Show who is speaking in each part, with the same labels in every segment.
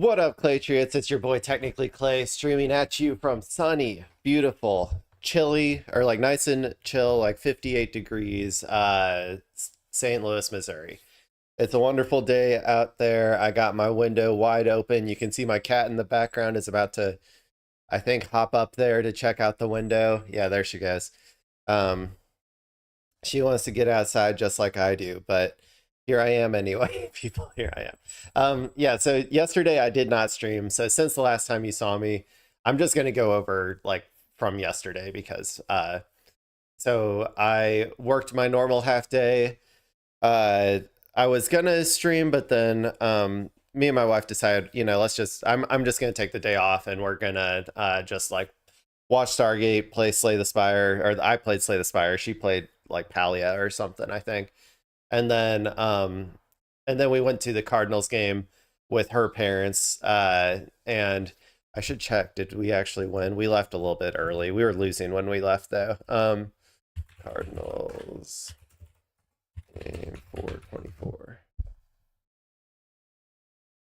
Speaker 1: What up, Claytriots? It's your boy, Technically Clay, streaming at you from sunny, beautiful, chilly, or like nice and chill, like 58 degrees, St. Louis, Missouri. It's a wonderful day out there. I got my window wide open. You can see my cat in the background is about to, I think, hop up there to check out the window. Yeah, there she goes. Um, she wants to get outside just like I do, but here I am anyway, people. Here I am. Yeah, so yesterday I did not stream. So since the last time you saw me, I'm just gonna go over like from yesterday because so I worked my normal half day. I was gonna stream, but then me and my wife decided, let's just I'm just gonna take the day off and we're gonna just like watch Stargate, play Slay the Spire, or I played Slay the Spire. She played like Palia or something, I think. And then we went to the Cardinals game with her parents. And I should check, did we actually win? We left a little bit early. We were losing when we left though. Cardinals game 424.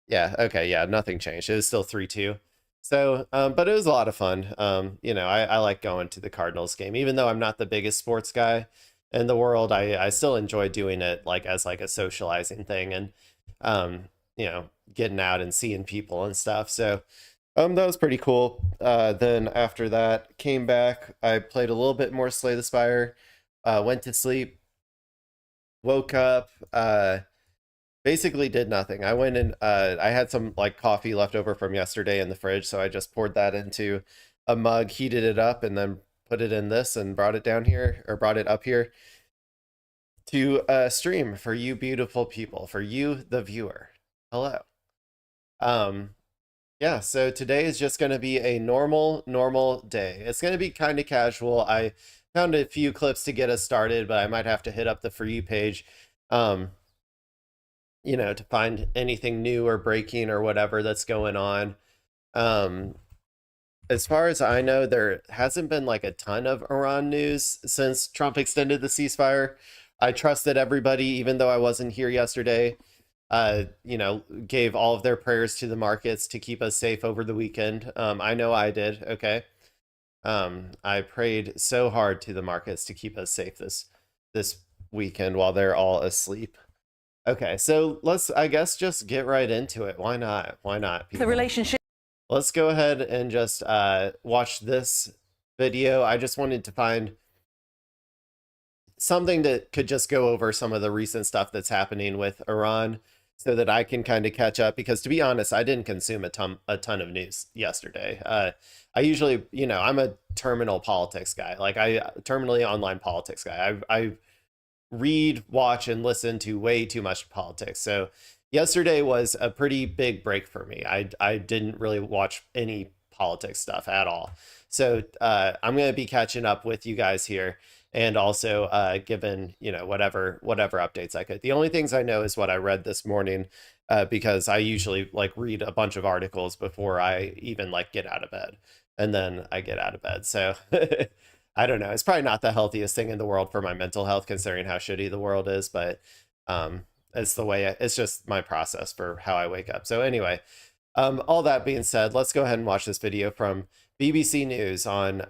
Speaker 1: Yeah, okay, yeah, nothing changed. It was still 3-2. So, but it was a lot of fun. I like going to the Cardinals game, even though I'm not the biggest sports guy in the world. I still enjoy doing it like as like a socializing thing and, getting out and seeing people and stuff. So, that was pretty cool. Then after that, came back. I played a little bit more Slay the Spire, went to sleep, woke up, basically did nothing. I went and I had some like coffee left over from yesterday in the fridge, so I just poured that into a mug, heated it up, and then put it in this and brought it down here, or brought it up here to stream for you beautiful people, for you the viewer. Hello. Yeah, so today is just going to be a normal day. It's going to be kind of casual. I found a few clips to get us started, but I might have to hit up the For You page to find anything new or breaking or whatever that's going on. As far as I know, there hasn't been like a ton of Iran news since Trump extended the ceasefire. I trust that everybody, even though I wasn't here yesterday, gave all of their prayers to the markets to keep us safe over the weekend. I know I did. Okay. I prayed so hard to the markets to keep us safe this weekend while they're all asleep. Okay, so let's, I guess, just get right into it. Why not? Why not?
Speaker 2: The relationship.
Speaker 1: Let's go ahead and just watch this video. I just wanted to find something that could just go over some of the recent stuff that's happening with Iran so that I can kind of catch up, because to be honest, I didn't consume a ton of news yesterday. I usually, I'm a terminal politics guy. Like terminally online politics guy. I read, watch, and listen to way too much politics. So yesterday was a pretty big break for me. I didn't really watch any politics stuff at all. So I'm going to be catching up with you guys here, and also giving, whatever updates I could. The only things I know is what I read this morning, because I usually like read a bunch of articles before I even like get out of bed, and then I get out of bed. So I don't know. It's probably not the healthiest thing in the world for my mental health, considering how shitty the world is, but it's the way it's just my process for how I wake up. So anyway, all that being said, let's go ahead and watch this video from BBC News on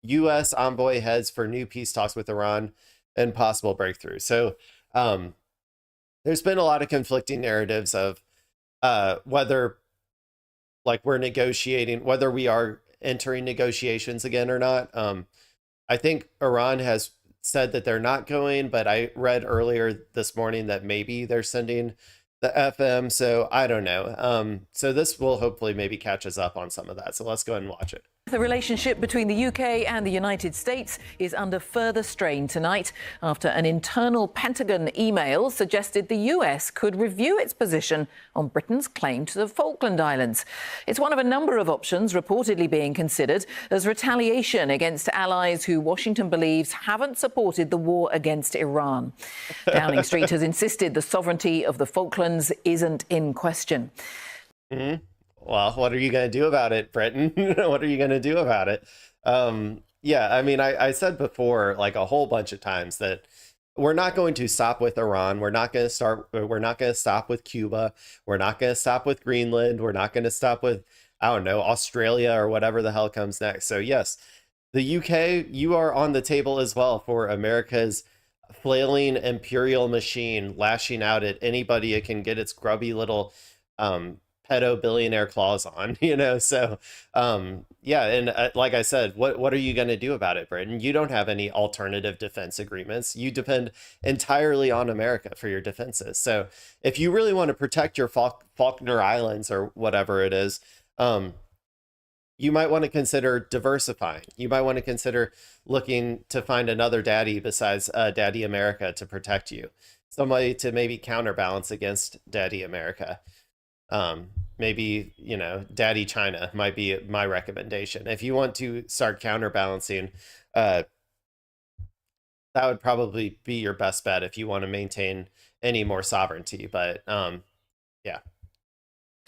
Speaker 1: U.S. envoy heads for new peace talks with Iran and possible breakthrough. So there's been a lot of conflicting narratives of whether like we're negotiating, whether we are entering negotiations again or not. I think Iran has said that they're not going, but I read earlier this morning that maybe they're sending the FM. So I don't know. So this will hopefully maybe catch us up on some of that. So let's go ahead and watch it.
Speaker 2: The relationship between the UK and the United States is under further strain tonight after an internal Pentagon email suggested the US could review its position on Britain's claim to the Falkland Islands. It's one of a number of options reportedly being considered as retaliation against allies who Washington believes haven't supported the war against Iran. Downing Street has insisted the sovereignty of the Falklands isn't in question.
Speaker 1: Mm-hmm. Well, what are you going to do about it, Britain? What are you going to do about it? Yeah, I mean, I said before, like a whole bunch of times, that we're not going to stop with Iran. We're not going to stop with Cuba. We're not going to stop with Greenland. We're not going to stop with, I don't know, Australia or whatever the hell comes next. So yes, the UK, you are on the table as well for America's flailing imperial machine lashing out at anybody it can get its grubby little pedo billionaire claws on, you know? So yeah, and like I said, what are you going to do about it, Britain? You don't have any alternative defense agreements. You depend entirely on America for your defenses. So if you really want to protect your Faulkner Islands or whatever it is, you might want to consider diversifying. You might want to consider looking to find another daddy besides Daddy America to protect you. Somebody to maybe counterbalance against Daddy America. Maybe, you know, Daddy China might be my recommendation. If you want to start counterbalancing, that would probably be your best bet if you want to maintain any more sovereignty. But yeah.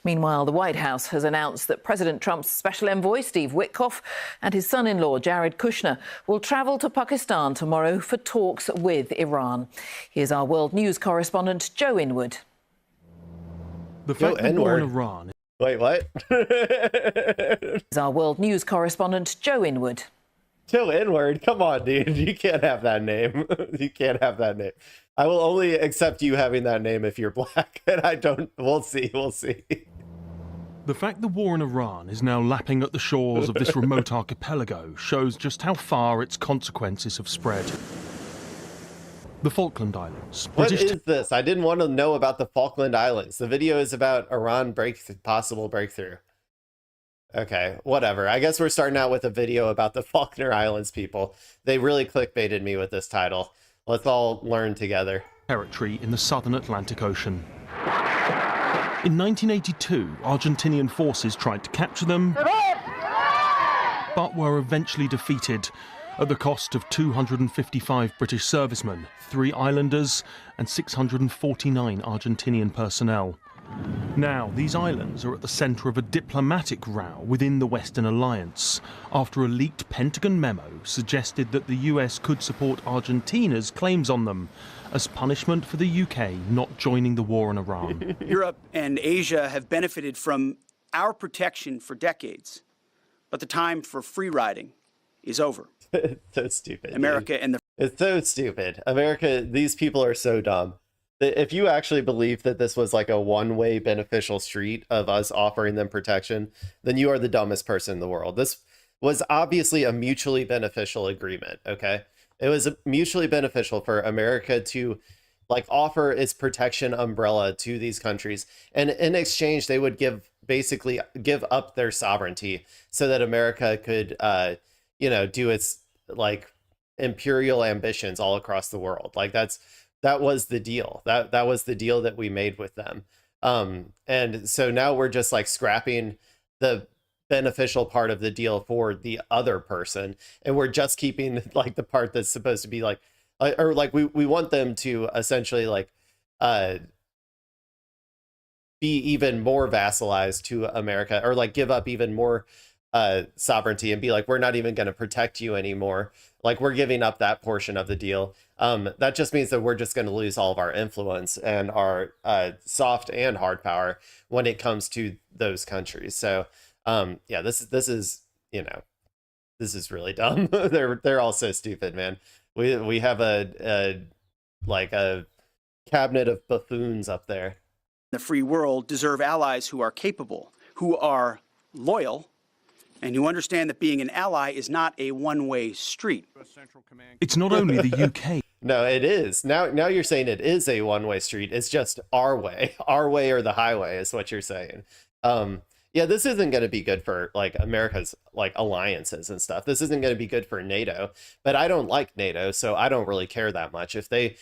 Speaker 2: Meanwhile, the White House has announced that President Trump's special envoy, Steve Witkoff, and his son-in-law, Jared Kushner, will travel to Pakistan tomorrow for talks with Iran. Here's our world news correspondent, Joe Inwood.
Speaker 3: The fact that war in Iran...
Speaker 1: Wait, what?
Speaker 2: Here's our world news correspondent, Joe Inwood.
Speaker 1: Joe Inward? Come on, dude. You can't have that name. You can't have that name. I will only accept you having that name if you're black. And I don't... We'll see. We'll see.
Speaker 3: The fact the war in Iran is now lapping at the shores of this remote archipelago shows just how far its consequences have spread. The Falkland Islands.
Speaker 1: What is this? I didn't want to know about the Falkland Islands. The video is about Iran possible breakthrough. Okay, whatever. I guess we're starting out with a video about the Faulkner Islands, people. They really clickbaited me with this title. Let's all learn together.
Speaker 3: Territory in the southern Atlantic Ocean. In 1982, Argentinian forces tried to capture them, but were eventually defeated at the cost of 255 British servicemen, 3 islanders, and 649 Argentinian personnel. Now, these islands are at the centre of a diplomatic row within the Western Alliance, after a leaked Pentagon memo suggested that the US could support Argentina's claims on them as punishment for the UK not joining the war in Iran.
Speaker 4: Europe and Asia have benefited from our protection for decades, but the time for free riding is over.
Speaker 1: It's so stupid.
Speaker 4: America
Speaker 1: dude.
Speaker 4: and the...
Speaker 1: It's so stupid. America, these people are so dumb. If you actually believe that this was like a one-way beneficial street of us offering them protection, then you are the dumbest person in the world. This was obviously a mutually beneficial agreement, okay? It was mutually beneficial for America to like offer its protection umbrella to these countries. And in exchange, they would basically give up their sovereignty so that America could, you know, do its like imperial ambitions all across the world. Like that was the deal. That was the deal that we made with them. And so now we're just like scrapping the beneficial part of the deal for the other person, and we're just keeping like the part that's supposed to be like, or like we want them to essentially like be even more vassalized to America, or like give up even more sovereignty and be like, we're not even going to protect you anymore. Like we're giving up that portion of the deal. That just means that we're just going to lose all of our influence and our soft and hard power when it comes to those countries. So yeah, this is, you know, this is really dumb. They're all so stupid, man. We have a cabinet of buffoons up there.
Speaker 4: The free world deserve allies who are capable, who are loyal, and who understand that being an ally is not a one-way street.
Speaker 3: It's not only the UK.
Speaker 1: No, it is. Now you're saying it is a one-way street. It's just our way or the highway is what you're saying. Yeah, this isn't going to be good for like America's like alliances and stuff. This isn't going to be good for NATO, but I don't like NATO, so I don't really care that much. If I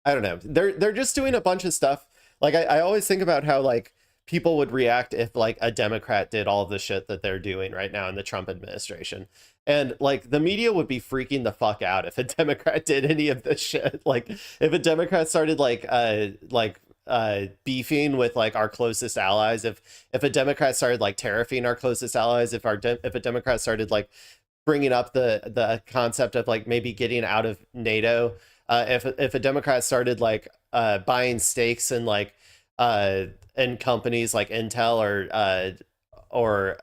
Speaker 1: don't know, they're just doing a bunch of stuff. Like I always think about how like people would react if like a Democrat did all of the shit that they're doing right now in the Trump administration. And like the media would be freaking the fuck out if a Democrat did any of this shit. Like if a Democrat started beefing with like our closest allies, if a Democrat started like tariffing our closest allies, if a Democrat started like bringing up the concept of like maybe getting out of NATO. If a Democrat started like buying stakes in like in companies like Intel or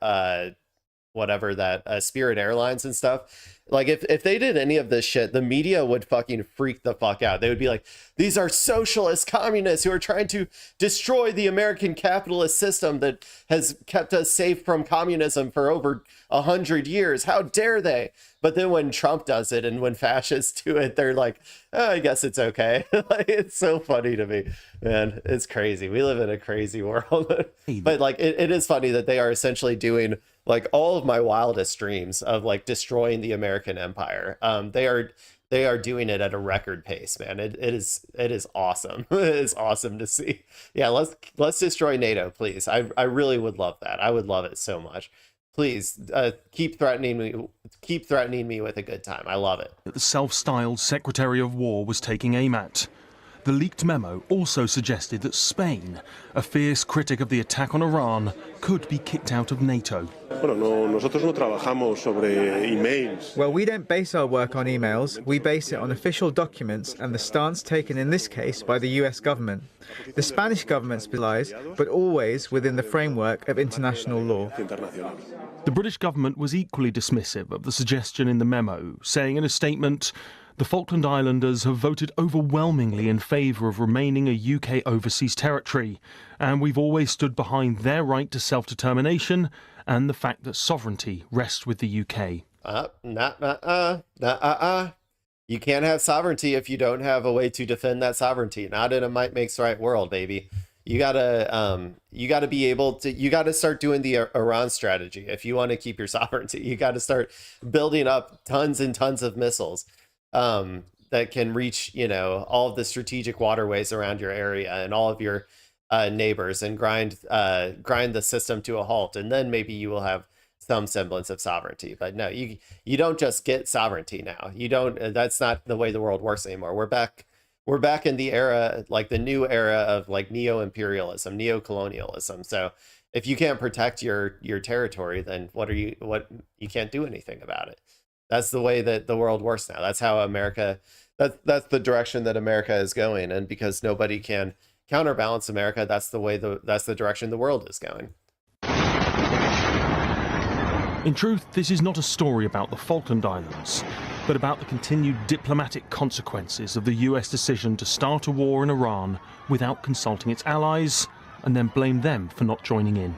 Speaker 1: whatever that Spirit Airlines and stuff. Like if they did any of this shit, the media would fucking freak the fuck out. They would be like, these are socialist communists who are trying to destroy the American capitalist system that has kept us safe from communism for over 100 years. How dare they? But then when Trump does it and when fascists do it, they're like, oh, I guess it's okay. Like, it's so funny to me, man. It's crazy. We live in a crazy world. But like, it is funny that they are essentially doing like all of my wildest dreams of like destroying the American empire. They are doing it at a record pace, man. It is awesome. It is awesome to see. Yeah, let's destroy NATO, please. I really would love that. I would love it so much. Please keep threatening me with a good time. I love it.
Speaker 3: The self-styled Secretary of War was taking aim at. The leaked memo also suggested that Spain, a fierce critic of the attack on Iran, could be kicked out of NATO.
Speaker 5: Well, we don't base our work on emails. We base it on official documents and the stance taken in this case by the US government. The Spanish government relies, but always within the framework of international law.
Speaker 3: The British government was equally dismissive of the suggestion in the memo, saying in a statement, the Falkland Islanders have voted overwhelmingly in favour of remaining a UK overseas territory, and we've always stood behind their right to self-determination and the fact that sovereignty rests with the UK.
Speaker 1: You can't have sovereignty if you don't have a way to defend that sovereignty. Not in a might makes right world, baby. You gotta be able to. You gotta start doing the Iran strategy if you want to keep your sovereignty. You got to start building up tons and tons of missiles that can reach, all of the strategic waterways around your area and all of your neighbors and grind the system to a halt, and then maybe you will have some semblance of sovereignty. But no, you don't just get sovereignty now. You don't. That's not the way the world works anymore. We're back in the era, like the new era of like neo-imperialism, neo-colonialism. So if you can't protect your territory, then you can't do anything about it. That's the way that the world works now. That's how America, that's the direction that America is going. And because nobody can counterbalance America, that's the direction the world is going.
Speaker 3: In truth, this is not a story about the Falkland Islands, but about the continued diplomatic consequences of the US decision to start a war in Iran without consulting its allies and then blame them for not joining in.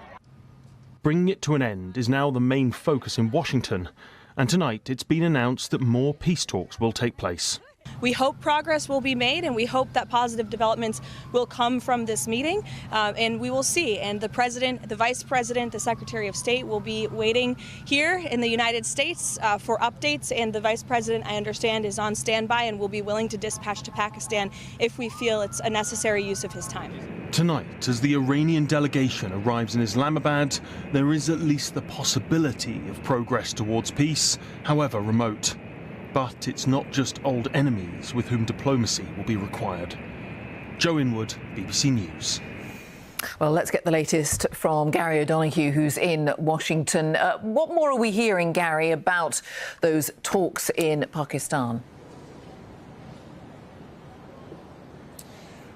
Speaker 3: Bringing it to an end is now the main focus in Washington, and tonight it's been announced that more peace talks will take place.
Speaker 6: We hope progress will be made, and we hope that positive developments will come from this meeting, and we will see. And the President, the Vice President, the Secretary of State will be waiting here in the United States for updates, and the Vice President, I understand, is on standby and will be willing to dispatch to Pakistan if we feel it's a necessary use of his time.
Speaker 3: Tonight, as the Iranian delegation arrives in Islamabad, there is at least the possibility of progress towards peace, however remote. But it's not just old enemies with whom diplomacy will be required. Joe Inwood, BBC News.
Speaker 2: Well, let's get the latest from Gary O'Donoghue, who's in Washington. What more are we hearing, Gary, about those talks in Pakistan?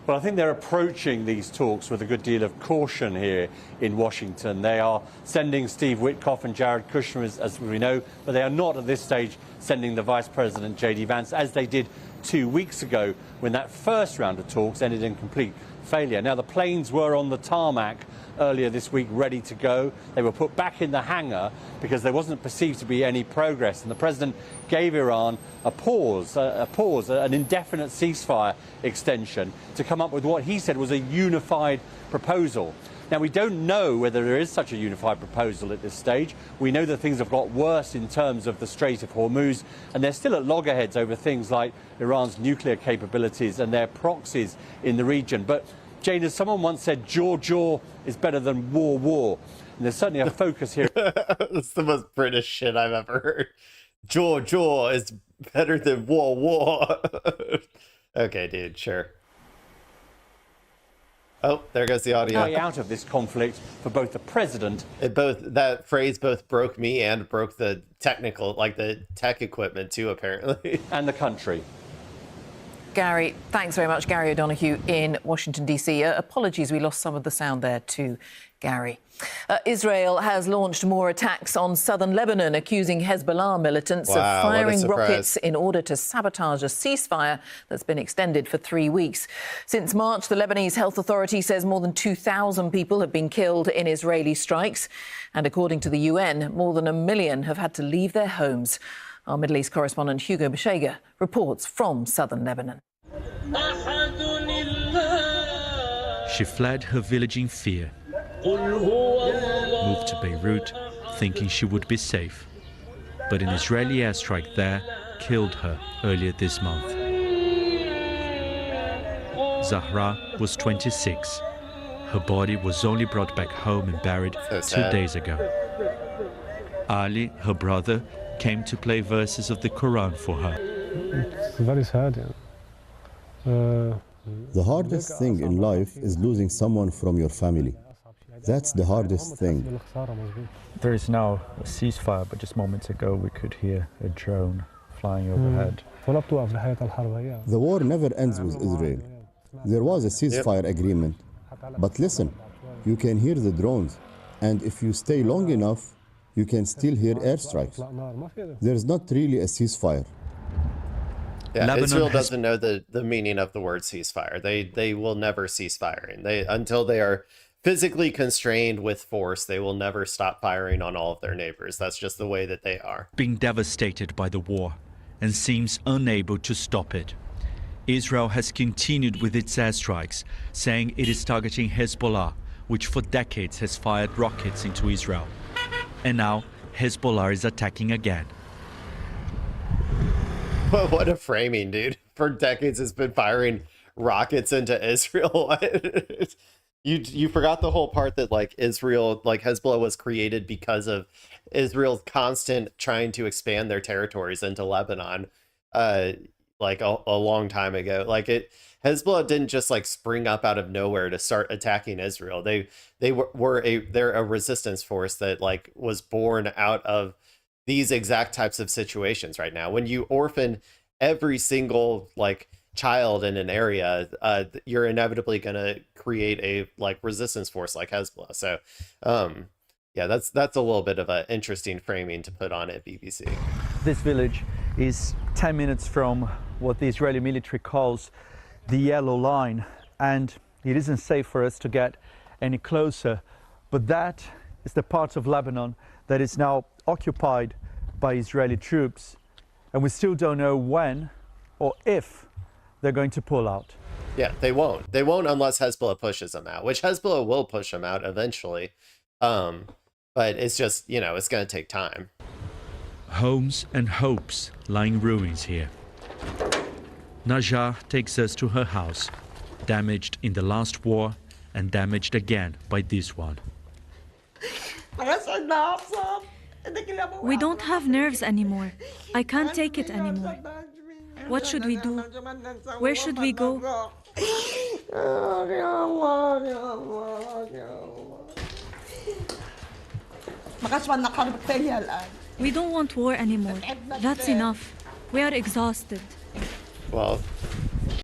Speaker 7: Well, I think they're approaching these talks with a good deal of caution here in Washington. They are sending Steve Witkoff and Jared Kushner, as we know, but they are not at this stage sending the Vice President, J.D. Vance, as they did 2 weeks ago when that first round of talks ended in complete failure. Now, the planes were on the tarmac earlier this week ready to go. They were put back in the hangar because there wasn't perceived to be any progress, and the President gave Iran a pause, an indefinite ceasefire extension to come up with what he said was a unified proposal. Now, we don't know whether there is such a unified proposal at this stage. We know that things have got worse in terms of the Strait of Hormuz, and they're still at loggerheads over things like Iran's nuclear capabilities and their proxies in the region. But, Jane, as someone once said, jaw is better than war. And there's certainly a focus here.
Speaker 1: That's the most British shit I've ever heard. Jaw is better than war. Okay, dude, sure. Oh, there goes the audio.
Speaker 7: Way out of this conflict for both the president.
Speaker 1: That phrase both broke me and broke the technical, like the tech equipment too, apparently.
Speaker 7: And the country.
Speaker 2: Gary, thanks very much. Gary O'Donoghue in Washington, D.C. Apologies, we lost some of the sound there too, Gary. Israel has launched more attacks on southern Lebanon, accusing Hezbollah militants of firing rockets in order to sabotage a ceasefire that's been extended for 3 weeks. Since March, the Lebanese Health Authority says more than 2,000 people have been killed in Israeli strikes. And according to the UN, more than 1 million have had to leave their homes. Our Middle East correspondent Hugo Bashega reports from southern Lebanon.
Speaker 8: She fled her village in fear, moved to Beirut thinking she would be safe. But an Israeli airstrike there killed her earlier this month. Zahra was 26. Her body was only brought back home and buried 2 days ago. Ali, her brother, came to play verses of the Quran for her.
Speaker 9: It's very sad.
Speaker 10: The hardest thing in life is losing someone from your family. That's the hardest thing.
Speaker 11: There is now a ceasefire, but just moments ago we could hear a drone flying overhead.
Speaker 10: The war never ends with Israel. There was a ceasefire agreement. But listen, you can hear the drones. And if you stay long enough, you can still hear airstrikes. There's not really a ceasefire.
Speaker 1: Yeah, Israel doesn't know the meaning of the word ceasefire. They will never cease firing. Until they are physically constrained with force, they will never stop firing on all of their neighbors. That's just the way that they are.
Speaker 8: Being devastated by the war and seems unable to stop it. Israel has continued with its airstrikes, saying it is targeting Hezbollah, which for decades has fired rockets into Israel. And now Hezbollah is attacking again.
Speaker 1: What a framing, dude. For decades it's been firing rockets into Israel. You forgot the whole part that Israel, Hezbollah was created because of Israel's constant trying to expand their territories into Lebanon a long time ago. Hezbollah didn't just spring up out of nowhere to start attacking Israel. They're a resistance force that was born out of these exact types of situations right now. When you orphan every single child in an area, you're inevitably going to create a resistance force like Hezbollah. So yeah, that's a little bit of an interesting framing to put on it, BBC.
Speaker 11: This village is 10 minutes from what the Israeli military calls the yellow line, and it isn't safe for us to get any closer. But that is the part of Lebanon that is now occupied by Israeli troops, and we still don't know when or if they're going to pull out.
Speaker 1: Yeah, they won't. They won't unless Hezbollah pushes them out, which Hezbollah will push them out eventually. But it's just, it's going to take time.
Speaker 8: Homes and hopes lying ruins here. Najah takes us to her house, damaged in the last war and damaged again by this one.
Speaker 12: We don't have nerves anymore. I can't take it anymore. What should we do? Where should we go? We don't want war anymore. That's enough. We are exhausted.
Speaker 1: Well,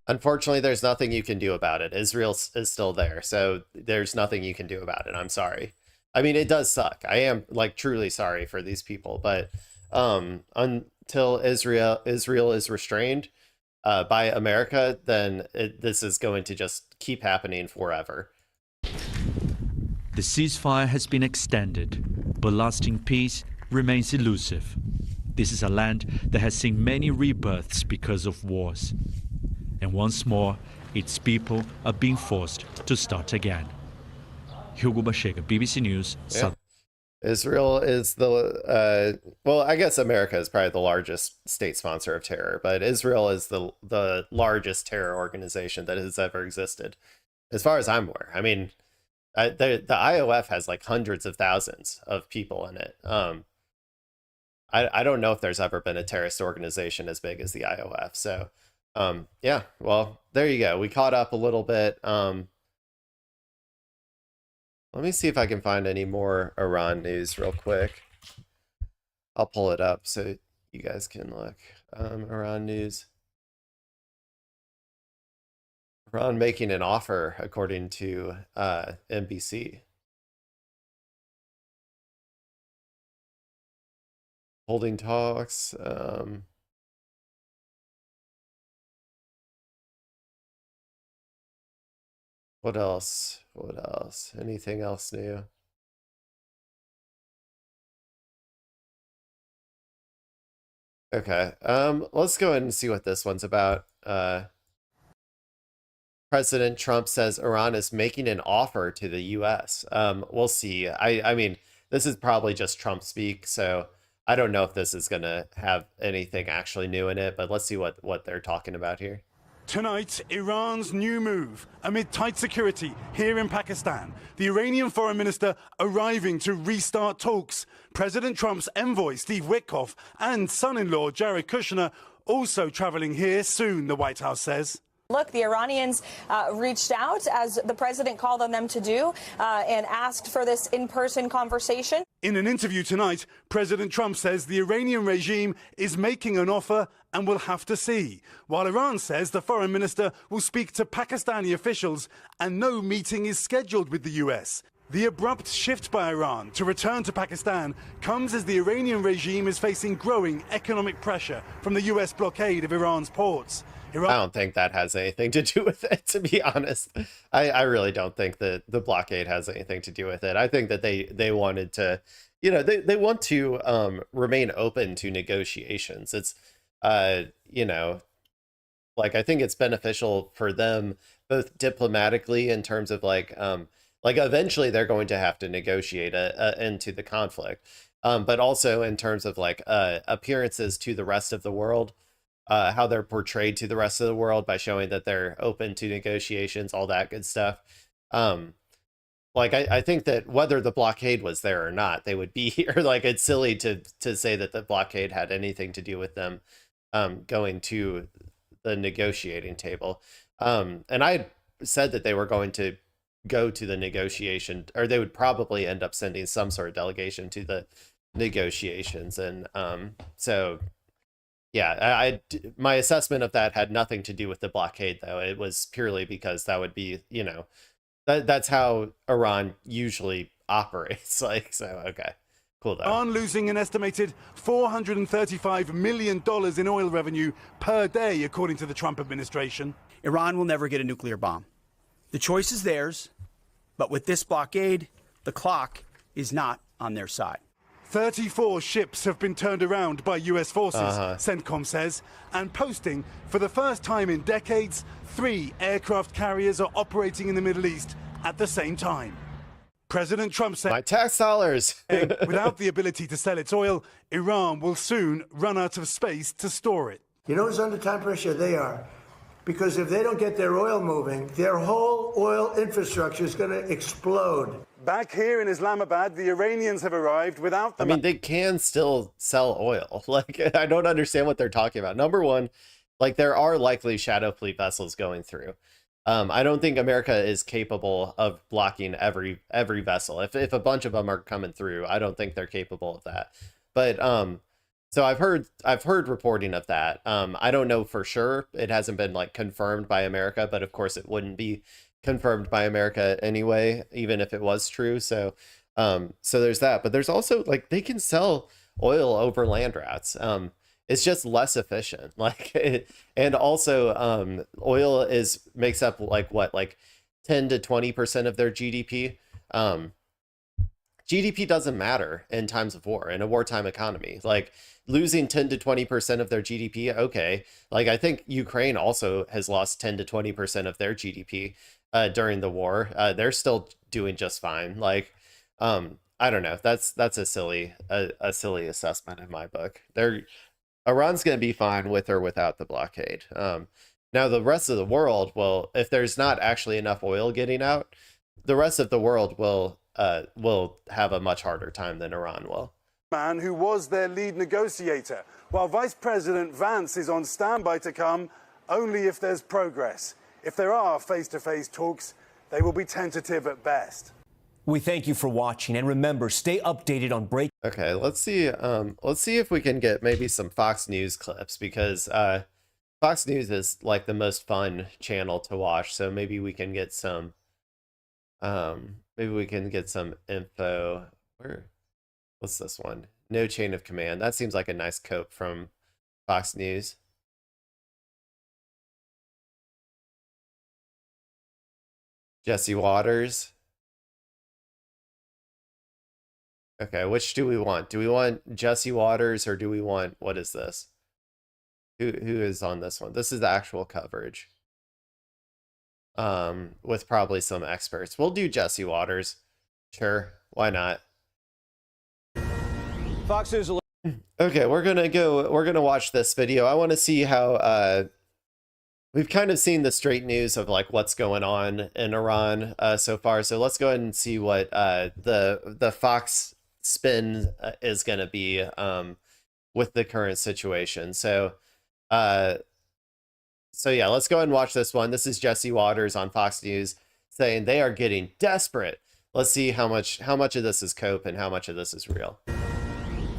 Speaker 1: unfortunately, there's nothing you can do about it. Israel is still there, so there's nothing you can do about it. I'm sorry. I mean, it does suck. I am truly sorry for these people, but until Israel is restrained by America, then this is going to just keep happening forever.
Speaker 8: The ceasefire has been extended, but lasting peace remains elusive. This is a land that has seen many rebirths because of wars. And once more, its people are being forced to start again. Hugo Bashega, BBC News.
Speaker 1: Yeah. Israel is I guess America is probably the largest state sponsor of terror, but Israel is the largest terror organization that has ever existed, as far as I'm aware. I mean, the IOF has hundreds of thousands of people in it. I don't know if there's ever been a terrorist organization as big as the IOF. So, yeah, well, there you go. We caught up a little bit. Let me see if I can find any more Iran news real quick. I'll pull it up so you guys can look. Iran news. Iran making an offer, according to NBC. Holding talks. What else? What else? Anything else new? Okay. Let's go ahead and see what this one's about. President Trump says Iran is making an offer to the US. We'll see. I mean, this is probably just Trump speak, so I don't know if this is gonna have anything actually new in it, but let's see what they're talking about here.
Speaker 13: Tonight, Iran's new move amid tight security here in Pakistan. The Iranian foreign minister arriving to restart talks. President Trump's envoy, Steve Witkoff, and son-in-law, Jared Kushner, also traveling here soon, the White House says.
Speaker 6: Look, the Iranians reached out, as the president called on them to do, and asked for this in-person conversation.
Speaker 13: In an interview tonight, President Trump says the Iranian regime is making an offer and will have to see, while Iran says the foreign minister will speak to Pakistani officials and no meeting is scheduled with the US. The abrupt shift by Iran to return to Pakistan comes as the Iranian regime is facing growing economic pressure from the US blockade of Iran's ports.
Speaker 1: I don't think that has anything to do with it, to be honest. I really don't think that the blockade has anything to do with it. I think that they wanted to, you know, they want to remain open to negotiations. It's, you know, like, I think it's beneficial for them both diplomatically in terms of like eventually they're going to have to negotiate into the conflict, but also in terms of like appearances to the rest of the world. How they're portrayed to the rest of the world by showing that they're open to negotiations, all that good stuff. Like, I think that whether the blockade was there or not, they would be here. Like, it's silly to say that the blockade had anything to do with them going to the negotiating table. And I said that they were going to go to the negotiation, or they would probably end up sending some sort of delegation to the negotiations. And so... yeah, my assessment of that had nothing to do with the blockade, though. It was purely because that would be, you know, that's how Iran usually operates. Like, so, okay, cool, though.
Speaker 13: Iran losing an estimated $435 million in oil revenue per day, according to the Trump administration.
Speaker 4: Iran will never get a nuclear bomb. The choice is theirs, but with this blockade, the clock is not on their side.
Speaker 13: 34 ships have been turned around by US forces, CENTCOM says, and posting, for the first time in decades, 3 aircraft carriers are operating in the Middle East at the same time. President Trump said,
Speaker 1: my tax dollars.
Speaker 13: without the ability to sell its oil, Iran will soon run out of space to store it.
Speaker 14: You know who's under time pressure? They are. Because if they don't get their oil moving, their whole oil infrastructure is going to explode.
Speaker 13: Back here in Islamabad, the Iranians have arrived without them.
Speaker 1: I mean, they can still sell oil. Like, I don't understand what they're talking about. Number one, like, there are likely shadow fleet vessels going through. I don't think America is capable of blocking every vessel. If a bunch of them are coming through, I don't think they're capable of that. But so I've heard reporting of that. I don't know for sure. It hasn't been like confirmed by America, but of course it wouldn't be confirmed by America anyway, even if it was true. So so there's that. But there's also, like, they can sell oil over land routes. It's just less efficient. Like, and also oil makes up like 10 to 20% of their GDP. GDP doesn't matter in times of war, in a wartime economy. Like, losing 10 to 20% of their GDP, okay. Like, I think Ukraine also has lost 10 to 20% of their GDP during the war. They're still doing just fine. Like, I don't know. That's a silly assessment in my book. Iran's going to be fine with or without the blockade. Now, the rest of the world, well, if there's not actually enough oil getting out, the rest of the world will have a much harder time than Iran will.
Speaker 13: Man who was their lead negotiator, while Vice President Vance is on standby to come only if there's progress. If there are face-to-face talks, they will be tentative at best.
Speaker 15: We thank you for watching, and remember, stay updated on break.
Speaker 1: Okay, let's see if we can get maybe some Fox News clips, because Fox News is like the most fun channel to watch, so maybe we can get some info. What's this one? No chain of command. That seems like a nice cope from Fox News. Jesse Waters. Okay, which do we want? Do we want Jesse Waters, or do we want, what is this? Who is on this one? This is the actual coverage. With probably some experts. We'll do Jesse Waters. Sure, why not?
Speaker 15: Fox News.
Speaker 1: Okay, we're gonna watch this video. I want to see how we've kind of seen the straight news of like what's going on in Iran so far. So let's go ahead and see what the Fox spin is going to be with the current situation. So yeah, let's go ahead and watch this one. This is Jesse Waters on Fox News saying they are getting desperate. Let's see how much of this is cope and how much of this is real.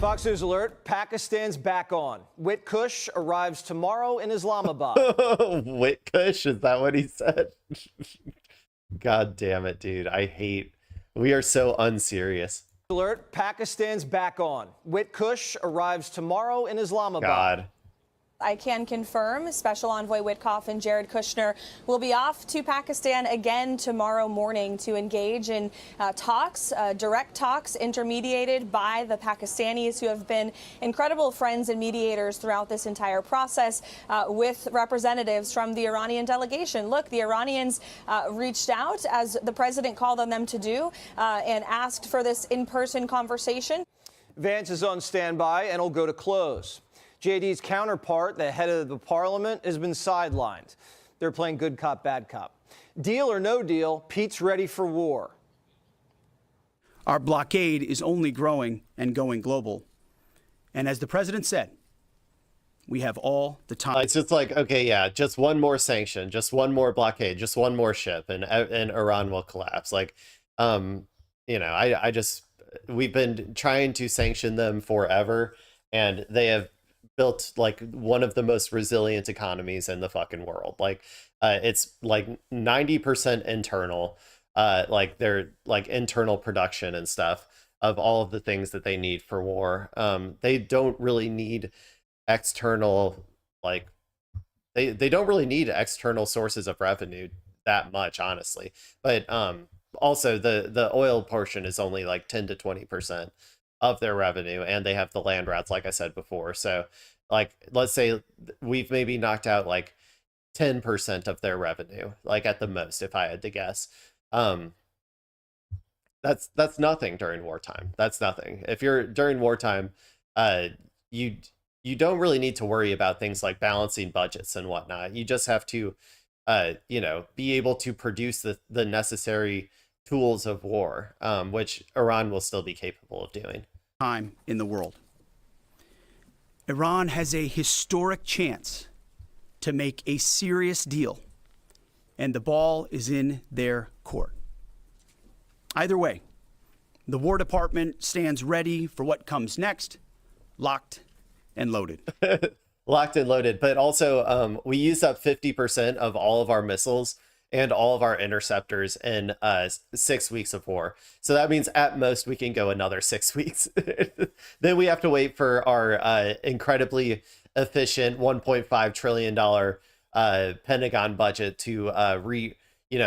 Speaker 15: Fox News alert, Pakistan's back on. Whit Kush arrives tomorrow in Islamabad.
Speaker 1: Whit Kush, is that what he said? God damn it, dude. We are so unserious.
Speaker 15: Alert, Pakistan's back on. Whit Kush arrives tomorrow in Islamabad.
Speaker 1: God.
Speaker 6: I can confirm Special Envoy Witkoff and Jared Kushner will be off to Pakistan again tomorrow morning to engage in talks, direct talks intermediated by the Pakistanis, who have been incredible friends and mediators throughout this entire process, with representatives from the Iranian delegation. Look, the Iranians reached out, as the president called on them to do, and asked for this in-person conversation.
Speaker 15: Vance is on standby and will go to close. JD's counterpart, the head of the parliament, has been sidelined. They're playing good cop, bad cop. Deal or no deal, Pete's ready for war.
Speaker 4: Our blockade is only growing and going global. And as the president said, we have all the time.
Speaker 1: It's just like, okay, yeah, just one more sanction, just one more blockade, just one more ship, and Iran will collapse. Like, we've been trying to sanction them forever, and they have built like one of the most resilient economies in the fucking world. Like it's like 90% internal, like their like internal production and stuff of all of the things that they need for war. They don't really need external, like they don't really need external sources of revenue that much, honestly. But also the oil portion is only like 10 to 20% of their revenue, and they have the land routes, like I said before. So like, let's say we've maybe knocked out like 10% of their revenue, like at the most, if I had to guess. That's nothing during wartime. That's nothing. If you're during wartime, you don't really need to worry about things like balancing budgets and whatnot. You just have to be able to produce the necessary tools of war, which Iran will still be capable of doing.
Speaker 4: Time in the world. Iran has a historic chance to make a serious deal, and the ball is in their court. Either way, the War Department stands ready for what comes next, locked and loaded.
Speaker 1: Locked and loaded. But also, we used up 50% of all of our missiles and all of our interceptors in 6 weeks of war. So that means at most we can go another 6 weeks. Then we have to wait for our incredibly efficient $1.5 trillion Pentagon budget to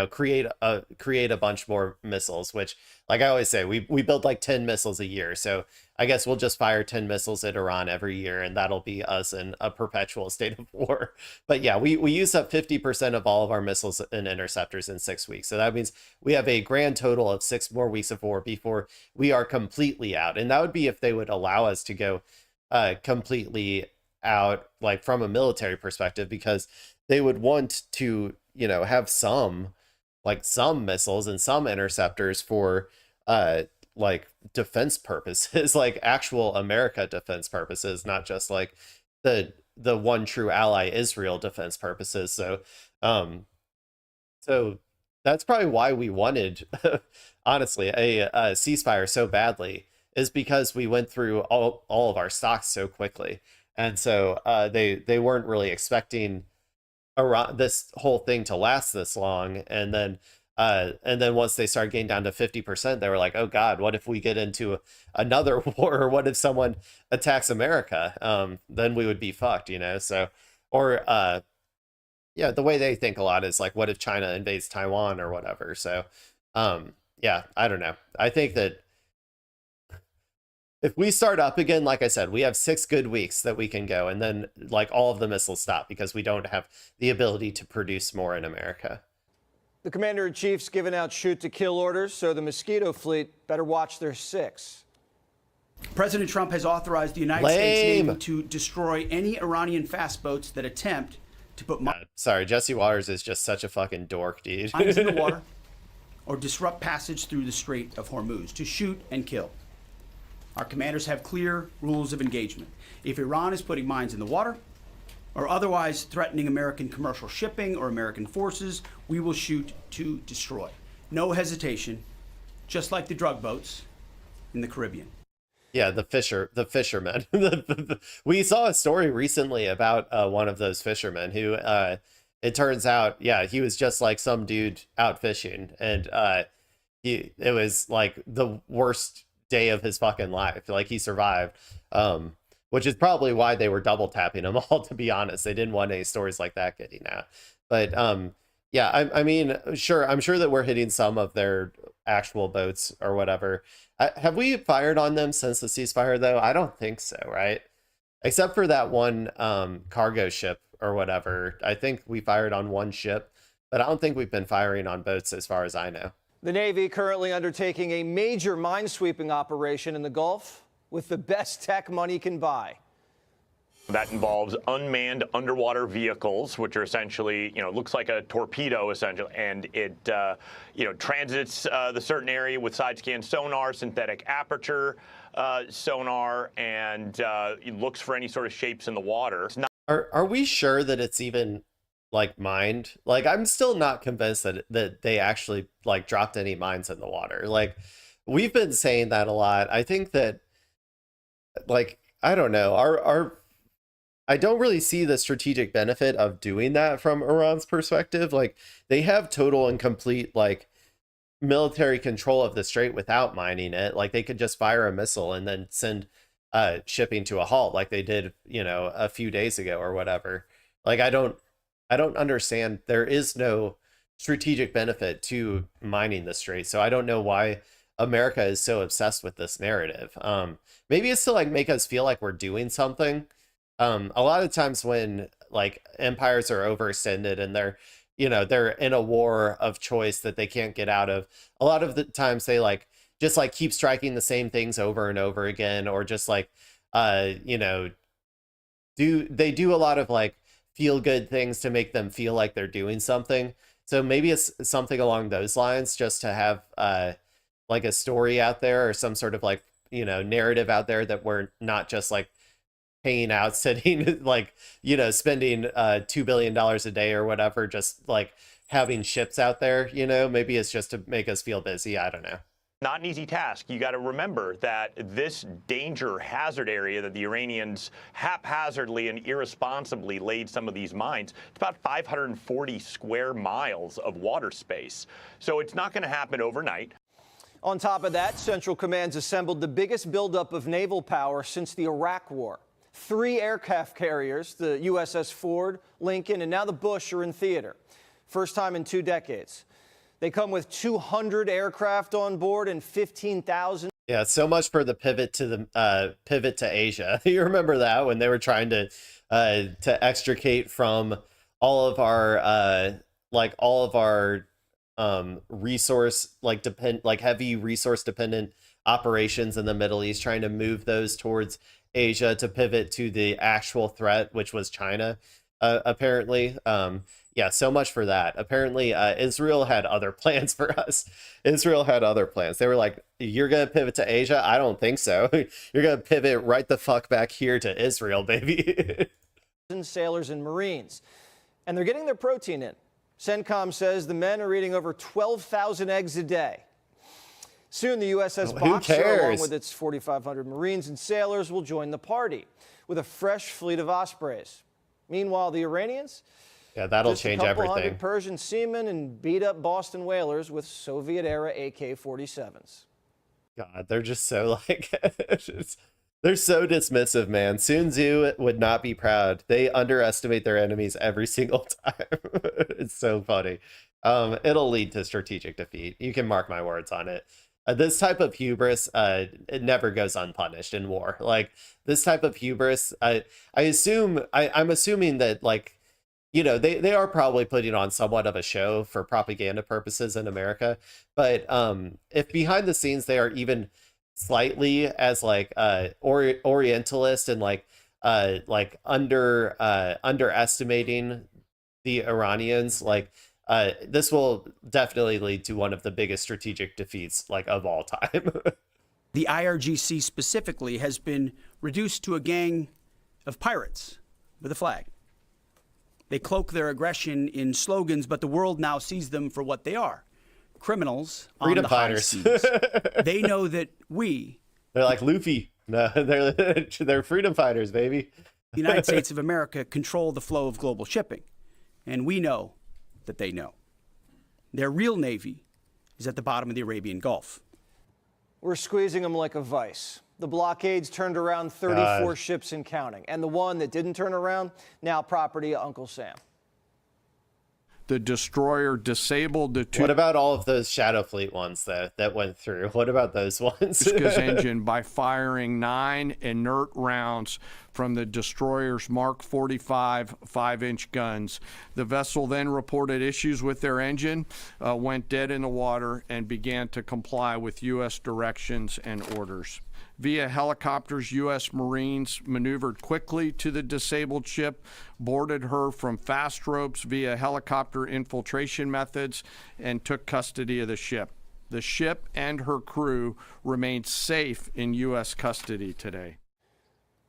Speaker 1: create a bunch more missiles, which, like I always say, we build like 10 missiles a year. So I guess we'll just fire 10 missiles at Iran every year, and that'll be us in a perpetual state of war. But yeah, we use up 50% of all of our missiles and interceptors in 6 weeks. So that means we have a grand total of 6 more weeks of war before we are completely out. And that would be if they would allow us to go completely out, like from a military perspective, because they would want to, have some missiles and some interceptors for like defense purposes, like actual America defense purposes, not just like the one true ally Israel defense purposes. So that's probably why we wanted, honestly, a ceasefire so badly, is because we went through all of our stocks so quickly. And so they weren't really expecting this whole thing to last this long. And then once they started getting down to 50%, they were like, oh God, what if we get into another war? Or what if someone attacks America? Then we would be fucked, you know? So, or yeah, the way they think a lot is like, what if China invades Taiwan or whatever? So yeah, I don't know. I think that if we start up again, like I said, we have 6 good weeks that we can go, and then like all of the missiles stop because we don't have the ability to produce more in America.
Speaker 15: The commander-in-chief's given out shoot-to-kill orders, so the Mosquito fleet better watch their 6.
Speaker 4: President Trump has authorized the United States Navy to destroy any Iranian fast boats that attempt to put
Speaker 1: sorry, Jesse Waters is just such a fucking dork, dude.
Speaker 4: mines in the water or disrupt passage through the Strait of Hormuz, to shoot and kill. Our commanders have clear rules of engagement. If Iran is putting mines in the water or otherwise threatening American commercial shipping or American forces, we will shoot to destroy. No hesitation, just like the drug boats in the Caribbean.
Speaker 1: Yeah, the fishermen. We saw a story recently about one of those fishermen who, it turns out, yeah, he was just like some dude out fishing, and it was like the worst day of his fucking life. Like, he survived, which is probably why they were double tapping him all, to be honest. They didn't want any stories like that getting out. But yeah, I mean, sure, I'm sure that we're hitting some of their actual boats or whatever. Have we fired on them since the ceasefire, though? I don't think so, right? Except for that one cargo ship or whatever. I think we fired on one ship, but I don't think we've been firing on boats as far as I know.
Speaker 15: The Navy currently undertaking a major minesweeping operation in the Gulf with the best tech money can buy.
Speaker 16: That involves unmanned underwater vehicles, which are essentially, looks like a torpedo, essentially, and it, transits the certain area with side-scan sonar, synthetic aperture sonar, and it looks for any sort of shapes in the water.
Speaker 1: Are we sure that it's even like mined? Like, I'm still not convinced that they actually like dropped any mines in the water. Like, we've been saying that a lot. I think that, like, I don't know, I don't really see the strategic benefit of doing that from Iran's perspective. Like, they have total and complete like military control of the strait without mining it. Like, they could just fire a missile and then send shipping to a halt like they did, a few days ago or whatever. Like, I don't understand. There is no strategic benefit to mining the strait. So I don't know why America is so obsessed with this narrative. Maybe it's to like make us feel like we're doing something. A lot of times when like empires are overextended and they're in a war of choice that they can't get out of, a lot of the times they like just like keep striking the same things over and over again, or just like do a lot of like feel good things to make them feel like they're doing something. So maybe it's something along those lines, just to have like a story out there or some sort of like narrative out there that we're not just like paying out, sitting like spending $2 billion a day or whatever, just like having ships out there. Maybe it's just to make us feel busy. I don't know.
Speaker 16: Not an easy task. You got to remember that this danger hazard area that the Iranians haphazardly and irresponsibly laid some of these mines, it's about 540 square miles of water space. So it's not going to happen overnight.
Speaker 15: On top of that, Central Command's assembled the biggest buildup of naval power since the Iraq War. 3 aircraft carriers, the USS Ford, Lincoln, and now the Bush, are in theater. First time in 2 decades. They come with 200 aircraft on board and 15,000.
Speaker 1: Yeah, so much for the pivot to Asia. You remember that when they were trying to extricate from all of our resource heavy resource dependent operations in the Middle East, trying to move those towards Asia to pivot to the actual threat, which was China, apparently. Yeah, so much for that. Apparently, Israel had other plans for us. Israel had other plans. They were like, you're going to pivot to Asia? I don't think so. You're going to pivot right the fuck back here to Israel, baby.
Speaker 15: Sailors and Marines. And they're getting their protein in. CENTCOM says the men are eating over 12,000 eggs a day. Soon the USS Boxer, along with its 4,500 Marines and sailors, will join the party with a fresh fleet of Ospreys. Meanwhile, the Iranians?
Speaker 1: Yeah, that'll
Speaker 15: just
Speaker 1: change
Speaker 15: a couple
Speaker 1: everything.
Speaker 15: Hundred Persian seamen and beat-up Boston whalers with Soviet-era AK-47s.
Speaker 1: God, they're just so like, they're so dismissive, man. Sun Tzu would not be proud. They underestimate their enemies every single time. It's so funny. It'll lead to strategic defeat. You can mark my words on it. This type of hubris, it never goes unpunished in war. Like this type of hubris, I'm assuming that, like, you know, they are probably putting on somewhat of a show for propaganda purposes in America. But if behind the scenes they are even slightly as like Orientalist and like underestimating the Iranians, like this will definitely lead to one of the biggest strategic defeats like of all time.
Speaker 4: The IRGC specifically has been reduced to a gang of pirates with a flag. They cloak their aggression in slogans, but the world now sees them for what they are. Criminals on the high seas. They know that
Speaker 1: they're like Luffy. No, they're freedom fighters, baby.
Speaker 4: The United States of America control the flow of global shipping, and we know that they know. Their real navy is at the bottom of the Arabian Gulf.
Speaker 15: We're squeezing them like a vice. The blockades turned around 34 ships and counting, and the one that didn't turn around, now property of Uncle Sam.
Speaker 17: The destroyer disabled the two.
Speaker 1: What about all of those Shadow Fleet ones that went through? What about those ones?
Speaker 17: Engine by firing 9 inert rounds from the destroyer's Mark 45 5-inch guns. The vessel then reported issues with their engine, went dead in the water, and began to comply with U.S. directions and orders. Via helicopters, U.S. Marines maneuvered quickly to the disabled ship, boarded her from fast ropes via helicopter infiltration methods, and took custody of the ship. The ship and her crew remain safe in U.S. custody today.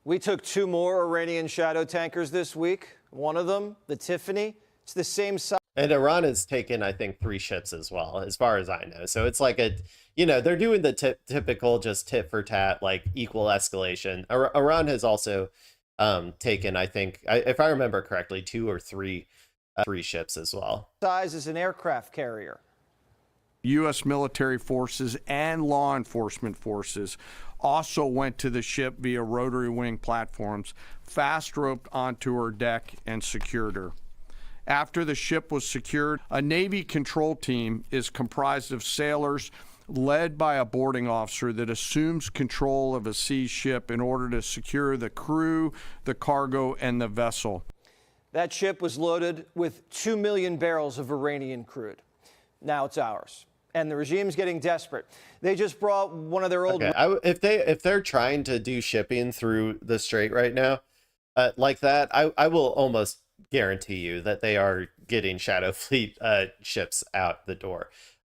Speaker 15: We took 2 more Iranian shadow tankers this week. One of them, the Tiffany, it's the same size.
Speaker 1: And Iran has taken, I think, 3 ships as well, as far as I know. So it's like they're doing the typical just tit for tat, like equal escalation. Iran has also taken, I think, if I remember correctly, 2 or 3 ships as well.
Speaker 15: Size is an aircraft carrier.
Speaker 17: U.S. military forces and law enforcement forces also went to the ship via rotary wing platforms, fast roped onto her deck, and secured her. After the ship was secured, a Navy control team is comprised of sailors led by a boarding officer that assumes control of a seized ship in order to secure the crew, the cargo, and the vessel.
Speaker 15: That ship was loaded with 2 million barrels of Iranian crude. Now it's ours. And the regime's getting desperate. They just brought one of their old...
Speaker 1: Okay. If they're trying to do shipping through the Strait right now, like that, I will almost guarantee you that they are getting Shadow Fleet ships out the door.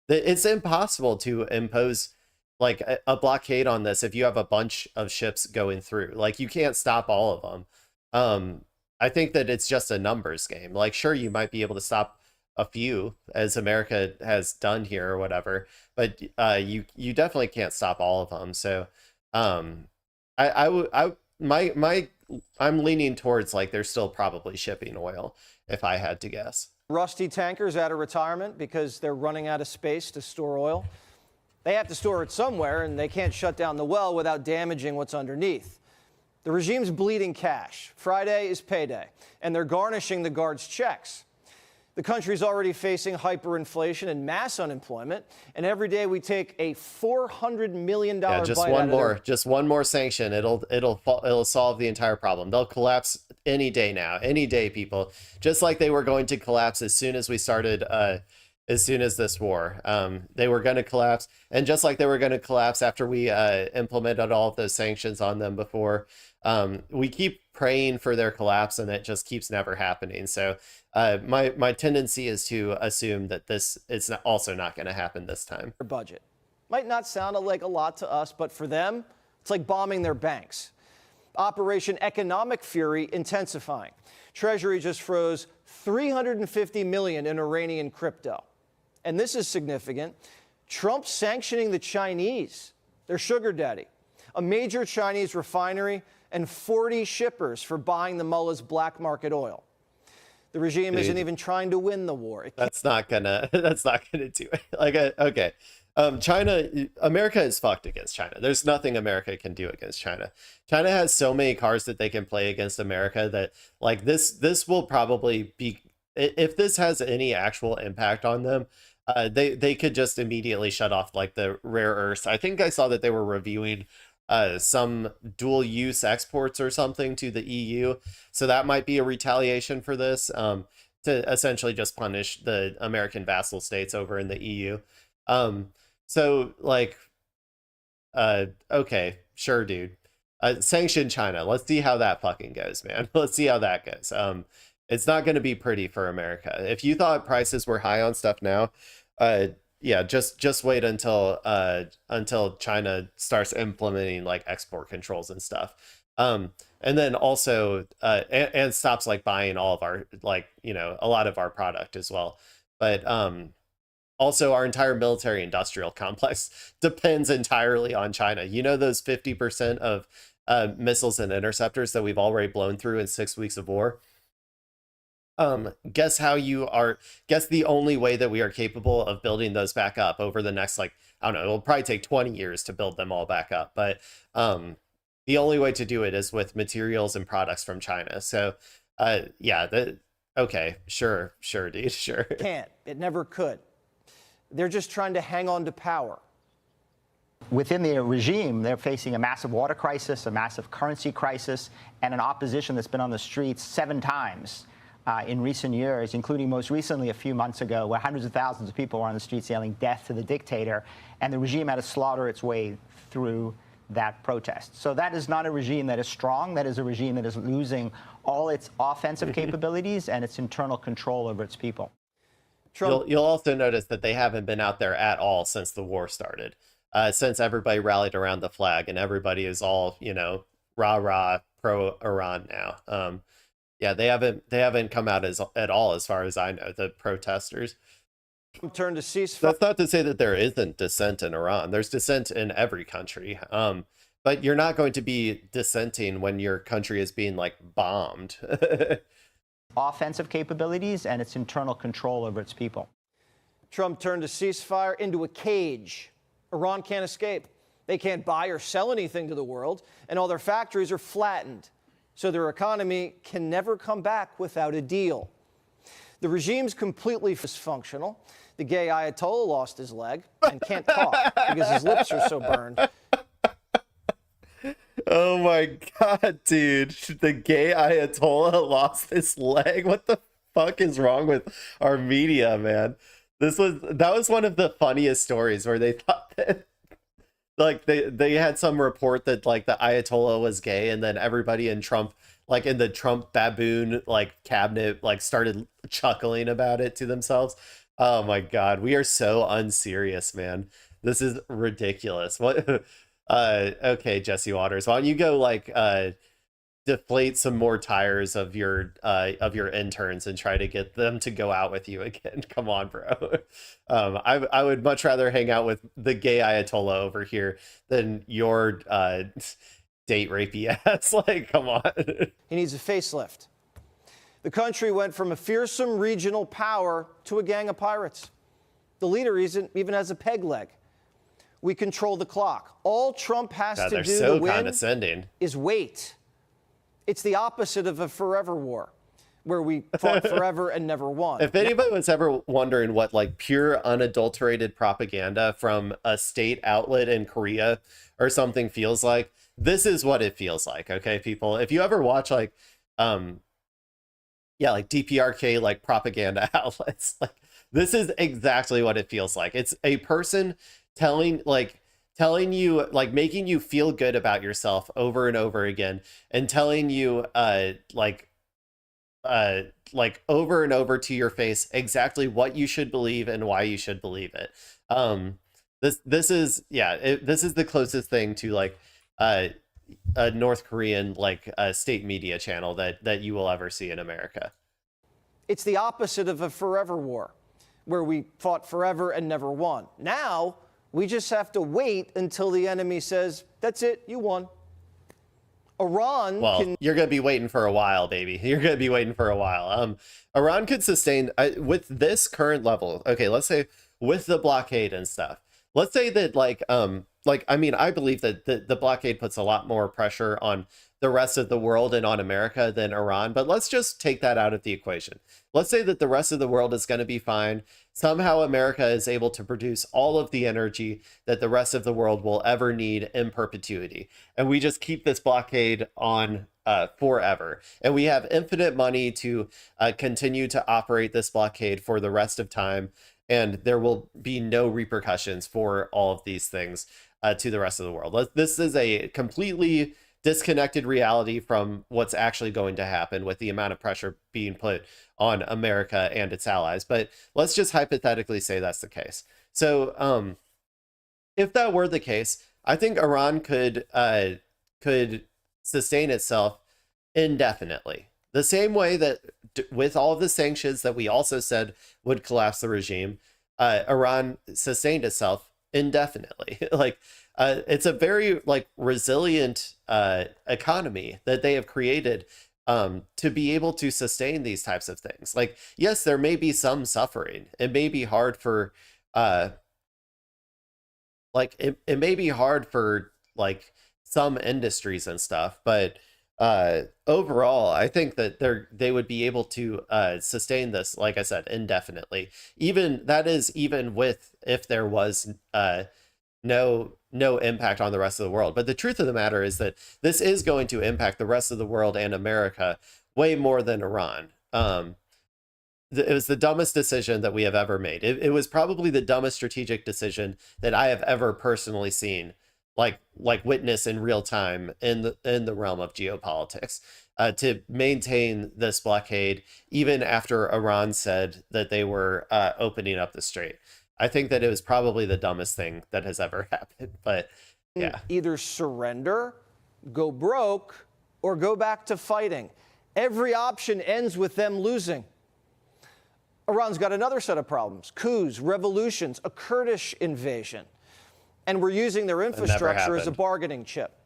Speaker 1: It's impossible to impose like a blockade on this if you have a bunch of ships going through. Like, you can't stop all of them. I think that it's just a numbers game. Like, sure, you might be able to stop a few, as America has done here or whatever, but you definitely can't stop all of them. So I'm leaning towards like they're still probably shipping oil, if I had to guess.
Speaker 15: Rusty tankers out of retirement because they're running out of space to store oil. They have to store it somewhere, and they can't shut down the well without damaging what's underneath. The regime's bleeding cash. Friday is payday, and they're garnishing the guards' checks. The country's already facing hyperinflation and mass unemployment, and every day we take a $400 million bite
Speaker 1: just one more sanction. It'll solve the entire problem. They'll collapse any day now. Any day, people. Just like they were going to collapse as soon as we started, as soon as this war. They were going to collapse, and just like they were going to collapse after we implemented all of those sanctions on them before. We keep praying for their collapse, and it just keeps never happening. So my tendency is to assume that this is also not going to happen this time.
Speaker 15: Their budget might not sound like a lot to us, but for them, it's like bombing their banks. Operation Economic Fury intensifying. Treasury just froze $350 million in Iranian crypto. And this is significant. Trump sanctioning the Chinese, their sugar daddy, a major Chinese refinery, and 40 shippers for buying the mullah's black market oil. The regime isn't even trying to win the war.
Speaker 1: That's not gonna do it. Okay. America is fucked against China. There's nothing America can do against China. China has so many cards that they can play against America that like this will probably be, if this has any actual impact on them, they could just immediately shut off like the rare earths. I think I saw that they were reviewing some dual use exports or something to the EU. So that might be a retaliation for this, to essentially just punish the American vassal states over in the EU. So like, okay, sure, dude. Sanction China. Let's see how that fucking goes, man. Let's see how that goes. It's not going to be pretty for America. If you thought prices were high on stuff now, yeah, just wait until China starts implementing like export controls and stuff. And then also and stops like buying all of our, like, you know, a lot of our product as well. But also our entire military industrial complex depends entirely on China. You know, those 50% of missiles and interceptors that we've already blown through in 6 weeks of war. Guess the only way that we are capable of building those back up over the next, like, I don't know, it'll probably take 20 years to build them all back up. But the only way to do it is with materials and products from China. So yeah, okay, sure, dude, sure.
Speaker 15: Can't. It never could. They're just trying to hang on to power.
Speaker 18: Within the regime, they're facing a massive water crisis, a massive currency crisis, and an opposition that's been on the streets 7 times in recent years, including most recently a few months ago, where hundreds of thousands of people were on the streets yelling death to the dictator, and the regime had to slaughter its way through that protest. So that is not a regime that is strong. That is a regime that is losing all its offensive capabilities and its internal control over its people.
Speaker 1: You'll also notice that they haven't been out there at all since the war started, since everybody rallied around the flag and everybody is all, you know, rah pro-Iran now. Yeah, they haven't come out at all, as far as I know, the protesters.
Speaker 15: Turn to ceasefire.
Speaker 1: That's not to say that there isn't dissent in Iran. There's dissent in every country. But you're not going to be dissenting when your country is being like bombed.
Speaker 18: Offensive capabilities and its internal control over its people.
Speaker 15: Trump turned a ceasefire into a cage. Iran can't escape. They can't buy or sell anything to the world, and all their factories are flattened. So their economy can never come back without a deal. The regime's completely dysfunctional. The gay Ayatollah lost his leg and can't talk because his lips are so burned.
Speaker 1: Oh my God, dude. The gay Ayatollah lost his leg. What the fuck is wrong with our media, man? That was one of the funniest stories where they thought that, like, they had some report that like the Ayatollah was gay, and then everybody in Trump, like in the Trump baboon like cabinet, like started chuckling about it to themselves. Oh my God, we are so unserious, man. This is ridiculous. What? Okay, Jesse Waters, why don't you go like deflate some more tires of your interns and try to get them to go out with you again? Come on, bro. I would much rather hang out with the gay Ayatollah over here than your date rapey ass. Like, come on.
Speaker 15: He needs a facelift. The country went from a fearsome regional power to a gang of pirates. The leader even has a peg leg. We control the clock. All Trump has to do to win is wait. It's the opposite of a forever war, where we fought forever and never won.
Speaker 1: If anybody was ever wondering what like pure unadulterated propaganda from a state outlet in Korea or something feels like, this is what it feels like. Okay, people, if you ever watch like yeah, like DPRK, like propaganda outlets, like this is exactly what it feels like. It's a person telling you, like, making you feel good about yourself over and over again, and telling you like over and over to your face exactly what you should believe and why you should believe it. This is, yeah, this is the closest thing to like North Korean like state media channel that you will ever see in America.
Speaker 15: It's the opposite of a forever war, where we fought forever and never won. Now, we just have to wait until the enemy says, that's it, you won. Iran
Speaker 1: you're going to be waiting for a while, baby. You're going to be waiting for a while. Iran could sustain with this current level. Okay, let's say with the blockade and stuff. Let's say that I mean, I believe that the blockade puts a lot more pressure on the rest of the world and on America than Iran, but let's just take that out of the equation. Let's say that the rest of the world is going to be fine. Somehow America is able to produce all of the energy that the rest of the world will ever need in perpetuity. And we just keep this blockade on forever. And we have infinite money to continue to operate this blockade for the rest of time. And there will be no repercussions for all of these things to the rest of the world. This is a completely disconnected reality from what's actually going to happen with the amount of pressure being put on America and its allies. But let's just hypothetically say that's the case. So if that were the case, I think Iran could sustain itself indefinitely. The same way that with all of the sanctions that we also said would collapse the regime, Iran sustained itself indefinitely. It's a very resilient economy that they have created to be able to sustain these types of things. Yes, there may be some suffering. It may be hard for it may be hard for some industries and stuff, but overall, I think that they would be able to sustain this, like I said, indefinitely. Even if there was no impact on the rest of the world. But the truth of the matter is that this is going to impact the rest of the world and America way more than Iran. It was the dumbest decision that we have ever made. It was probably the dumbest strategic decision that I have ever personally seen, witness in real time in the realm of geopolitics, to maintain this blockade even after Iran said that they were opening up the strait. I think that it was probably the dumbest thing that has ever happened. But yeah,
Speaker 15: either surrender, go broke, or go back to fighting. Every option ends with them losing. Iran's got another set of problems: coups, revolutions, a Kurdish invasion. And we're using their infrastructure as a bargaining chip.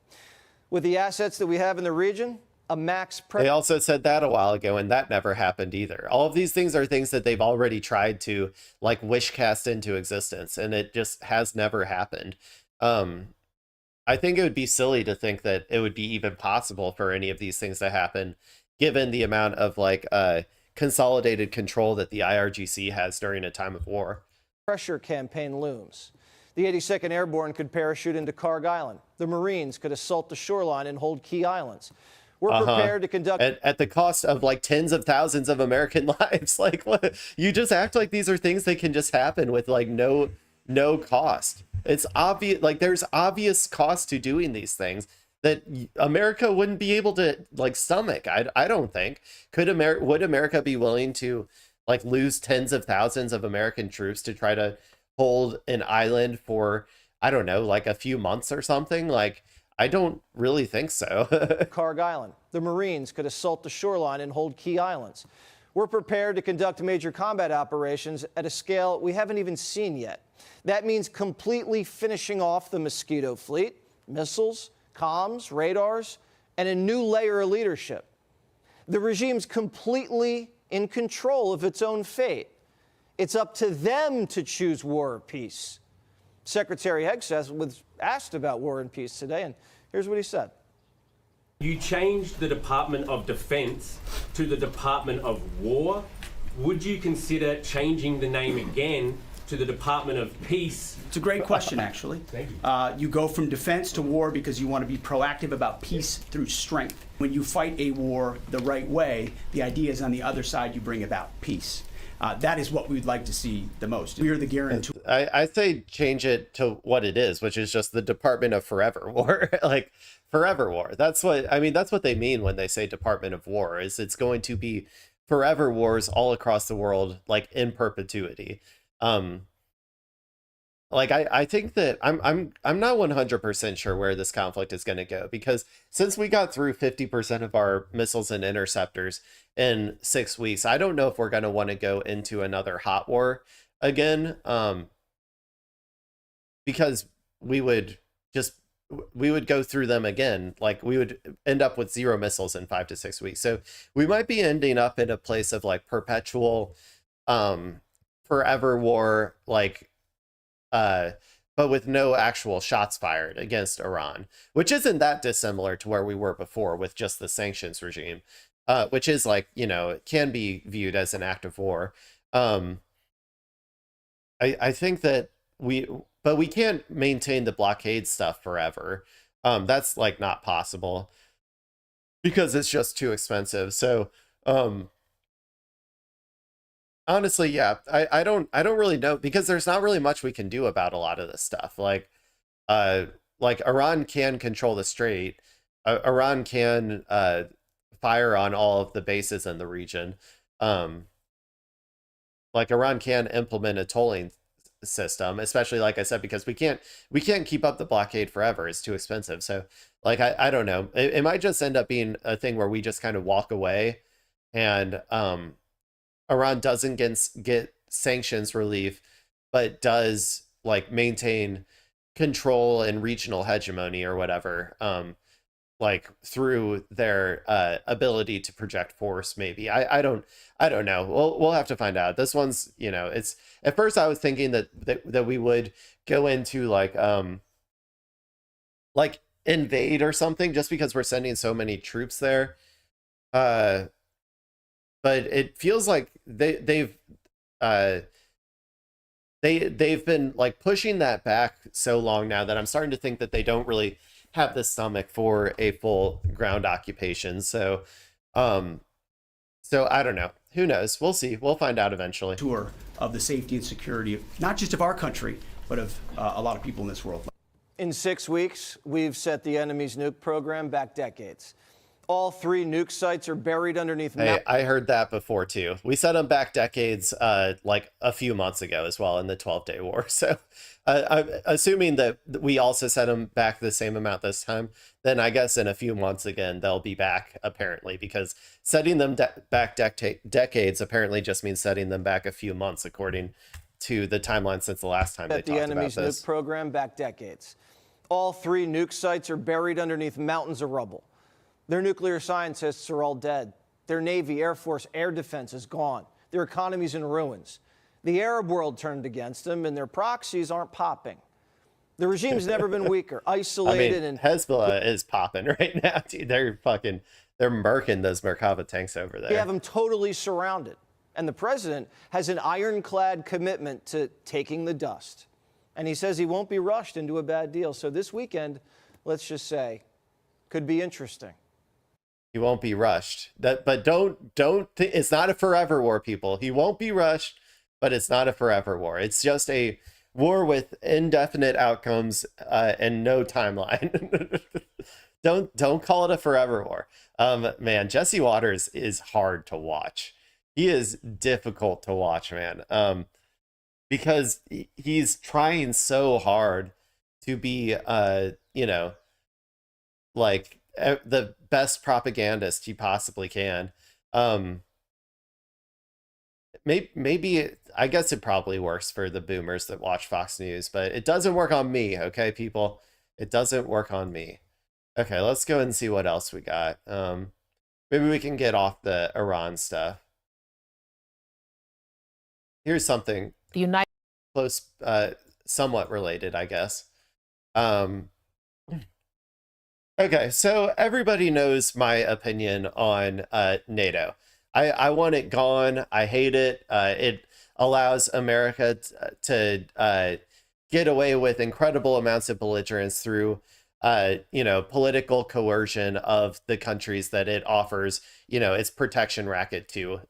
Speaker 15: With the assets that we have in the region, a max...
Speaker 1: They also said that a while ago, and that never happened either. All of these things are things that they've already tried to wish cast into existence, and it just has never happened. I think it would be silly to think that it would be even possible for any of these things to happen, given the amount of consolidated control that the IRGC has during a time of war.
Speaker 15: Pressure campaign looms. The 82nd Airborne could parachute into Karg Island. The Marines could assault the shoreline and hold key islands. We're prepared to conduct...
Speaker 1: At the cost of tens of thousands of American lives. What? You just act like these are things that can just happen with no cost. It's obvious, there's obvious cost to doing these things that America wouldn't be able to stomach. I don't think. Would America be willing to lose tens of thousands of American troops to try to hold an island for, I don't know, a few months or something? I don't really think so.
Speaker 15: Karg Island. The Marines could assault the shoreline and hold key islands. We're prepared to conduct major combat operations at a scale we haven't even seen yet. That means completely finishing off the Mosquito fleet, missiles, comms, radars, and a new layer of leadership. The regime's completely in control of its own fate. It's up to them to choose war or peace. Secretary Hegseth was asked about war and peace today, and here's what he said.
Speaker 19: You changed the Department of Defense to the Department of War. Would you consider changing the name again to the Department of Peace?
Speaker 4: It's a great question, actually.
Speaker 19: Thank you.
Speaker 4: You go from defense to war because you want to be proactive about peace through strength. When you fight a war the right way, the idea is on the other side you bring about peace. That is what we'd like to see the most. We are the guarantor.
Speaker 1: I say change it to what it is, which is just the Department of Forever War. Forever War. That's what they mean when they say Department of War, is it's going to be forever wars all across the world, in perpetuity. like I think that I'm not 100% sure where this conflict is going to go, because since we got through 50% of our missiles and interceptors in 6 weeks, I don't know if we're going to want to go into another hot war again, because we would go through them again. Like, we would end up with 0 missiles in 5 to 6 weeks. So we might be ending up in a place of like perpetual forever war, like but with no actual shots fired against Iran, which isn't that dissimilar to where we were before with just the sanctions regime, which is like, you know, it can be viewed as an act of war. I think that but we can't maintain the blockade stuff forever. That's like not possible because it's just too expensive. So honestly, yeah, I don't really know, because there's not really much we can do about a lot of this stuff. Like Iran can control the strait. Iran can fire on all of the bases in the region. Like, Iran can implement a tolling system, especially, like I said, because we can't keep up the blockade forever. It's too expensive. So like, I don't know. It might just end up being a thing where we just kind of walk away, and Iran doesn't get sanctions relief, but does like maintain control and regional hegemony or whatever, like through their ability to project force. Maybe I don't know. We'll have to find out. This one's, you know, it's, at first I was thinking that we would go into like invade or something, just because we're sending so many troops there. But it feels like they've been like pushing that back so long now that I'm starting to think that they don't really have the stomach for a full ground occupation. So I don't know. Who knows? We'll see. We'll find out eventually.
Speaker 4: Tour of the safety and security of not just of our country, but of a lot of people in this world.
Speaker 15: In 6 weeks, we've set the enemy's nuke program back decades. All 3 nuke sites are buried underneath.
Speaker 1: Hey, I heard that before too. We set them back decades, like a few months ago as well, in the 12-day war. So I'm assuming that we also set them back the same amount this time. Then I guess in a few months again, they'll be back, apparently, because setting them back decades apparently just means setting them back a few months, according to the timeline since the last time they talked about this.
Speaker 15: The enemy's nuke program back decades. All 3 nuke sites are buried underneath mountains of rubble. Their nuclear scientists are all dead. Their Navy, Air Force, air defense is gone. Their economy's in ruins. The Arab world turned against them, and their proxies aren't popping. The regime's never been weaker, isolated, and
Speaker 1: Hezbollah is popping right now, dude. They're murking those Merkava tanks over there.
Speaker 15: They have them totally surrounded. And the president has an ironclad commitment to taking the dust. And he says he won't be rushed into a bad deal. So this weekend, let's just say, could be interesting.
Speaker 1: He won't be rushed. But don't it's not a forever war, people. He won't be rushed, but it's not a forever war. It's just a war with indefinite outcomes and no timeline. Don't call it a forever war. Man, Jesse Waters is hard to watch. He is difficult to watch, man. Because he's trying so hard to be you know, like the best propagandist he possibly can. Maybe I guess it probably works for the boomers that watch Fox News, but it doesn't work on me. Okay, people, it doesn't work on me. Okay, let's go and see what else we got. Maybe we can get off the Iran stuff. Here's something
Speaker 20: the United
Speaker 1: close, somewhat related, I guess. Okay, so everybody knows my opinion on NATO. I want it gone. I hate it. It allows America to get away with incredible amounts of belligerence through, you know, political coercion of the countries that it offers, you know, its protection racket to,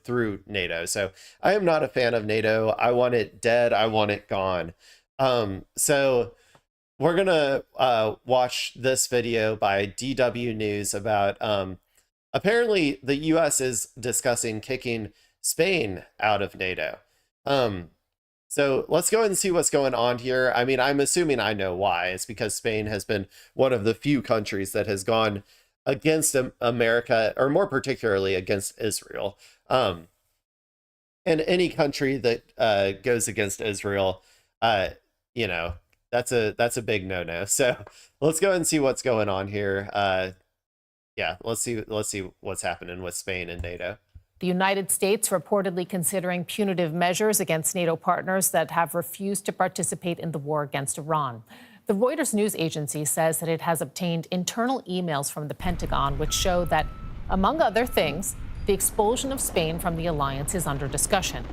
Speaker 1: through NATO. So I am not a fan of NATO. I want it dead. I want it gone. So we're gonna watch this video by DW News about apparently the US is discussing kicking Spain out of NATO. So let's go and see what's going on here. I mean, I'm assuming I know why. It's because Spain has been one of the few countries that has gone against America, or more particularly against Israel. And any country that goes against Israel, you know, that's a big no-no. So let's go and see what's going on here. Yeah, let's see what's happening with Spain and NATO.
Speaker 20: The United States reportedly considering punitive measures against NATO partners that have refused to participate in the war against Iran. The Reuters news agency says that it has obtained internal emails from the Pentagon which show that, among other things, the expulsion of Spain from the alliance is under discussion.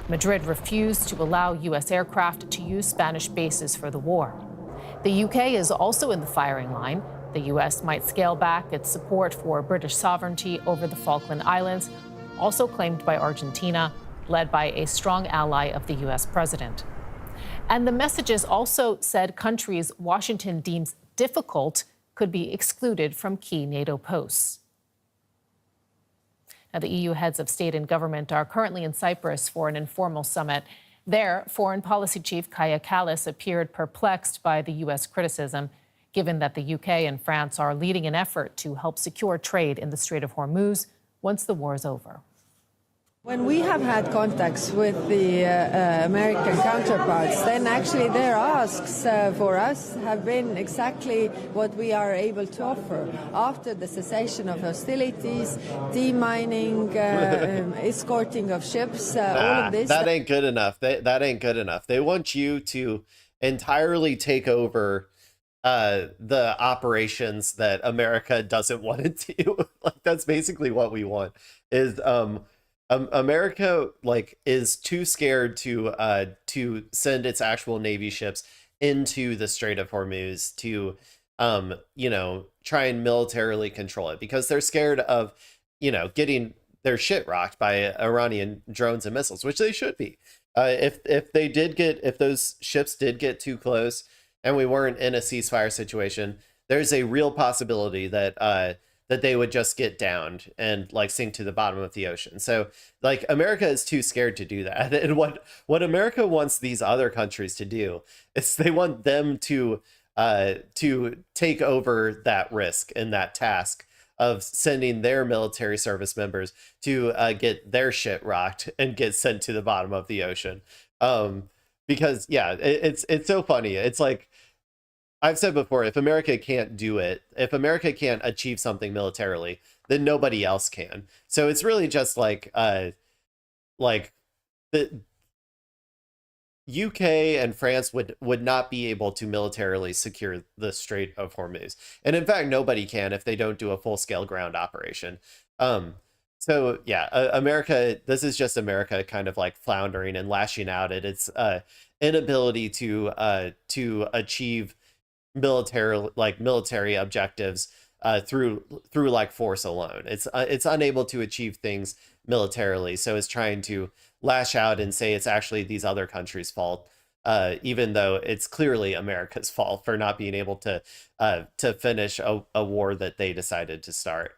Speaker 20: Madrid refused to allow U.S. aircraft to use Spanish bases for the war. The UK is also in the firing line. The U.S. might scale back its support for British sovereignty over the Falkland Islands, also claimed by Argentina, led by a strong ally of the U.S. president. And the messages also said countries Washington deems difficult could be excluded from key NATO posts. Now, the EU heads of state and government are currently in Cyprus for an informal summit. There, Foreign Policy Chief Kaja Kallas appeared perplexed by the U.S. criticism, given that the UK and France are leading an effort to help secure trade in the Strait of Hormuz once the war is over.
Speaker 21: When we have had contacts with the American counterparts, then actually their asks for us have been exactly what we are able to offer. After the cessation of hostilities, demining, escorting of ships, all of this.
Speaker 1: That ain't good enough. That ain't good enough. They want you to entirely take over the operations that America doesn't want to do. Like, that's basically what we want. Is America is too scared to send its actual Navy ships into the Strait of Hormuz to try and militarily control it, because they're scared of getting their shit rocked by Iranian drones and missiles, which they should be. If those ships did get too close and we weren't in a ceasefire situation, there's a real possibility that they would just get downed and sink to the bottom of the ocean. So America is too scared to do that. And what America wants these other countries to do is they want them to take over that risk and that task of sending their military service members to get their shit rocked and get sent to the bottom of the ocean. Because it's so funny. It's like, I've said before, if America can't do it, if America can't achieve something militarily, then nobody else can. So it's really just the UK and France would not be able to militarily secure the Strait of Hormuz. And in fact, nobody can if they don't do a full-scale ground operation. So yeah, America, this is just America kind of floundering and lashing out at its inability to achieve military objectives through force alone. It's unable to achieve things militarily, so it's trying to lash out and say it's actually these other countries' fault, even though it's clearly America's fault for not being able to finish a war that they decided to start.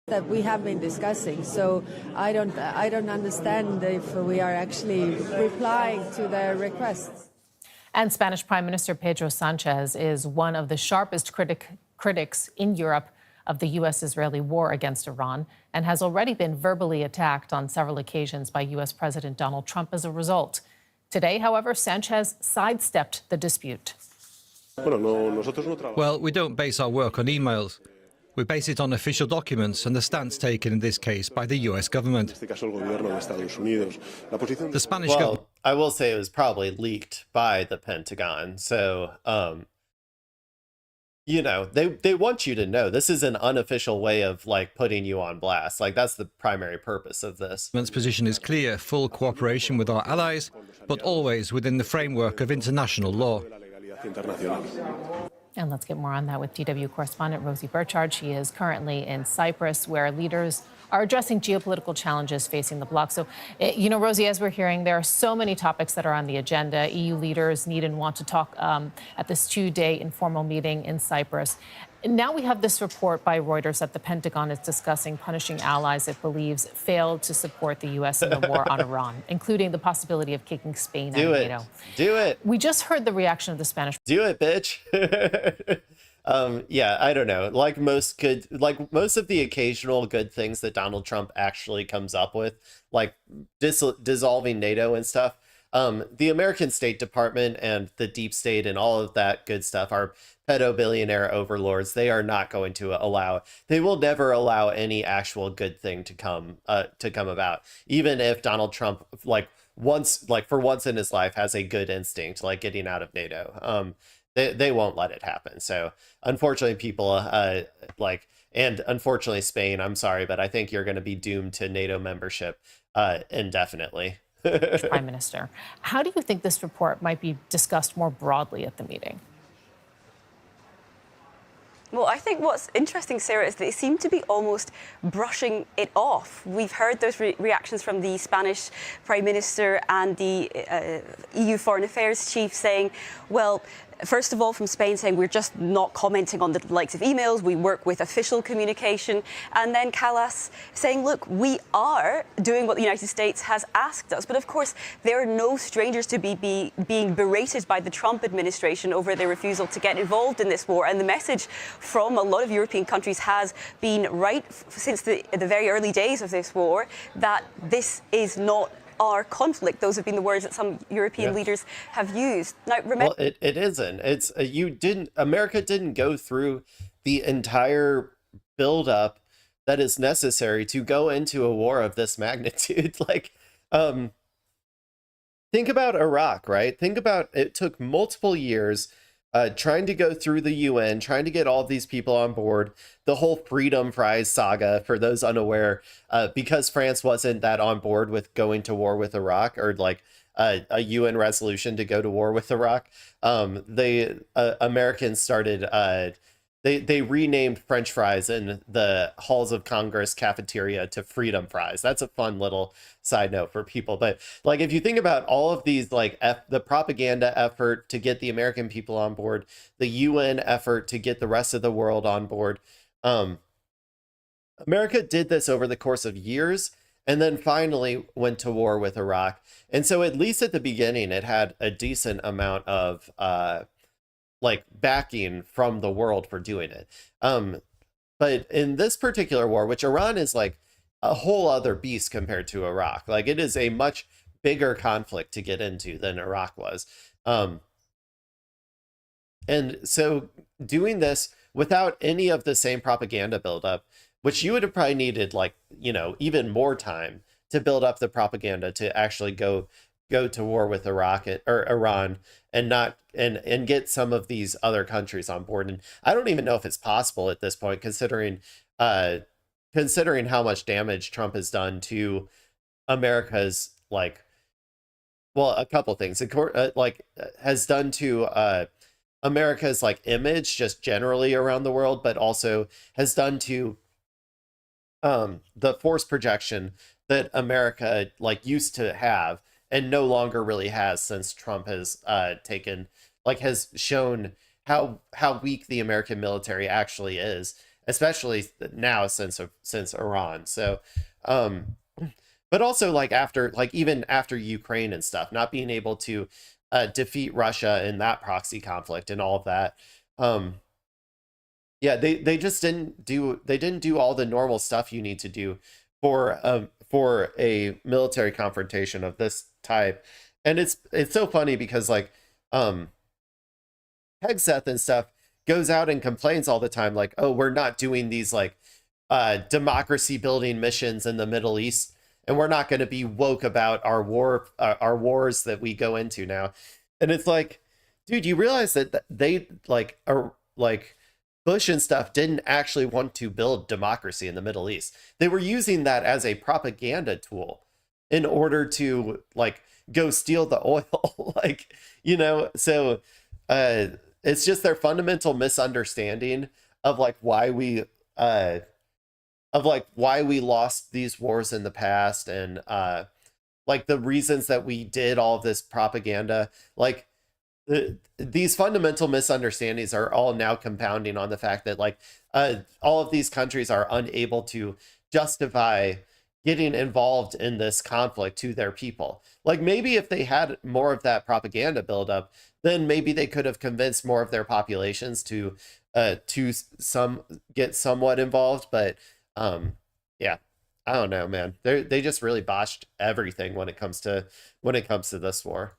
Speaker 21: That we have been discussing, so I don't understand if we are actually replying to their requests.
Speaker 20: And Spanish Prime Minister Pedro Sanchez is one of the sharpest critics in Europe of the U.S.-Israeli war against Iran, and has already been verbally attacked on several occasions by U.S. President Donald Trump as a result. Today, however, Sanchez sidestepped the dispute.
Speaker 22: Well, we don't base our work on emails. We base it on official documents and the stance taken in this case by the U.S. government. The Spanish government...
Speaker 1: I will say it was probably leaked by the Pentagon. So, they want you to know. This is an unofficial way of putting you on blast. That's the primary purpose of this.
Speaker 22: The position is clear: full cooperation with our allies, but always within the framework of international law.
Speaker 20: And let's get more on that with DW correspondent Rosie Burchard. She is currently in Cyprus, where leaders are addressing geopolitical challenges facing the bloc. So, you know, Rosie, as we're hearing, there are so many topics that are on the agenda. EU leaders need and want to talk at this 2-day informal meeting in Cyprus. Now we have this report by Reuters that the Pentagon is discussing punishing allies it believes failed to support the U.S. in the war on Iran, including the possibility of kicking Spain out of NATO.
Speaker 1: Do it.
Speaker 20: We just heard the reaction of the Spanish.
Speaker 1: Do it, bitch. Yeah, I don't know. Like most of the occasional good things that Donald Trump actually comes up with, like dissolving NATO and stuff. The American State Department and the deep state and all of that good stuff are pedo-billionaire overlords. They are not going to allow, they will never allow any actual good thing to come about. Even if Donald Trump, for once in his life, has a good instinct, like getting out of NATO. They won't let it happen. So unfortunately, people and unfortunately Spain, I'm sorry, but I think you're going to be doomed to NATO membership indefinitely.
Speaker 20: Prime Minister, how do you think this report might be discussed more broadly at the meeting?
Speaker 3: Well, I think what's interesting, Sarah, is that they seem to be almost brushing it off. We've heard those reactions from the Spanish Prime Minister and the EU Foreign Affairs Chief saying, well, first of all, from Spain saying we're just not commenting on the likes of emails, we work with official communication. And then Callas saying, look, we are doing what the United States has asked us. But of course, there are no strangers to be being berated by the Trump administration over their refusal to get involved in this war. And the message from a lot of European countries has been right since the very early days of this war that this is not our conflict. Those have been the words that some European leaders have used. Now, remember,
Speaker 1: well, it isn't. It's America didn't go through the entire buildup that is necessary to go into a war of this magnitude. Think about Iraq, right? Think about it took multiple years trying to go through the UN, trying to get all of these people on board, the whole Freedom Prize saga, for those unaware, because France wasn't that on board with going to war with Iraq, or a UN resolution to go to war with Iraq. Americans started, they renamed French fries in the halls of Congress cafeteria to Freedom Fries. That's a fun little side note for people. But if you think about all of these, the propaganda effort to get the American people on board, the UN effort to get the rest of the world on board, America did this over the course of years, and then finally went to war with Iraq. And so at least at the beginning, it had a decent amount of backing from the world for doing it. But in this particular war, which Iran is a whole other beast compared to Iraq, it is a much bigger conflict to get into than Iraq was. And so doing this without any of the same propaganda buildup, which you would have probably needed even more time to build up the propaganda to actually go to war with Iraq or Iran and get some of these other countries on board. And I don't even know if it's possible at this point, considering how much damage Trump has done to America's a couple things. Has done to America's image just generally around the world, but also has done to the force projection that America used to have and no longer really has since Trump has has shown how weak the American military actually is, especially now since Iran. So but also even after Ukraine and stuff, not being able to defeat Russia in that proxy conflict and all of that. Yeah, they just didn't do all the normal stuff you need to do for a military confrontation of this type. And it's so funny because Hegseth and stuff goes out and complains all the time, oh, we're not doing these democracy building missions in the Middle East, and we're not going to be woke about our wars that we go into now. And it's dude, you realize that they Bush and stuff didn't actually want to build democracy in the Middle East. They were using that as a propaganda tool in order to go steal the oil. So it's just their fundamental misunderstanding of why we of like why we lost these wars in the past, and like the reasons that we did all of this propaganda. Like these fundamental misunderstandings are all now compounding on the fact that like all of these countries are unable to justify getting involved in this conflict to their people. Like maybe if they had more of that propaganda buildup, then maybe they could have convinced more of their populations to get somewhat involved. But yeah, I don't know, man. They just really botched everything when it comes to this war.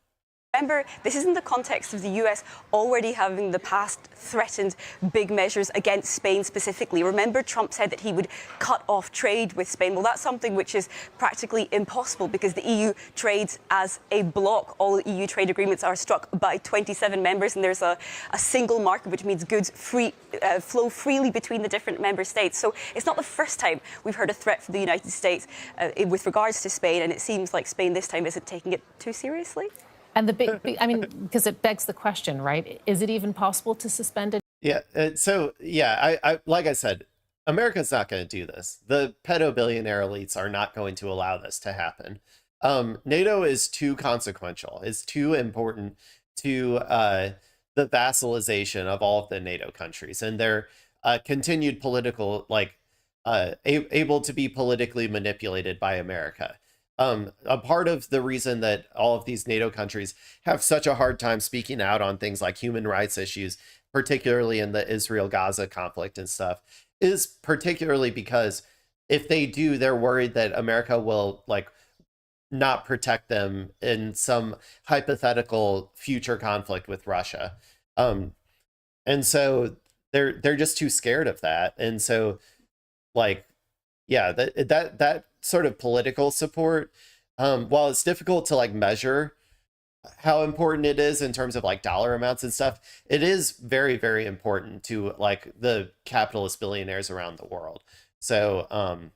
Speaker 3: Remember, this is in the context of the US already having the past threatened big measures against Spain specifically. Remember, Trump said that he would cut off trade with Spain. Well, that's something which is practically impossible because the EU trades as a bloc. All EU trade agreements are struck by 27 members, and there's a single market, which means goods flow freely between the different member states. So it's not the first time we've heard a threat from the United States with regards to Spain, and it seems like Spain this time isn't taking it too seriously.
Speaker 20: And I mean, because it begs the question, right? Is it even possible to suspend it?
Speaker 1: Yeah. So, yeah, I like I said, America's not going to do this. The pedo-billionaire elites are not going to allow this to happen. NATO is too consequential. It's too important to the vassalization of all of the NATO countries and their continued political, like, able to be politically manipulated by America. A part of the reason that all of these NATO countries have such a hard time speaking out on things like human rights issues, particularly in the Israel-Gaza conflict and stuff, is particularly because if they do, they're worried that America will like not protect them in some hypothetical future conflict with Russia. And so they're just too scared of that. And so like, yeah, that sort of political support, while it's difficult to like measure how important it is in terms of like dollar amounts and stuff, it is very, very important to like the capitalist billionaires around the world. So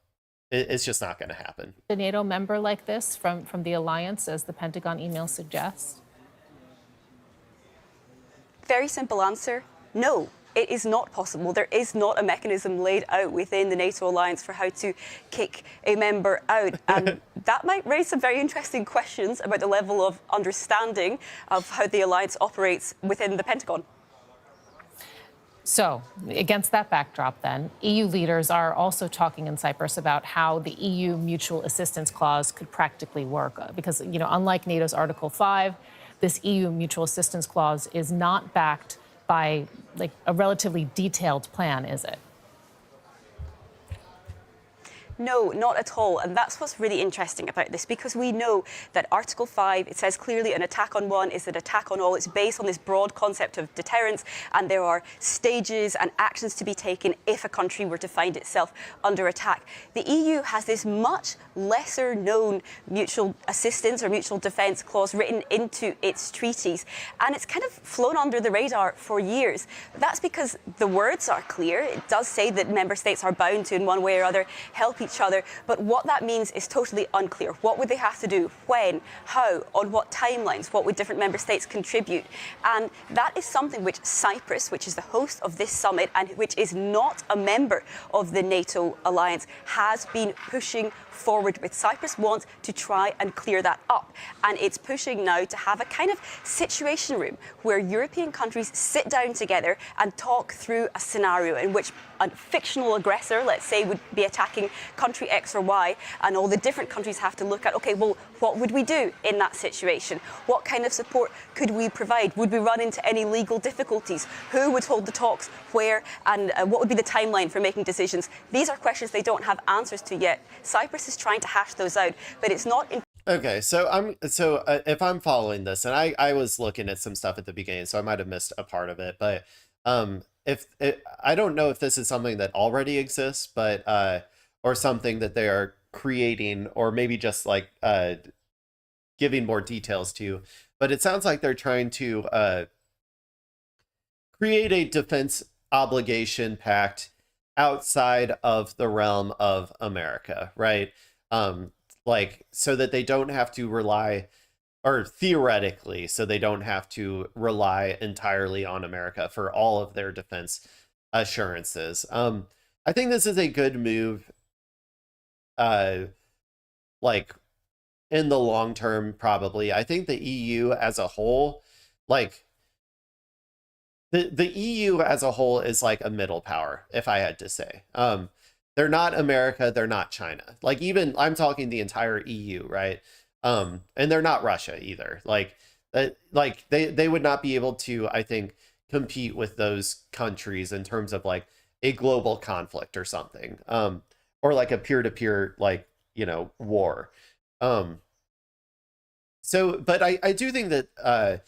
Speaker 1: it's just not going to happen.
Speaker 20: A NATO member like this from the alliance, as the Pentagon email suggests?
Speaker 3: Very simple answer, no. It is not possible. There is not a mechanism laid out within the NATO alliance for how to kick a member out. And that might raise some very interesting questions about the level of understanding of how the alliance operates within the Pentagon.
Speaker 20: So, against that backdrop then, EU leaders are also talking in Cyprus about how the EU mutual assistance clause could practically work. Because, you know, unlike NATO's Article 5, this EU mutual assistance clause is not backed by like a relatively detailed plan, is it?
Speaker 3: No, not at all. And that's what's really interesting about this, because we know that Article 5, it says clearly an attack on one is an attack on all. It's based on this broad concept of deterrence, and there are stages and actions to be taken if a country were to find itself under attack. The EU has this much lesser known mutual assistance or mutual defence clause written into its treaties, and it's kind of flown under the radar for years. That's because the words are clear. It does say that member states are bound to, in one way or other, help each other, but what that means is totally unclear. What would they have to do? When? How? On what timelines? What would different member states contribute? And that is something which Cyprus, which is the host of this summit and which is not a member of the NATO alliance, has been pushing forward with. Cyprus wants to try and clear that up, and it's pushing now to have a kind of situation room where European countries sit down together and talk through a scenario in which a fictional aggressor, let's say, would be attacking country X or Y, and all the different countries have to look at, okay, well, what would we do in that situation? What kind of support could we provide? Would we run into any legal difficulties? Who would hold the talks where, and what would be the timeline for making decisions? These are questions they don't have answers to yet. Cyprus is trying to hash those out, but it's not in.
Speaker 1: Okay, so if I'm following this, and I was looking at some stuff at the beginning, so I might have missed a part of it, but I don't know if this is something that already exists, but or something that they are creating, or maybe just like giving more details to. But it sounds like they're trying to create a defense obligation pact outside of the realm of America, right? Like, so that they don't have to rely, or theoretically, so they don't have to rely entirely on America for all of their defense assurances. I think this is a good move like in the long term, probably. I think the EU as a whole, like the EU as a whole is like a middle power, if I had to say. They're not America, they're not China. Like even I'm talking the entire EU, right? And they're not Russia either. Like they would not be able to, I think, compete with those countries in terms of like a global conflict or something. Or like a peer-to-peer like, war. So, but I do think that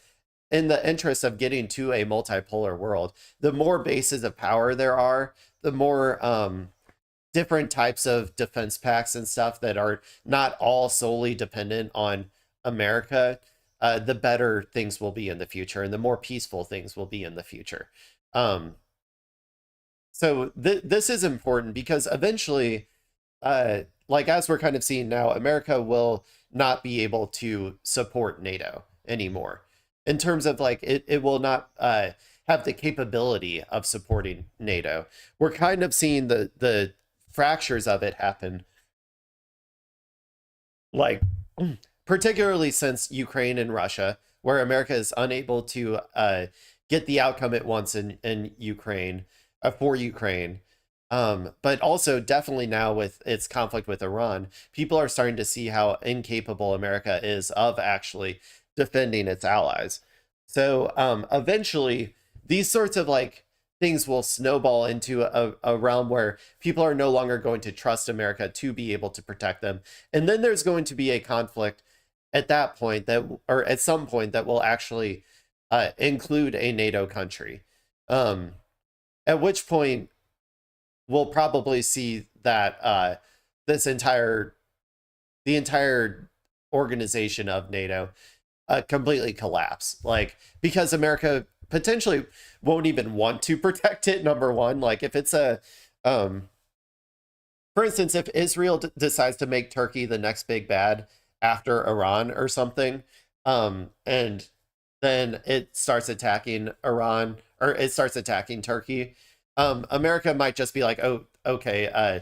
Speaker 1: in the interest of getting to a multipolar world, the more bases of power there are, the more different types of defense pacts and stuff that are not all solely dependent on America, the better things will be in the future and the more peaceful things will be in the future. So this is important because eventually, like as we're kind of seeing now, America will not be able to support NATO anymore. In terms of like, it will not have the capability of supporting NATO. We're kind of seeing the fractures of it happen, like particularly since Ukraine and Russia, where America is unable to get the outcome it wants in Ukraine, for Ukraine. But also definitely now with its conflict with Iran, people are starting to see how incapable America is of actually defending its allies. So eventually these sorts of like things will snowball into a realm where people are no longer going to trust America to be able to protect them. And then there's going to be a conflict at that point or at some point that will actually include a NATO country. At which point we'll probably see that the entire organization of NATO completely collapse, like because America potentially won't even want to protect it. Number one, like if it's for instance, if Israel decides to make Turkey the next big bad after Iran or something, and then it starts attacking Iran or it starts attacking Turkey, America might just be like, oh, okay,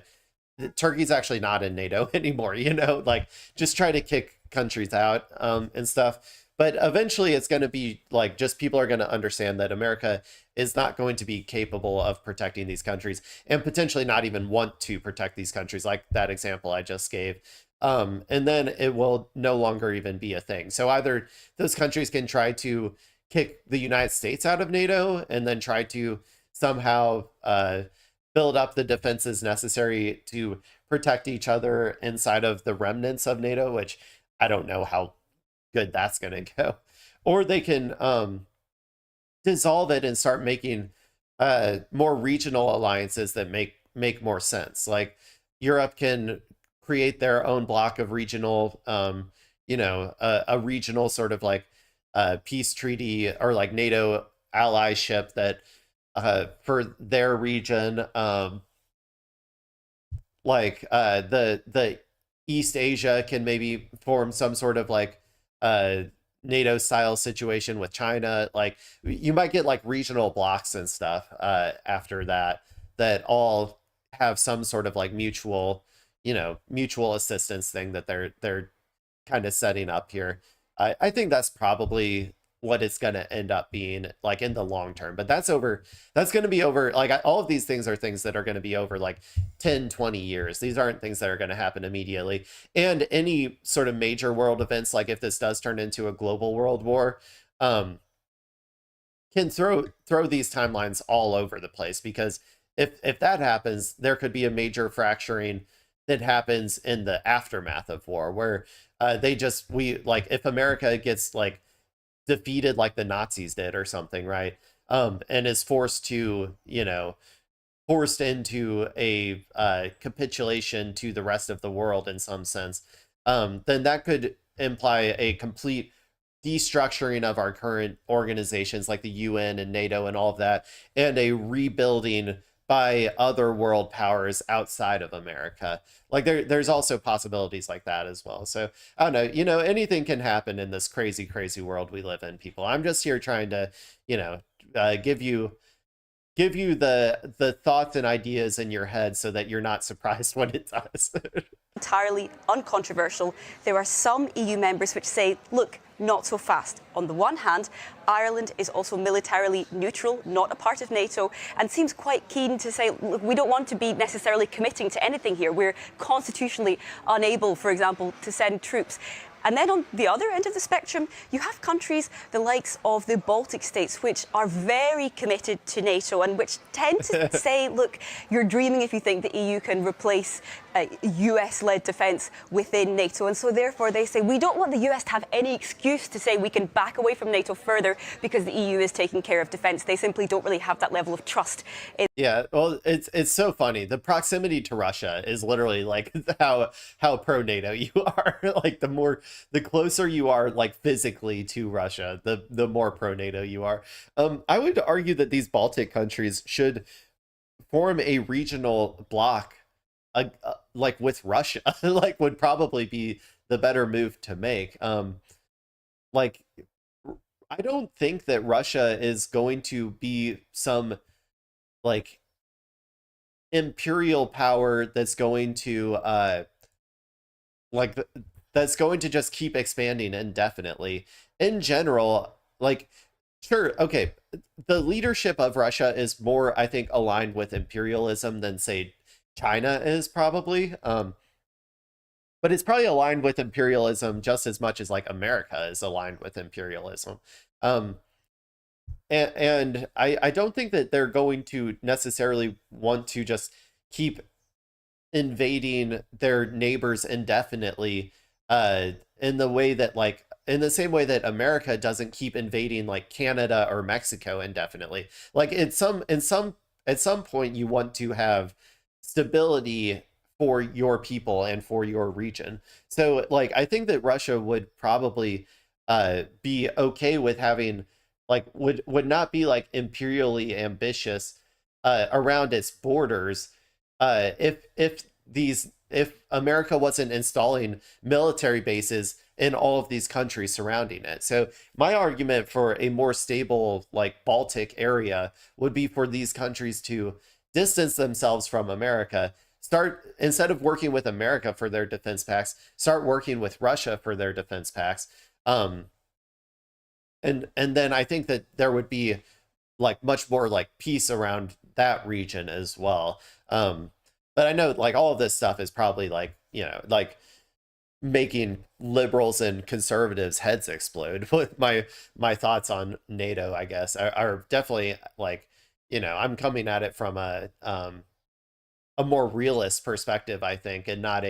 Speaker 1: Turkey's actually not in NATO anymore, like just try to kick countries out and stuff. But eventually it's going to be like just people are going to understand that America is not going to be capable of protecting these countries and potentially not even want to protect these countries, like that example I just gave. And then it will no longer even be a thing. So either those countries can try to kick the United States out of NATO and then try to somehow build up the defenses necessary to protect each other inside of the remnants of NATO, which I don't know how good that's going to go. Or they can dissolve it and start making more regional alliances that make more sense. Like Europe can create their own block of regional, a regional sort of like peace treaty or like NATO allyship that for their region, the East Asia can maybe form some sort of like NATO style situation with China. Like you might get like regional blocks and stuff after that all have some sort of like mutual assistance thing that they're kind of setting up here. I think that's probably what it's going to end up being like in the long term, but that's going to be over. Like all of these things are things that are going to be over like 10, 20 years. These aren't things that are going to happen immediately. And any sort of major world events, like if this does turn into a global world war, can throw these timelines all over the place, because if that happens, there could be a major fracturing that happens in the aftermath of war, where if America gets like defeated like the Nazis did or something, right? And is forced into a capitulation to the rest of the world in some sense, then that could imply a complete destructuring of our current organizations like the UN and NATO and all of that, and a rebuilding by other world powers outside of America. Like there's also possibilities like that as well. So I don't know, anything can happen in this crazy, crazy world we live in, people. I'm just here trying to, give you the thoughts and ideas in your head so that you're not surprised when it does.
Speaker 3: entirely uncontroversial. There are some EU members which say, look, not so fast. On the one hand, Ireland is also militarily neutral, not a part of NATO, and seems quite keen to say, look, we don't want to be necessarily committing to anything here. We're constitutionally unable, for example, to send troops. And then on the other end of the spectrum, you have countries the likes of the Baltic states, which are very committed to NATO and which tend to say, look, you're dreaming if you think the EU can replace US-led defence within NATO. And so therefore they say, we don't want the US to have any excuse to say we can back away from NATO further because the EU is taking care of defence. They simply don't really have that level of trust.
Speaker 1: Yeah, well, it's so funny. The proximity to Russia is literally like how pro-NATO you are. Like the closer you are, like physically to Russia, the more pro-NATO you are. I would argue that these Baltic countries should form a regional bloc, like with Russia, like would probably be the better move to make. Like, I don't think that Russia is going to be some like imperial power that's going to that's going to just keep expanding indefinitely. In general, like, sure, okay, the leadership of Russia is more, I think, aligned with imperialism than, say, China is probably. But it's probably aligned with imperialism just as much as, like, America is aligned with imperialism. And I don't think that they're going to necessarily want to just keep invading their neighbors indefinitely, in the way that, like, in the same way that America doesn't keep invading like Canada or Mexico indefinitely. Like at some point you want to have stability for your people and for your region. So like I think that Russia would probably be okay with having like would not be like imperially ambitious around its borders if America wasn't installing military bases in all of these countries surrounding it. So my argument for a more stable like Baltic area would be for these countries to distance themselves from America, start, instead of working with America for their defense pacts, start working with Russia for their defense pacts. And then I think that there would be like much more like peace around that region as well. But I know like all of this stuff is probably like, you know, like making liberals and conservatives heads explode. With my thoughts on NATO, I guess, are definitely like, you know, I'm coming at it from a more realist perspective, I think, and not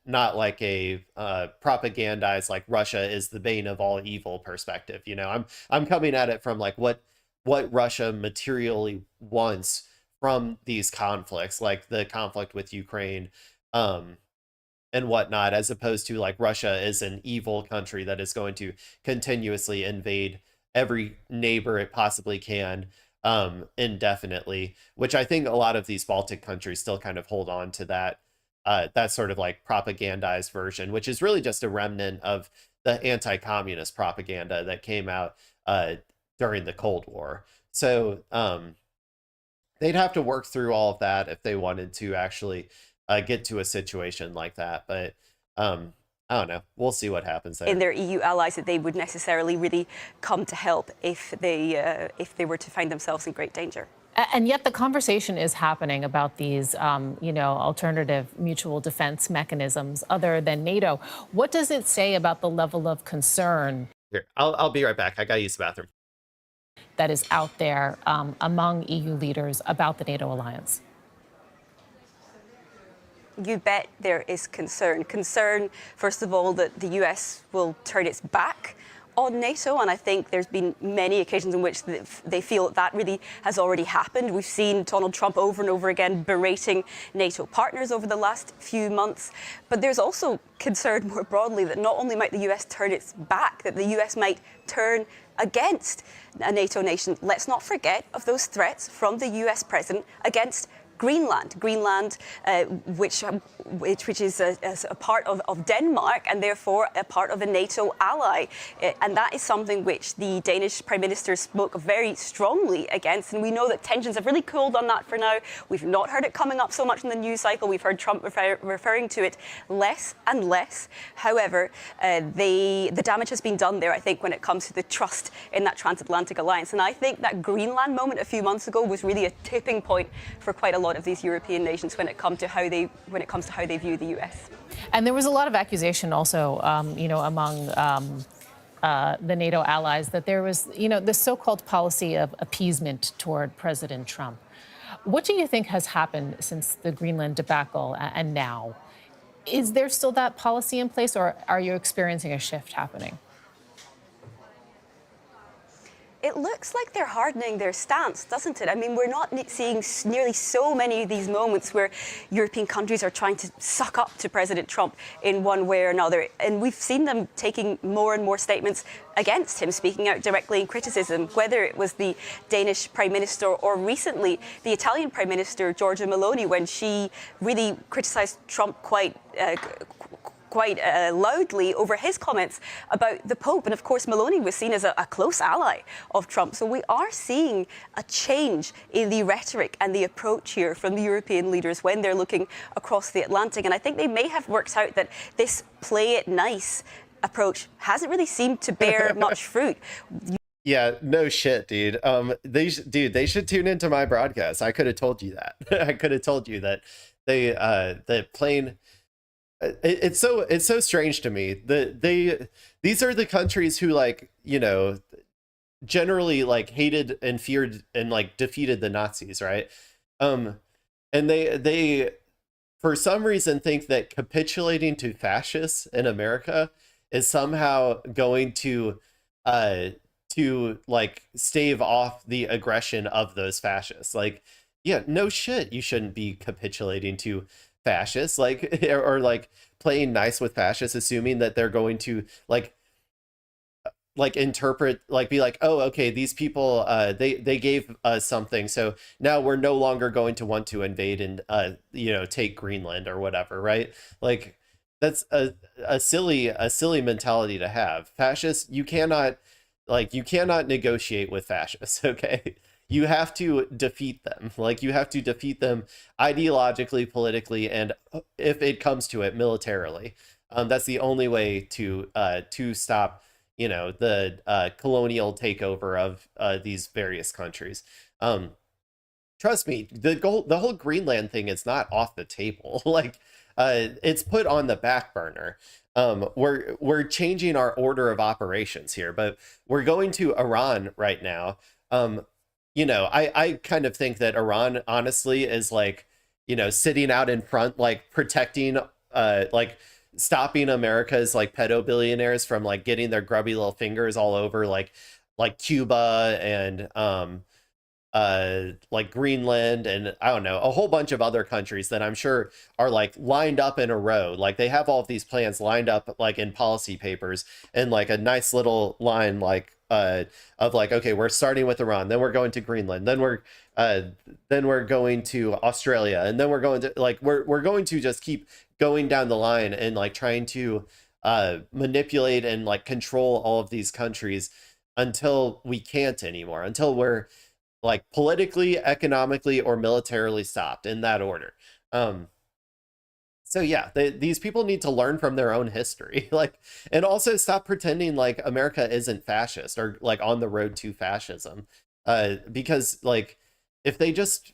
Speaker 1: not like a propagandized like Russia is the bane of all evil perspective. You know, I'm coming at it from like what Russia materially wants from these conflicts, like the conflict with Ukraine, and whatnot, as opposed to like Russia is an evil country that is going to continuously invade every neighbor it possibly can, indefinitely, which I think a lot of these Baltic countries still kind of hold on to that sort of like propagandized version, which is really just a remnant of the anti-communist propaganda that came out during the Cold War. So they'd have to work through all of that if they wanted to actually get to a situation like that. But I don't know. We'll see what happens there.
Speaker 3: In their EU allies, that they would necessarily really come to help if they were to find themselves in great danger.
Speaker 20: And yet the conversation is happening about these, alternative mutual defense mechanisms other than NATO. What does it say about the level of concern?
Speaker 1: Here, I'll be right back. I gotta use the bathroom.
Speaker 20: That is out there among EU leaders about the NATO alliance?
Speaker 3: You bet there is concern. Concern, first of all, that the US will turn its back on NATO, and I think there's been many occasions in which they feel that really has already happened. We've seen Donald Trump over and over again berating NATO partners over the last few months. But there's also concern more broadly that not only might the US turn its back, that the US might turn against a NATO nation. Let's not forget of those threats from the US president against Greenland, which is a part of Denmark and therefore a part of a NATO ally. And that is something which the Danish Prime Minister spoke very strongly against. And we know that tensions have really cooled on that for now. We've not heard it coming up so much in the news cycle. We've heard Trump referring to it less and less. However, the damage has been done there, I think, when it comes to the trust in that transatlantic alliance. And I think that Greenland moment a few months ago was really a tipping point for quite a lot of these European nations when it comes to how they view the US.
Speaker 20: And there was a lot of accusation also, among the NATO allies that there was, this so-called policy of appeasement toward President Trump. What do you think has happened since the Greenland debacle and now? Is there still that policy in place, or are you experiencing a shift happening?
Speaker 3: It looks like they're hardening their stance, doesn't it? I mean, we're not seeing nearly so many of these moments where European countries are trying to suck up to President Trump in one way or another. And we've seen them taking more and more statements against him, speaking out directly in criticism, whether it was the Danish Prime Minister or recently the Italian Prime Minister, Giorgia Meloni, when she really criticised Trump quite loudly over his comments about the Pope. And of course, Meloni was seen as a close ally of Trump. So we are seeing a change in the rhetoric and the approach here from the European leaders when they're looking across the Atlantic. And I think they may have worked out that this play it nice approach hasn't really seemed to bear much fruit.
Speaker 1: Yeah, no shit, dude. They should tune into my broadcast. I could have told you that. I could have told you that the plane. It's so strange to me that these are the countries who, like, generally, like, hated and feared and, like, defeated the Nazis, right? And they for some reason think that capitulating to fascists in America is somehow going to like stave off the aggression of those fascists. Like, yeah, no shit, you shouldn't be capitulating to fascists, like, or like playing nice with fascists, assuming that they're going to like interpret, like, be like, oh, okay, these people they gave us something, so now we're no longer going to want to invade and take Greenland or whatever, right? Like, that's a silly mentality to have. Fascists, you cannot negotiate with fascists, okay? You have to defeat them. Like, you have to defeat them ideologically, politically, and if it comes to it, militarily. That's the only way to stop, the colonial takeover of these various countries. Trust me, the whole Greenland thing is not off the table. Like, it's put on the back burner. We're changing our order of operations here, but we're going to Iran right now. I kind of think that Iran, honestly, is like, sitting out in front, like, protecting, like, stopping America's, like, pedo billionaires from, like, getting their grubby little fingers all over, like Cuba and, like, Greenland and, I don't know, a whole bunch of other countries that I'm sure are, like, lined up in a row. Like, they have all of these plans lined up, like, in policy papers, and, like, a nice little line, like, of like, okay, we're starting with Iran, then we're going to Greenland, then we're going to Australia, and then we're going to, like, we're going to just keep going down the line and, like, trying to manipulate and, like, control all of these countries until we can't anymore, until we're, like, politically, economically, or militarily stopped, in that order. So yeah, these people need to learn from their own history, like, and also stop pretending like America isn't fascist or, like, on the road to fascism, because, like, if they just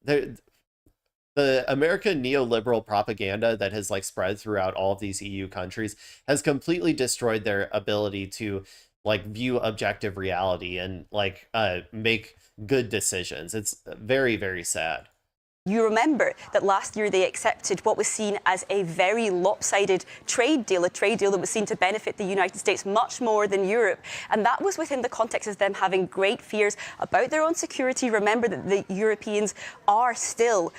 Speaker 1: the American neoliberal propaganda that has, like, spread throughout all of these EU countries has completely destroyed their ability to, like, view objective reality and, like, make good decisions. It's very, very sad.
Speaker 3: You remember that last year they accepted what was seen as a very lopsided trade deal, a trade deal that was seen to benefit the United States much more than Europe. And that was within the context of them having great fears about their own security. Remember that the Europeans are still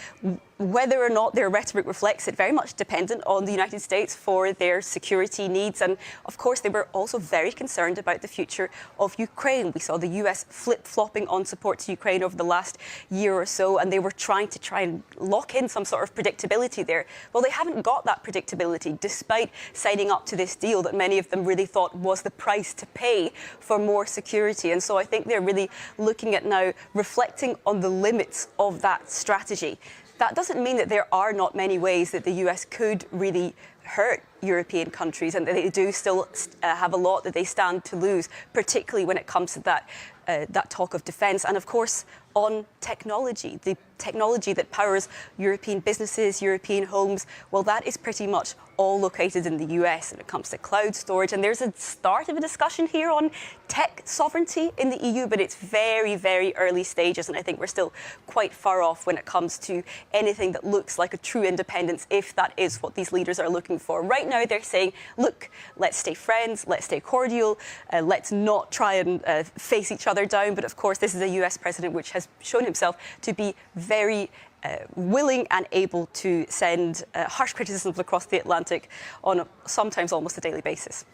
Speaker 3: whether or not their rhetoric reflects it, very much dependent on the United States for their security needs. And of course, they were also very concerned about the future of Ukraine. We saw the US flip-flopping on support to Ukraine over the last year or so, and they were trying and lock in some sort of predictability there. Well, they haven't got that predictability, despite signing up to this deal that many of them really thought was the price to pay for more security. And so I think they're really looking at now reflecting on the limits of that strategy. That doesn't mean that there are not many ways that the US could really hurt European countries, and that they do still have a lot that they stand to lose, particularly when it comes to that talk of defence. And of course, on technology, the technology that powers European businesses, European homes, well, that is pretty much all located in the US when it comes to cloud storage. And there's a start of a discussion here on tech sovereignty in the EU, but it's very, very early stages. And I think we're still quite far off when it comes to anything that looks like a true independence, if that is what these leaders are looking for. Right now, they're saying, look, let's stay friends, let's stay cordial, let's not try and face each other down. But of course, this is a US president which has shown himself to be very willing and able to send harsh criticisms across the Atlantic on sometimes almost a daily basis.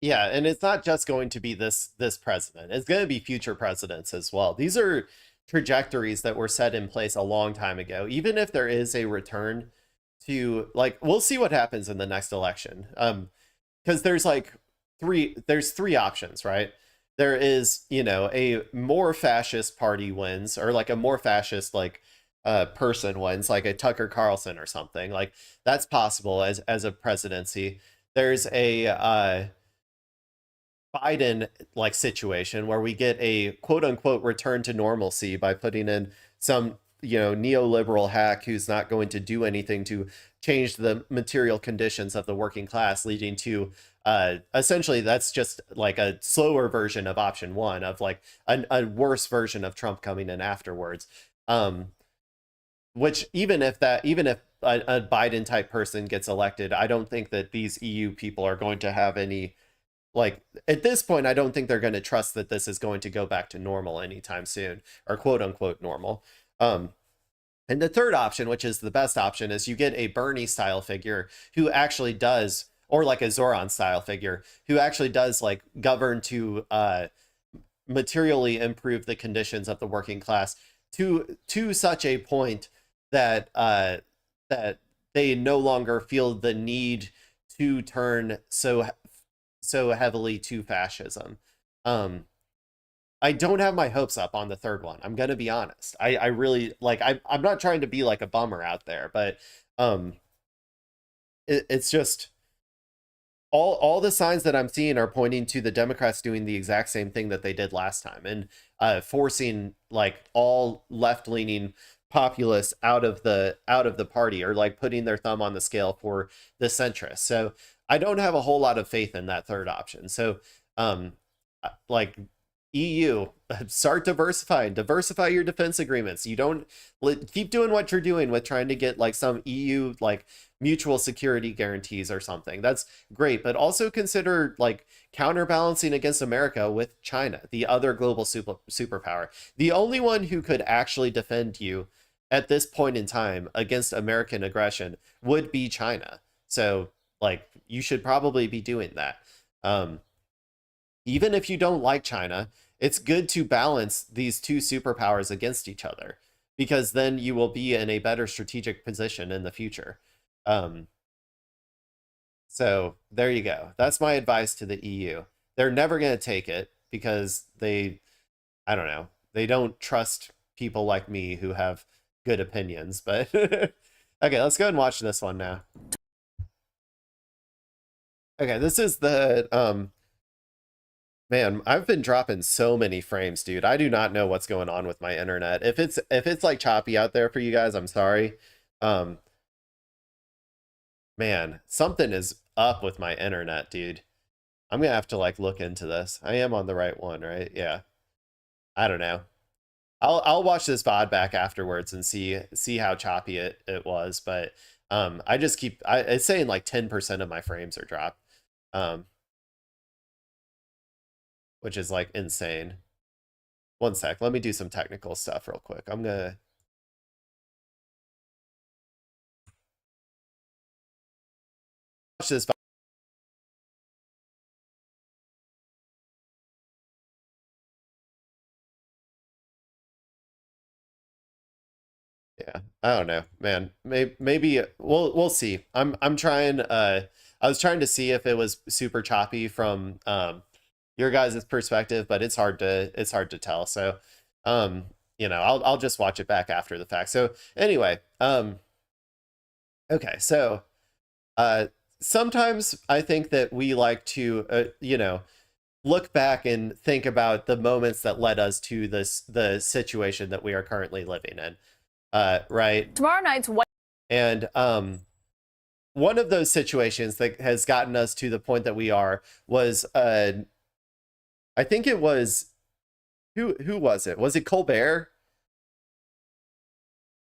Speaker 1: Yeah, and it's not just going to be this president. It's going to be future presidents as well. These are trajectories that were set in place a long time ago. Even if there is a return to, like, we'll see what happens in the next election. Because there's three options, right? There is, a more fascist party wins, or like a more fascist person wins, like a Tucker Carlson or something. Like, that's possible as a presidency. There's a Biden situation where we get a quote unquote return to normalcy by putting in some neoliberal hack who's not going to do anything to change the material conditions of the working class, leading to essentially that's just like a slower version of option one, of like a worse version of Trump coming in afterwards. Which even if a Biden type person gets elected, I don't think that these EU people are going to have any, at this point, I don't think they're going to trust that this is going to go back to normal anytime soon, or quote unquote normal. And the third option, which is the best option, is you get a Bernie style figure who actually does, or like a Zoran style figure who actually does govern to materially improve the conditions of the working class to such a point that that they no longer feel the need to turn so heavily to fascism. I don't have my hopes up on the third one. I'm gonna be honest. I really I'm not trying to be like a bummer out there, but it's just all the signs that I'm seeing are pointing to the Democrats doing the exact same thing that they did last time, and forcing all left-leaning populists out of the party, or putting their thumb on the scale for the centrists. So I don't have a whole lot of faith in that third option. So EU, start diversify your defense agreements. You don't keep doing what you're doing with trying to get some EU mutual security guarantees or something. That's great, but also consider counterbalancing against America with China, the other global superpower. The only one who could actually defend you at this point in time against American aggression would be China. So you should probably be doing that. Even if you don't like China, it's good to balance these two superpowers against each other, because then you will be in a better strategic position in the future. So there you go. That's my advice to the EU. They're never going to take it because I don't know, they don't trust people like me who have good opinions. But okay, let's go and watch this one now. Okay, this is the man, I've been dropping so many frames, dude. I do not know what's going on with my internet. If it's choppy out there for you guys, I'm sorry. Man, something is up with my internet, dude. I'm gonna have to look into this. I am on the right one, right? Yeah. I don't know. I'll watch this VOD back afterwards and see how choppy it was, but I just it's saying 10% of my frames are dropped. Which is insane. One sec, let me do some technical stuff real quick. this. Yeah, I don't know, man. Maybe we'll see. I'm trying. I was trying to see if it was super choppy from your guys' perspective, but it's hard to tell. So, I'll just watch it back after the fact. So anyway, okay, so sometimes I think that we like to look back and think about the moments that led us to the situation that we are currently living in. Right.
Speaker 2: Tomorrow night's
Speaker 1: And one of those situations that has gotten us to the point that we are was I think it was who was it? Was it Colbert?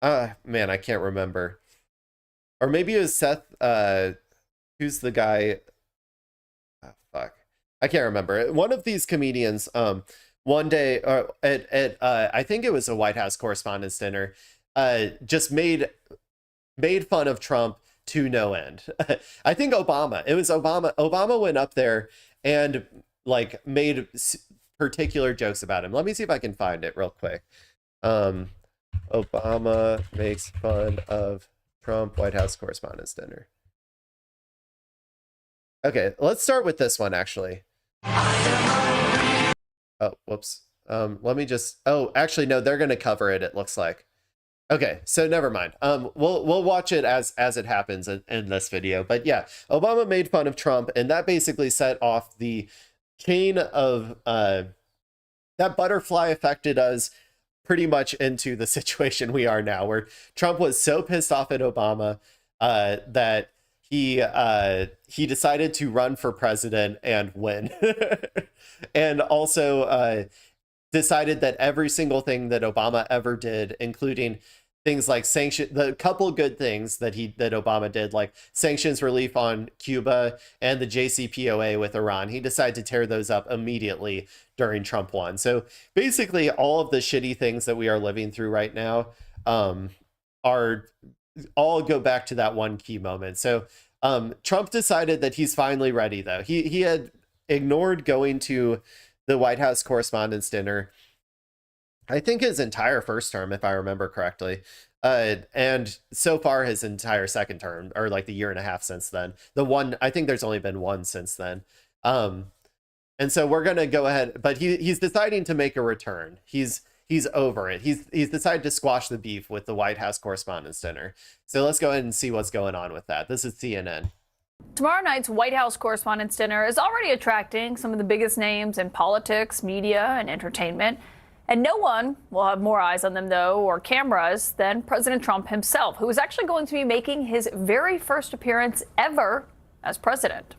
Speaker 1: Man, I can't remember. Or maybe it was Seth. Who's the guy? Oh, fuck, I can't remember. One of these comedians. One day, at I think it was a White House Correspondents Dinner. Just made fun of Trump to no end. I think Obama. It was Obama. Obama went up there and like made particular jokes about him. Let me see if I can find it real quick. Obama makes fun of Trump, White House Correspondents Dinner. Okay, let's start with this one actually. Oh, whoops. Let me just. Oh, actually, no. They're gonna cover it. It looks like. Okay, so never mind. We'll watch it as it happens in this video. But yeah, Obama made fun of Trump, and that basically set off the chain of that butterfly affected us pretty much into the situation we are now, where Trump was so pissed off at Obama that he decided to run for president and win, and also decided that every single thing that Obama ever did, including things like the couple good things that Obama did, like sanctions relief on Cuba and the JCPOA with Iran, he decided to tear those up immediately during Trump won. So basically all of the shitty things that we are living through right now are all go back to that one key moment. So Trump decided that he's finally ready, though. He had ignored going to the White House Correspondents Dinner, I think his entire first term, if I remember correctly. And so far his entire second term, or like the year and a half since then. I think there's only been one since then. And so we're going to go ahead, but he's deciding to make a return. He's over it. He's decided to squash the beef with the White House Correspondents Dinner. So let's go ahead and see what's going on with that. This is CNN.
Speaker 5: Tomorrow night's White House Correspondents' Dinner is already attracting some of the biggest names in politics, media, and entertainment. And no one will have more eyes on them, though, or cameras, than President Trump himself, who is actually going to be making his very first appearance ever as president.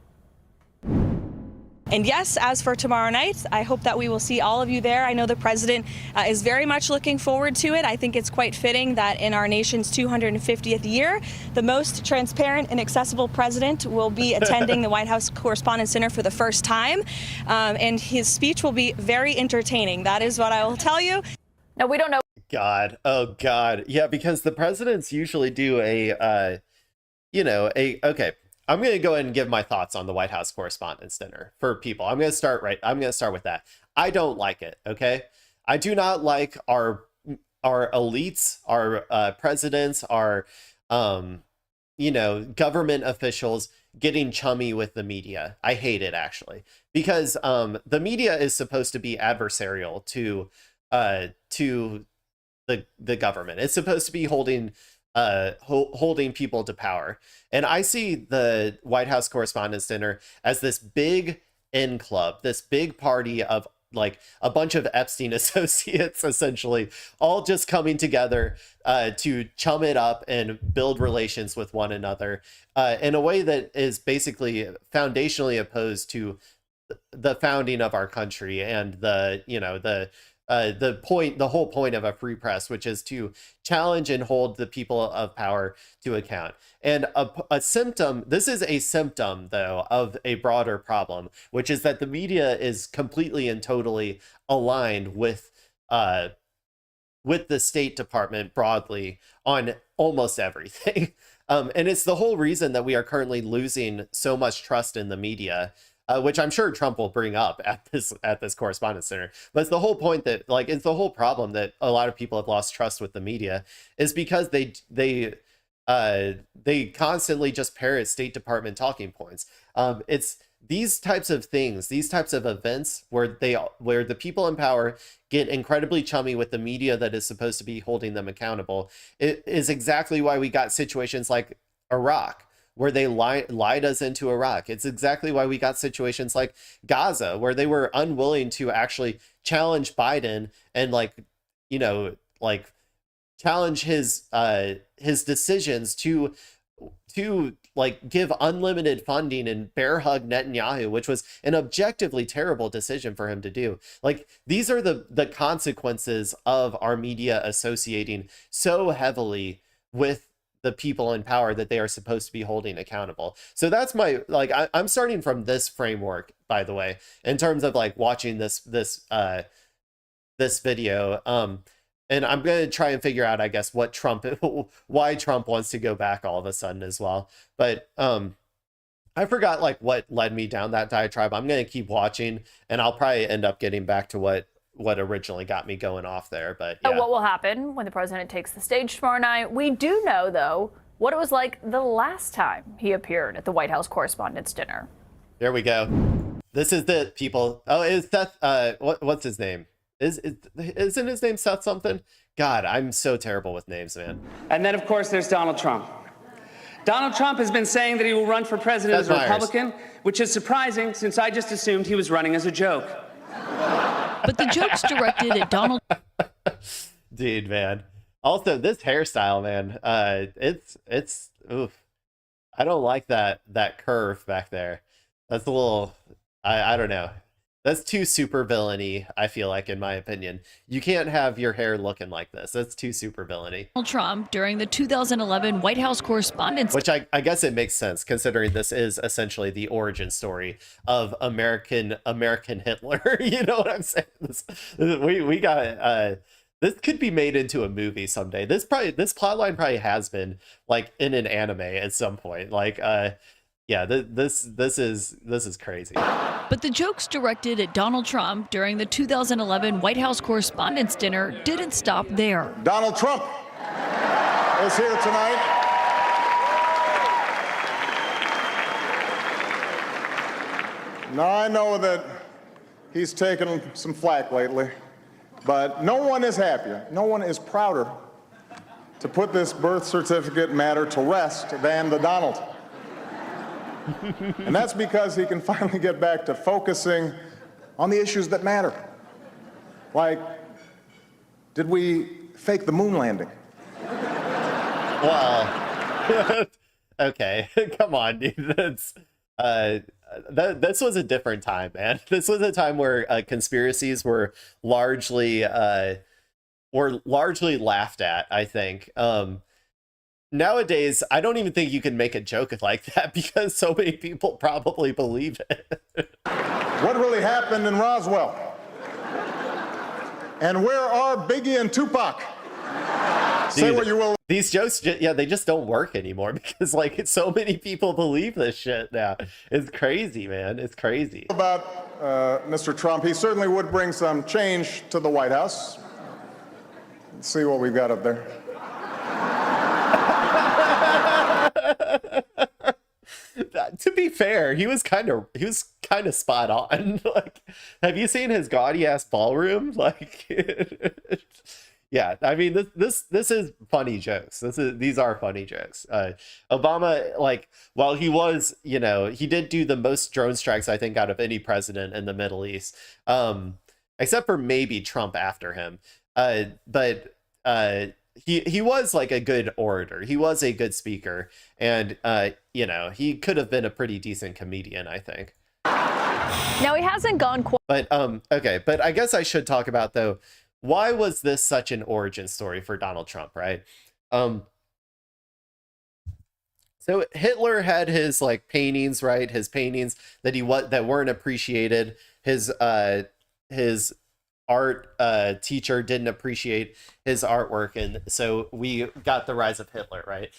Speaker 6: And yes, as for tomorrow night, I hope that we will see all of you there. I know the president is very much looking forward to it. I think it's quite fitting that in our nation's 250th year, the most transparent and accessible president will be attending the White House Correspondents' Dinner for the first time. And his speech will be very entertaining. That is what I will tell you.
Speaker 5: Now, we don't know.
Speaker 1: God. Oh, God. Yeah, because the presidents usually do okay. I'm going to go ahead and give my thoughts on the White House Correspondents' Dinner for people. I'm going to start with that. I don't like it. Okay. I do not like our elites, our presidents, our, government officials getting chummy with the media. I hate it, actually, because the media is supposed to be adversarial to the government. It's supposed to be holding people to power. And I see the White House Correspondents' Dinner as this big in club, this big party of like a bunch of Epstein associates, essentially, all just coming together to chum it up and build relations with one another in a way that is basically foundationally opposed to the founding of our country and the whole point of a free press, which is to challenge and hold the people of power to account. And this is a symptom, though, of a broader problem, which is that the media is completely and totally aligned with the State Department broadly on almost everything. And it's the whole reason that we are currently losing so much trust in the media, which I'm sure Trump will bring up at this Correspondents Dinner. But it's the whole point that, like, it's the whole problem that a lot of people have lost trust with the media is because they constantly just parrot State Department talking points. It's these types of things, these types of events where the people in power get incredibly chummy with the media that is supposed to be holding them accountable. It is exactly why we got situations like Iraq, where they lied us into Iraq. It's exactly why we got situations like Gaza, where they were unwilling to actually challenge Biden and challenge his decisions to like give unlimited funding and bear hug Netanyahu, which was an objectively terrible decision for him to do. Like, these are the consequences of our media associating so heavily with the people in power that they are supposed to be holding accountable. So that's my, like, I'm starting from this framework, by the way, in terms of like watching this video. And I'm going to try and figure out, I guess, why Trump wants to go back all of a sudden as well. But I forgot like what led me down that diatribe. I'm going to keep watching, and I'll probably end up getting back to what originally got me going off there. But yeah.
Speaker 5: What will happen when the president takes the stage tomorrow night? We do know, though, what it was like the last time he appeared at the White House Correspondents Dinner.
Speaker 1: There we go. This is the people. Oh, is Seth? What's his name? Isn't his name Seth something? God, I'm so terrible with names, man.
Speaker 7: And then, of course, there's Donald Trump. Donald Trump has been saying that he will run for president as a Republican, which is surprising since I just assumed he was running as a joke.
Speaker 9: But the joke's directed at Donald.
Speaker 1: Dude, man. Also, this hairstyle, man. It's oof. I don't like that curve back there. That's a little. I don't know. That's too super villainy, I feel like, in my opinion. You can't have your hair looking like this. That's too super villainy.
Speaker 9: Donald Trump during the 2011 White House Correspondents.
Speaker 1: Which I guess it makes sense, considering this is essentially the origin story of American Hitler. You know what I'm saying? We got this could be made into a movie someday. This plotline probably has been like in an anime at some point. Like yeah, this is crazy.
Speaker 9: But the jokes directed at Donald Trump during the 2011 White House Correspondents Dinner didn't stop there.
Speaker 23: Donald Trump is here tonight. Now, I know that he's taken some flack lately, but no one is happier, no one is prouder to put this birth certificate matter to rest than the Donald. And that's because he can finally get back to focusing on the issues that matter. Like, did we fake the moon landing?
Speaker 1: Well, okay, come on, dude. This was a different time, man. This was a time where conspiracies were largely laughed at, I think. Nowadays, I don't even think you can make a joke like that because so many people probably believe it.
Speaker 23: What really happened in Roswell? And where are Biggie and Tupac?
Speaker 1: Dude,
Speaker 23: say what you will.
Speaker 1: These jokes, they just don't work anymore because like so many people believe this shit now. It's crazy, man. It's crazy.
Speaker 23: About Mr. Trump, he certainly would bring some change to the White House. Let's see what we've got up there.
Speaker 1: To be fair, he was kind of spot on. Like, have you seen his gaudy ass ballroom? Like, yeah, I mean, this is funny jokes. These are funny jokes. Obama, like, while he was, he did do the most drone strikes, I think, out of any president in the Middle East, except for maybe Trump after him. But he was like a good orator. He was a good speaker, and he could have been a pretty decent comedian, I think.
Speaker 5: Now he hasn't gone quite.
Speaker 1: But okay, but I guess I should talk about though, why was this such an origin story for Donald Trump, right? So Hitler had his like paintings, right? His paintings that weren't appreciated. His art teacher didn't appreciate his artwork, and so we got the rise of Hitler, right?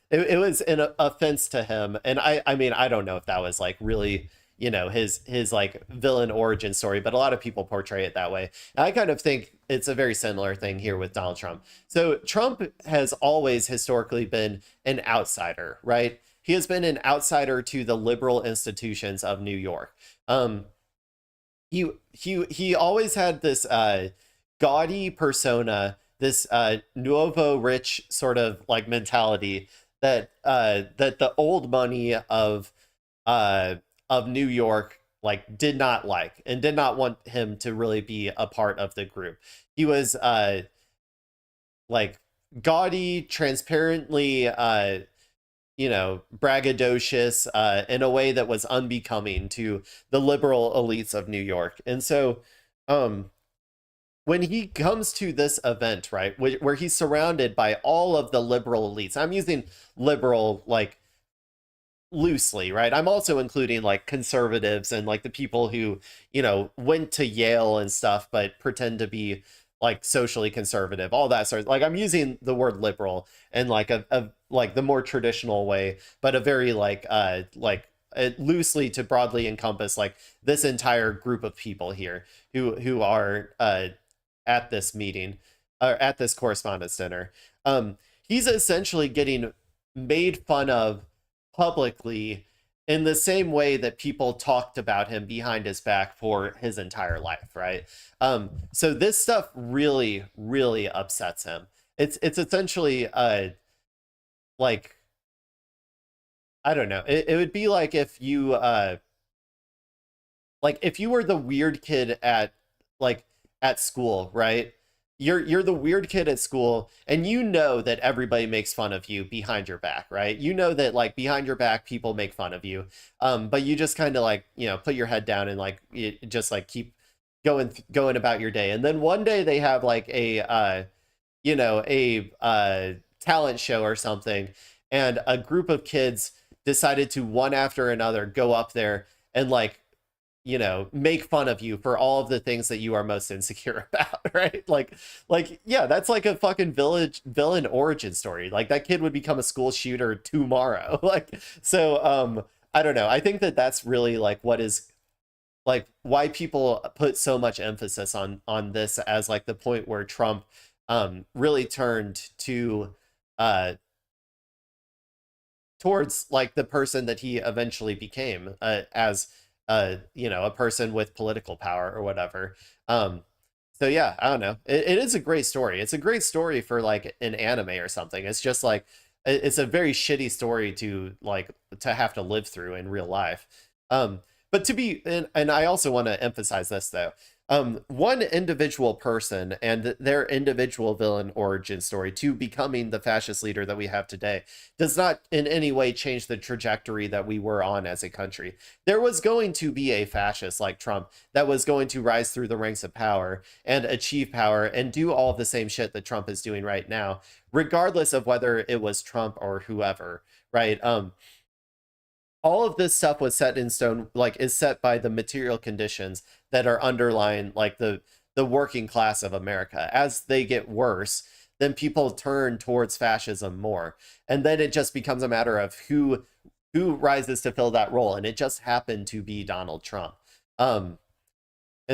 Speaker 1: It was an offense to him, and I mean, I don't know if that was like really, you know, his like villain origin story, but a lot of people portray it that way. And I kind of think it's a very similar thing here with Donald Trump. So Trump has always historically been an outsider, right? He has been an outsider to the liberal institutions of New York. He always had this gaudy persona, this nouveau rich sort of like mentality that that the old money of New York like did not like, and did not want him to really be a part of the group. He was like gaudy, transparently you know, braggadocious in a way that was unbecoming to the liberal elites of New York. And so when he comes to this event, right, where he's surrounded by all of the liberal elites, I'm using liberal like loosely, right? I'm also including like conservatives and like the people who, you know, went to Yale and stuff, but pretend to be like socially conservative, all that sort of, like, I'm using the word liberal in like a like the more traditional way, but a very like loosely to broadly encompass like this entire group of people here who are at this meeting, or at this correspondents dinner. He's essentially getting made fun of publicly in the same way that people talked about him behind his back for his entire life, right? So this stuff really, really upsets him. It's essentially like, I don't know. It would be like if you were the weird kid at school, right? You're the weird kid at school, and you know that everybody makes fun of you behind your back, right? You know that like behind your back people make fun of you, but you just kind of like, you know, put your head down and like just like keep going about your day. And then one day they have like a talent show or something, and a group of kids decided to one after another go up there and like, you know, make fun of you for all of the things that you are most insecure about, right? Like, yeah, that's like a fucking villain origin story. Like that kid would become a school shooter tomorrow. Like, so, I don't know. I think that that's really like what is like why people put so much emphasis on this as like the point where Trump, really turned to, towards like the person that he eventually became, as you know, a person with political power or whatever. So yeah, I don't know. It is a great story. It's a great story for like an anime or something. It's just like, it's a very shitty story to have to live through in real life. But to be, and I also want to emphasize this though, one individual person and their individual villain origin story to becoming the fascist leader that we have today does not in any way change the trajectory that we were on as a country. There was going to be a fascist like Trump that was going to rise through the ranks of power and achieve power and do all of the same shit that Trump is doing right now, regardless of whether it was Trump or whoever, right? All of this stuff was set in stone, like is set by the material conditions that are underlying like the working class of America. As they get worse, then people turn towards fascism more. And then it just becomes a matter of who rises to fill that role. And it just happened to be Donald Trump. And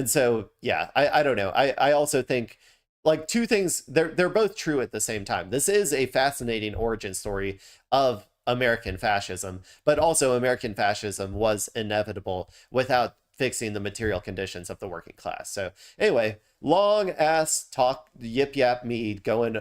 Speaker 1: so, yeah, I don't know. I also think like two things, they're both true at the same time. This is a fascinating origin story of American fascism, but also American fascism was inevitable without fixing the material conditions of the working class. So anyway, long ass talk, yip yap me going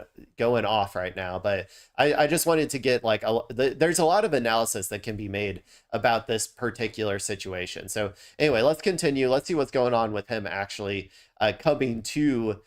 Speaker 1: off right now, but I just wanted to get like there's a lot of analysis that can be made about this particular situation. So anyway, let's continue. Let's see what's going on with him actually coming to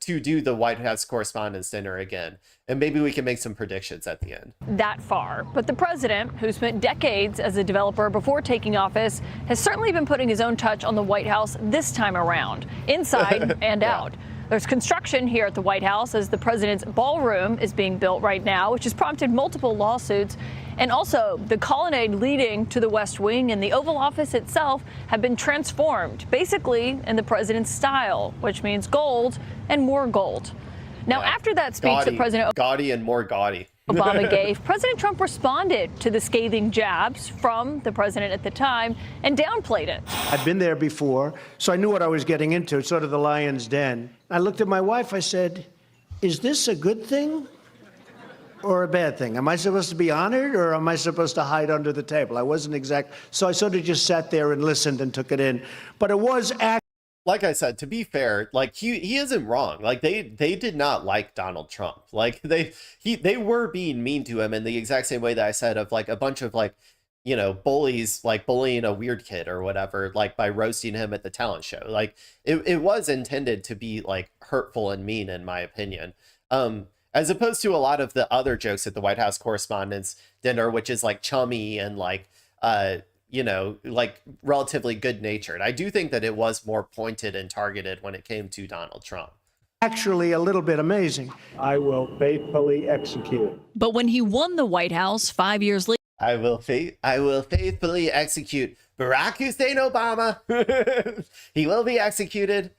Speaker 1: do the White House Correspondents Dinner again. And maybe we can make some predictions at the end.
Speaker 5: That far. But the president, who spent decades as a developer before taking office, has certainly been putting his own touch on the White House this time around, inside and out. There's construction here at the White House as the president's ballroom is being built right now, which has prompted multiple lawsuits. And also, the colonnade leading to the West Wing and the Oval Office itself have been transformed, basically in the president's style, which means gold and more gold. Now, after that speech that President
Speaker 1: Gaudy and more gaudy.
Speaker 5: Obama gave, President Trump responded to the scathing jabs from the president at the time and downplayed it.
Speaker 14: I'd been there before, so I knew what I was getting into, sort of the lion's den. I looked at my wife, I said, is this a good thing or a bad thing? Am I supposed to be honored or am I supposed to hide under the table? I wasn't exact. So I sort of just sat there and listened and took it in. But it was
Speaker 1: like I said, to be fair, like he isn't wrong. Like they did not like Donald Trump. Like they were being mean to him in the exact same way that I said of like a bunch of like, you know, bullies like bullying a weird kid or whatever, like by roasting him at the talent show. Like it was intended to be like hurtful and mean, in my opinion. As opposed to a lot of the other jokes at the White House Correspondents Dinner, which is like chummy and like you know, like relatively good natured. I do think that it was more pointed and targeted when it came to Donald Trump.
Speaker 14: Actually a little bit amazing. I will faithfully execute.
Speaker 9: But when he won the White House 5 years later,
Speaker 1: I will faithfully execute Barack Hussein Obama. He will be executed.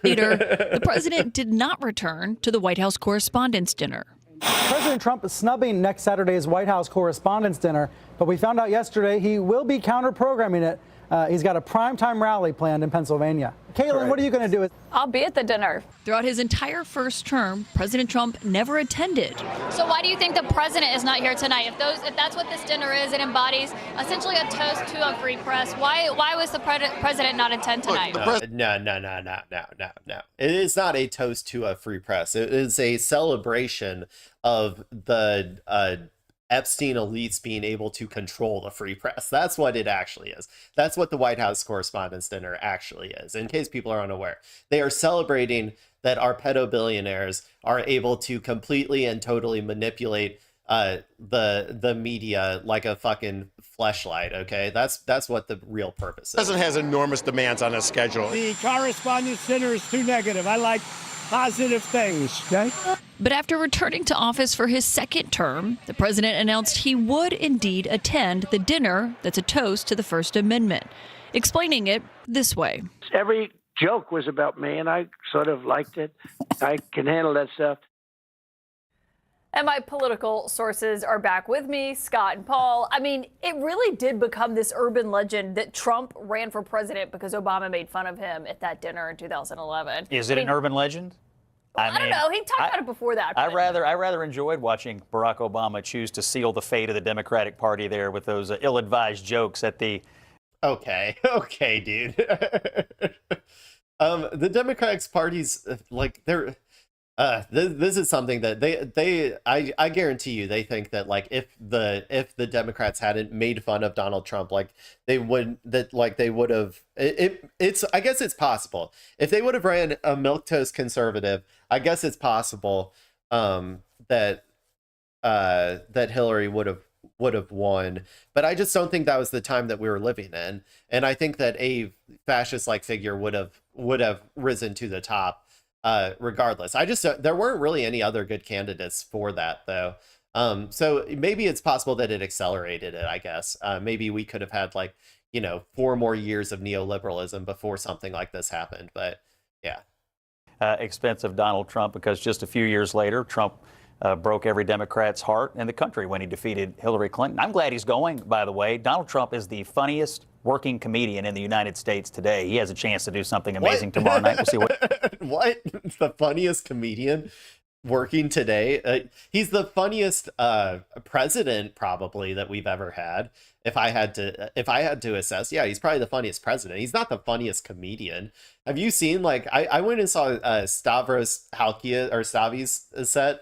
Speaker 9: the president did not return to the White House Correspondents' Dinner.
Speaker 10: President Trump is snubbing next Saturday's White House Correspondents' Dinner, but we found out yesterday he will be counter-programming it. He's got a primetime rally planned in Pennsylvania. Caitlin, what are you going to do?
Speaker 5: I'll be at the dinner.
Speaker 9: Throughout his entire first term, President Trump never attended.
Speaker 11: So why do you think the president is not here tonight? If that's what this dinner is, it embodies essentially a toast to a free press. Why was the president not attend tonight?
Speaker 1: No. It is not a toast to a free press. It is a celebration of the Epstein elites being able to control the free press. That's what it actually is. That's what the White House Correspondents' Dinner actually is, in case people are unaware. They are celebrating that our pedo-billionaires are able to completely and totally manipulate the media like a fucking fleshlight, okay? That's what the real purpose is.
Speaker 12: The president has enormous demands on his schedule.
Speaker 14: The Correspondents' Dinner is too negative. I like positive things, okay?
Speaker 9: But after returning to office for his second term, the president announced he would indeed attend the dinner that's a toast to the First Amendment, explaining it this way.
Speaker 14: Every joke was about me, and I sort of liked it. I can handle that stuff.
Speaker 5: And my political sources are back with me, Scott and Paul. I mean, it really did become this urban legend that Trump ran for president because Obama made fun of him at that dinner in 2011.
Speaker 24: Is it an urban legend?
Speaker 5: I don't know. He talked about it before that.
Speaker 24: I rather enjoyed watching Barack Obama choose to seal the fate of the Democratic Party there with those ill-advised jokes at the.
Speaker 1: Okay, dude. The Democratic Party's like they're. This is something that I guarantee you they think that like if the Democrats hadn't made fun of Donald Trump, like they would have it's I guess it's possible if they would have ran a milquetoast conservative. I guess it's possible that Hillary would have won, but I just don't think that was the time that we were living in, and I think that a fascist like figure would have risen to the top. Regardless, there weren't really any other good candidates for that though. So maybe it's possible that it accelerated it, I guess. Maybe we could have had 4 more years of neoliberalism before something like this happened. But yeah.
Speaker 24: Expense of Donald Trump, because just a few years later, Trump broke every Democrat's heart in the country when he defeated Hillary Clinton. I'm glad he's going, by the way. Donald Trump is the funniest working comedian in the United States today. He has a chance to do something amazing tomorrow night. We'll see what.
Speaker 1: What? The funniest comedian working today? He's the funniest president probably that we've ever had. If I had to assess, yeah, he's probably the funniest president. He's not the funniest comedian. Have you seen I went and saw Stavros Stavi's set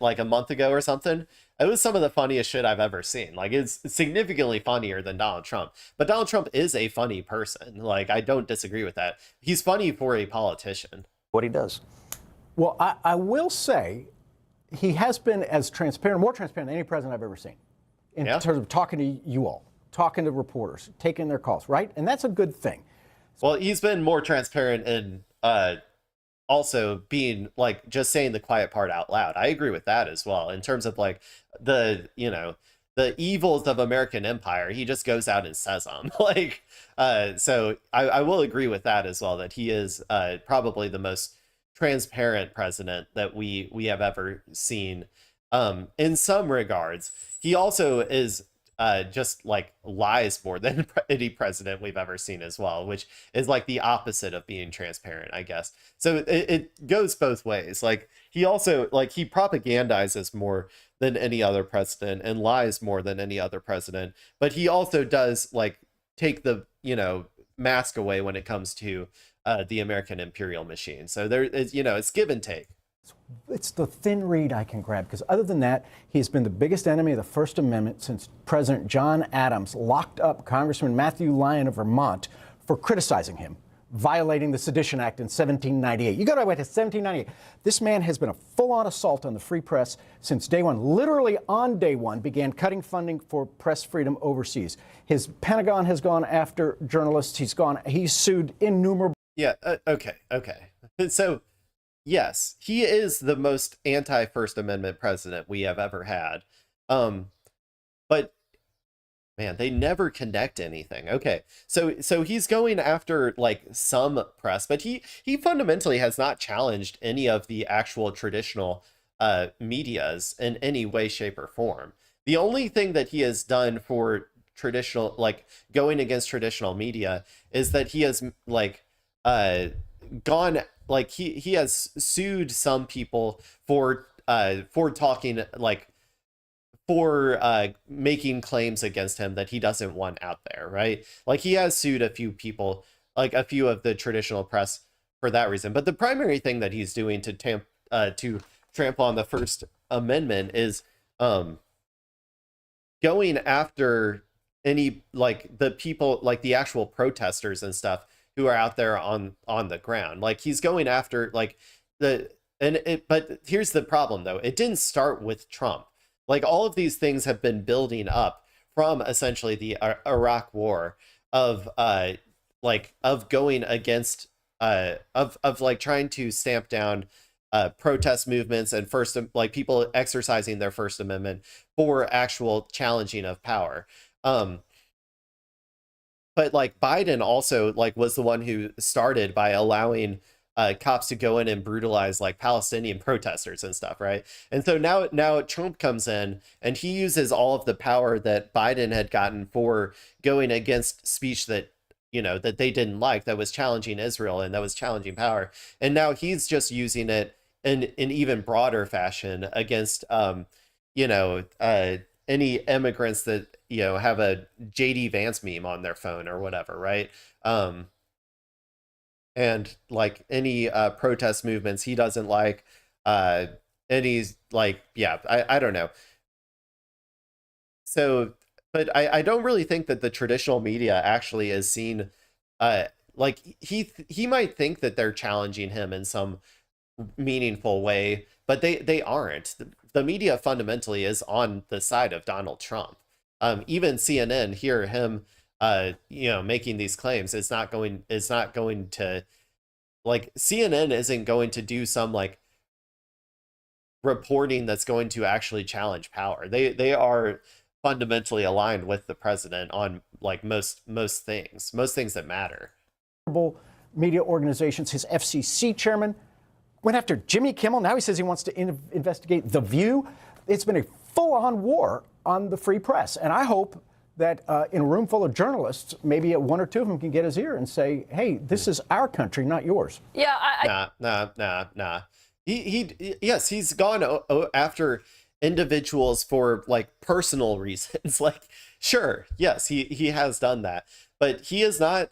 Speaker 1: like a month ago or something. It was some of the funniest shit I've ever seen. It's significantly funnier than Donald Trump. But Donald Trump is a funny person. I don't disagree with that. He's funny for a politician.
Speaker 24: What he does.
Speaker 10: Well, I will say he has been as transparent, more transparent than any president I've ever seen in terms of talking to you all, talking to reporters, taking their calls, right? And that's a good thing.
Speaker 1: Well, he's been more transparent and also being just saying the quiet part out loud. I agree with that as well in terms of the the evils of American empire. He just goes out and says them. Like, so I will agree with that as well, that he is probably the most transparent president that we have ever seen. In some regards, he also is just like lies more than any president we've ever seen as well, which is like the opposite of being transparent, I guess. So it goes both ways. Like, he also, like, he propagandizes more than any other president and lies more than any other president, but he also does like take the, you know, mask away when it comes to the American imperial machine. So there is, you know, it's give and take.
Speaker 10: It's the thin reed I can grab, because other than that, he's been the biggest enemy of the First Amendment since President John Adams locked up Congressman Matthew Lyon of Vermont for criticizing him, violating the Sedition Act in 1798. You got to wait to 1798. This man has been a full-on assault on the free press since day one. Literally on day one, began cutting funding for press freedom overseas. His Pentagon has gone after journalists. He's sued innumerable.
Speaker 1: Yeah. Okay. So, yes, he is the most anti-First Amendment president we have ever had. But man, they never connect anything. Okay, so he's going after like some press, but he fundamentally has not challenged any of the actual traditional medias in any way, shape, or form. The only thing that he has done for traditional, like going against traditional media, is that he has like gone, like he has sued some people for talking, like for making claims against him that he doesn't want out there, right? Like, he has sued a few people, like a few of the traditional press, for that reason. But the primary thing that he's doing to trample on the First Amendment is going after any, like, the people, like the actual protesters and stuff who are out there on the ground. Like, he's going after like but here's the problem though. It didn't start with Trump. Like, all of these things have been building up from essentially the Iraq War of going against of like trying to stamp down protest movements and people exercising their First Amendment for actual challenging of power. But like, Biden also like was the one who started by allowing cops to go in and brutalize like Palestinian protesters and stuff, right? And so now Trump comes in and he uses all of the power that Biden had gotten for going against speech that, you know, that they didn't like, that was challenging Israel and that was challenging power. And now he's just using it in an even broader fashion against any immigrants that, you know, have a JD Vance meme on their phone or whatever, right? And like any protest movements he doesn't like, and he's like, yeah, I don't know. So, but I don't really think that the traditional media actually is seen, like he might think that they're challenging him in some meaningful way, but they aren't. The media fundamentally is on the side of Donald Trump. Even CNN, hear him making these claims, it's not going to, like, CNN isn't going to do some like reporting that's going to actually challenge power. They are fundamentally aligned with the president on like most things that matter.
Speaker 10: Media organizations, his FCC chairman went after Jimmy Kimmel. Now he says he wants to investigate The View. It's been a full-on war on the free press, and I hope that in a room full of journalists, maybe one or two of them can get his ear and say, hey, this is our country, not yours.
Speaker 5: Yeah.
Speaker 1: Nah. He's gone after individuals for like personal reasons. Like, sure, yes, he has done that, but he is not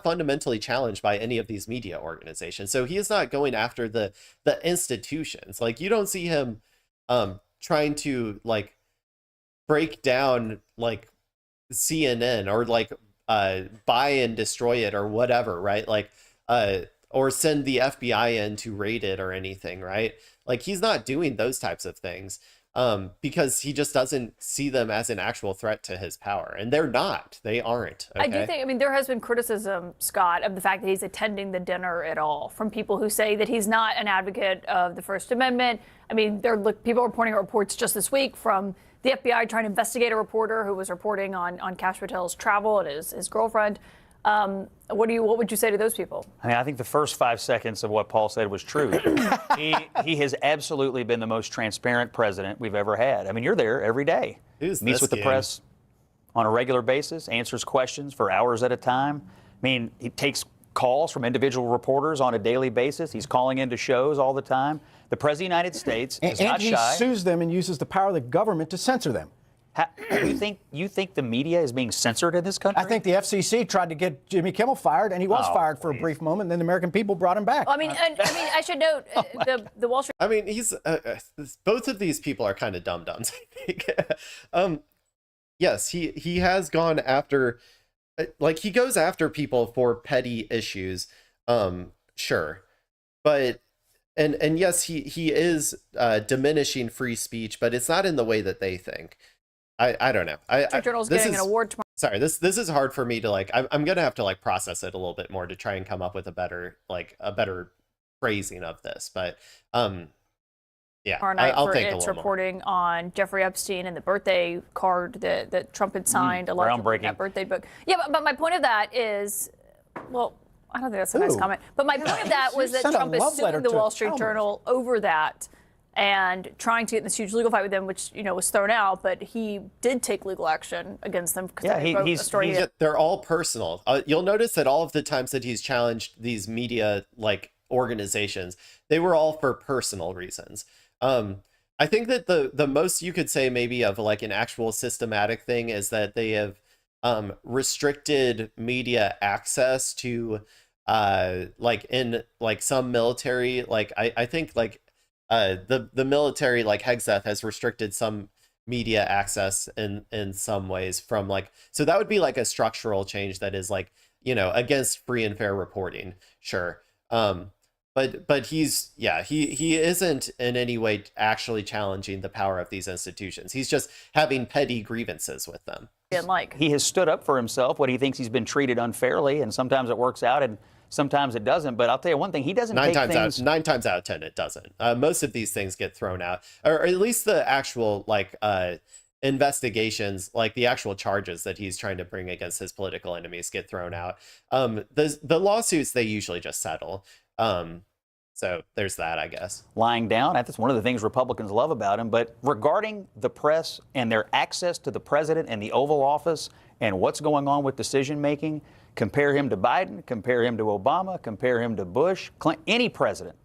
Speaker 1: fundamentally challenged by any of these media organizations. So he is not going after the institutions. Like, you don't see him trying to like break down like CNN or like buy and destroy it or whatever, right? Like or send the FBI in to raid it or anything, right? Like, he's not doing those types of things. because he just doesn't see them as an actual threat to his power. And they're not. They aren't. Okay?
Speaker 5: I do think, I mean, there has been criticism, Scott, of the fact that he's attending the dinner at all from people who say that he's not an advocate of the First Amendment. I mean, people are reporting reports just this week from the FBI trying to investigate a reporter who was reporting on Kash Patel's travel and his girlfriend. What would you say to those people?
Speaker 24: I mean, I think the first 5 seconds of what Paul said was true. He has absolutely been the most transparent president we've ever had. I mean, you're there every day. Meets with the press on a regular basis, answers questions for hours at a time. I mean, he takes calls from individual reporters on a daily basis. He's calling into shows all the time. The President of the United States is not shy.
Speaker 10: And he sues them and uses the power of the government to censor them.
Speaker 24: You think the media is being censored in this country?
Speaker 10: I think the FCC tried to get Jimmy Kimmel fired, and he was fired for a brief moment. And then the American people brought him back.
Speaker 5: Well, I should note the Wall Street.
Speaker 1: I mean, he's both of these people are kind of dum-dums, I think. Yes, he has gone after, like, he goes after people for petty issues, sure, but and yes, he is diminishing free speech, but it's not in the way that they think. I don't know.
Speaker 5: Journal's getting an award tomorrow.
Speaker 1: Sorry, this is hard for me to like. I'm gonna have to like process it a little bit more to try and come up with a better phrasing of this. But yeah,
Speaker 5: Tomorrow night
Speaker 1: I'll
Speaker 5: for
Speaker 1: think a
Speaker 5: its
Speaker 1: little
Speaker 5: reporting on Jeffrey Epstein and the birthday card that Trump had signed, allegedly, that birthday book. Yeah, but my point of that is, well, I don't think that's a nice comment. But my point of that was that Trump is suing the Wall Street Journal over that and trying to get in this huge legal fight with them, which, you know, was thrown out. But he did take legal action against them because they wrote a story.
Speaker 1: They're all personal. You'll notice that all of the times that he's challenged these media like organizations, they were all for personal reasons. I think that the most you could say maybe of like an actual systematic thing is that they have restricted media access to like in like some military, like I think like the military like Hegseth has restricted some media access in some ways from like, so that would be like a structural change that is like, you know, against free and fair reporting, sure. But he's, yeah, he isn't in any way actually challenging the power of these institutions. He's just having petty grievances with them.
Speaker 24: He has stood up for himself when he thinks he's been treated unfairly, and sometimes it works out and sometimes it doesn't. But I'll tell you one thing, he doesn't take things...
Speaker 1: 9 times out of 10 it doesn't. Most of these things get thrown out, or at least the actual like investigations, like the actual charges that he's trying to bring against his political enemies get thrown out. The lawsuits, they usually just settle. So there's that, I guess.
Speaker 24: Lying down, that's one of the things Republicans love about him. But regarding the press and their access to the president and the Oval Office and what's going on with decision making, compare him to Biden, compare him to Obama, compare him to Bush, Clinton, any president.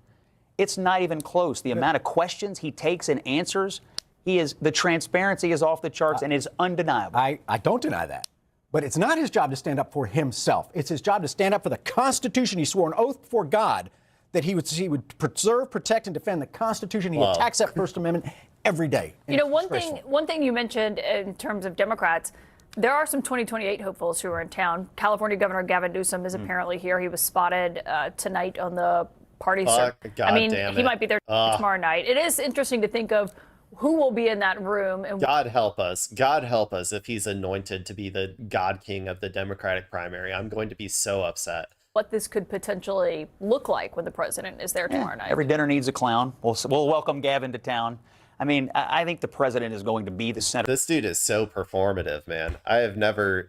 Speaker 24: It's not even close. The amount of questions he takes and answers, the transparency is off the charts and is undeniable.
Speaker 10: I don't deny that. But it's not his job to stand up for himself. It's his job to stand up for the Constitution. He swore an oath before God that he would preserve, protect, and defend the Constitution. He attacks that First Amendment every day.
Speaker 5: You know, one thing you mentioned in terms of Democrats, there are some 2028 hopefuls who are in town. California Governor Gavin Newsom is apparently here. He was spotted tonight on the party circuit. I mean, he might be there tomorrow night. It is interesting to think of who will be in that room. And
Speaker 1: God help us. God help us if he's anointed to be the God King of the Democratic primary. I'm going to be so upset.
Speaker 5: What this could potentially look like when the president is there tomorrow night.
Speaker 24: Every dinner needs a clown. We'll welcome Gavin to town. I mean, I think the president is going to be the center.
Speaker 1: This dude is so performative, man. I have never.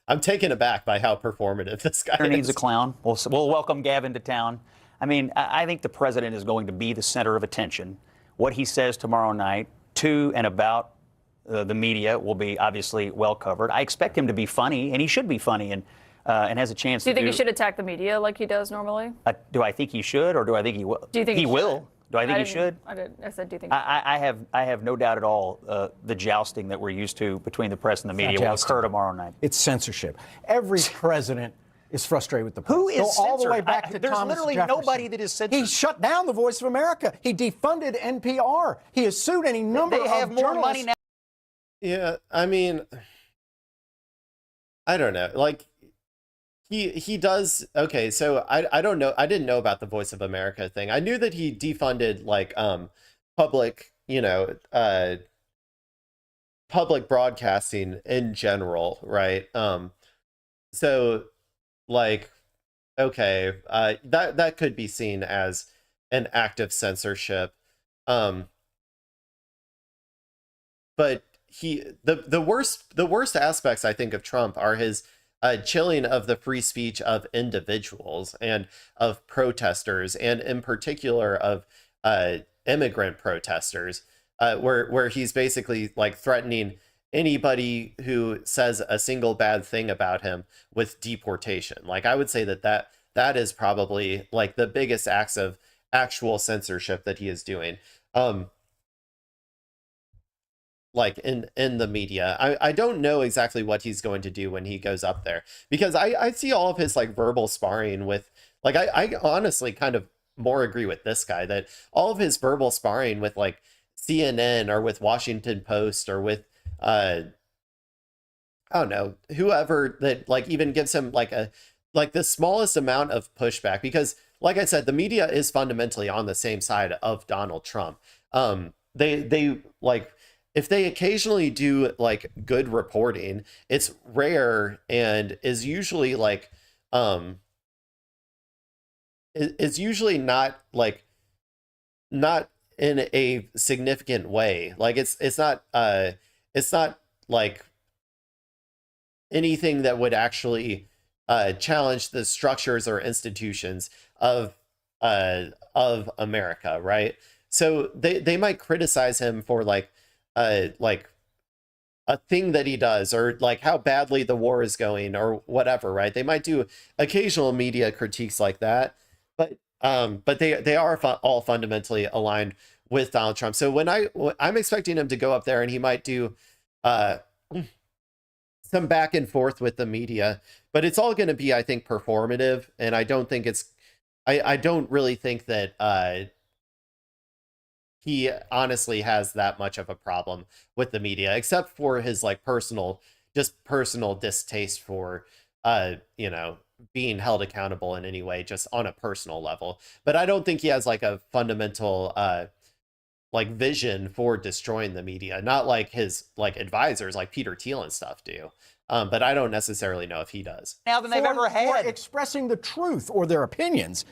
Speaker 1: I'm taken aback by how performative this guy is.
Speaker 24: Needs a clown. We'll welcome Gavin to town. I mean, I think the president is going to be the center of attention. What he says tomorrow night to and about the media will be obviously well covered. I expect him to be funny, and he should be funny, and has a chance.
Speaker 5: Do you think he should attack the media like he does normally?
Speaker 24: Do I think he should, or do I think he will?
Speaker 5: Do you think he
Speaker 24: will? Do I think he should?
Speaker 5: I said, do you think?
Speaker 24: I have no doubt at all the jousting that we're used to between the press and the media will occur tomorrow night.
Speaker 10: It's censorship. Every president is frustrated with the press.
Speaker 24: Who is censored?
Speaker 10: All the way back to
Speaker 24: there's
Speaker 10: Thomas
Speaker 24: literally
Speaker 10: Jefferson.
Speaker 24: nobody that is censored.
Speaker 10: He shut down the Voice of America. He defunded NPR. He has sued any number of journalists.
Speaker 24: They have more money now.
Speaker 1: Yeah, I mean, I don't know. Like, he does. Okay, so I don't know. I didn't know about the Voice of America thing. I knew that he defunded like public public broadcasting in general, right? So like, okay, that could be seen as an act of censorship. But the worst aspects, I think, of Trump are his chilling of the free speech of individuals and of protesters, and in particular of immigrant protesters, where he's basically like threatening anybody who says a single bad thing about him with deportation. Like, I would say that is probably like the biggest acts of actual censorship that he is doing. Like in the media. I don't know exactly what he's going to do when he goes up there, because I see all of his like verbal sparring with, like, I honestly kind of more agree with this guy, that all of his verbal sparring with like CNN or with Washington Post or with I don't know, whoever that like even gives him like the smallest amount of pushback, because like I said, the media is fundamentally on the same side of Donald Trump. They like, if they occasionally do like good reporting, it's rare and is usually like is usually not in a significant way. Like it's not like anything that would actually challenge the structures or institutions of America, right? So they might criticize him for like a thing that he does, or like how badly the war is going or whatever, right? They might do occasional media critiques like that, but they are all fundamentally aligned with Donald Trump. So when I'm expecting him to go up there and he might do some back and forth with the media, but it's all going to be, I think, performative, and I don't think I don't really think that he honestly has that much of a problem with the media, except for his like personal distaste for being held accountable in any way, just on a personal level. But I don't think he has like a fundamental like vision for destroying the media, not like his like advisors like Peter Thiel and stuff do. But I don't necessarily know if he does.
Speaker 8: Now than they've ever had.
Speaker 10: For expressing the truth or their opinions.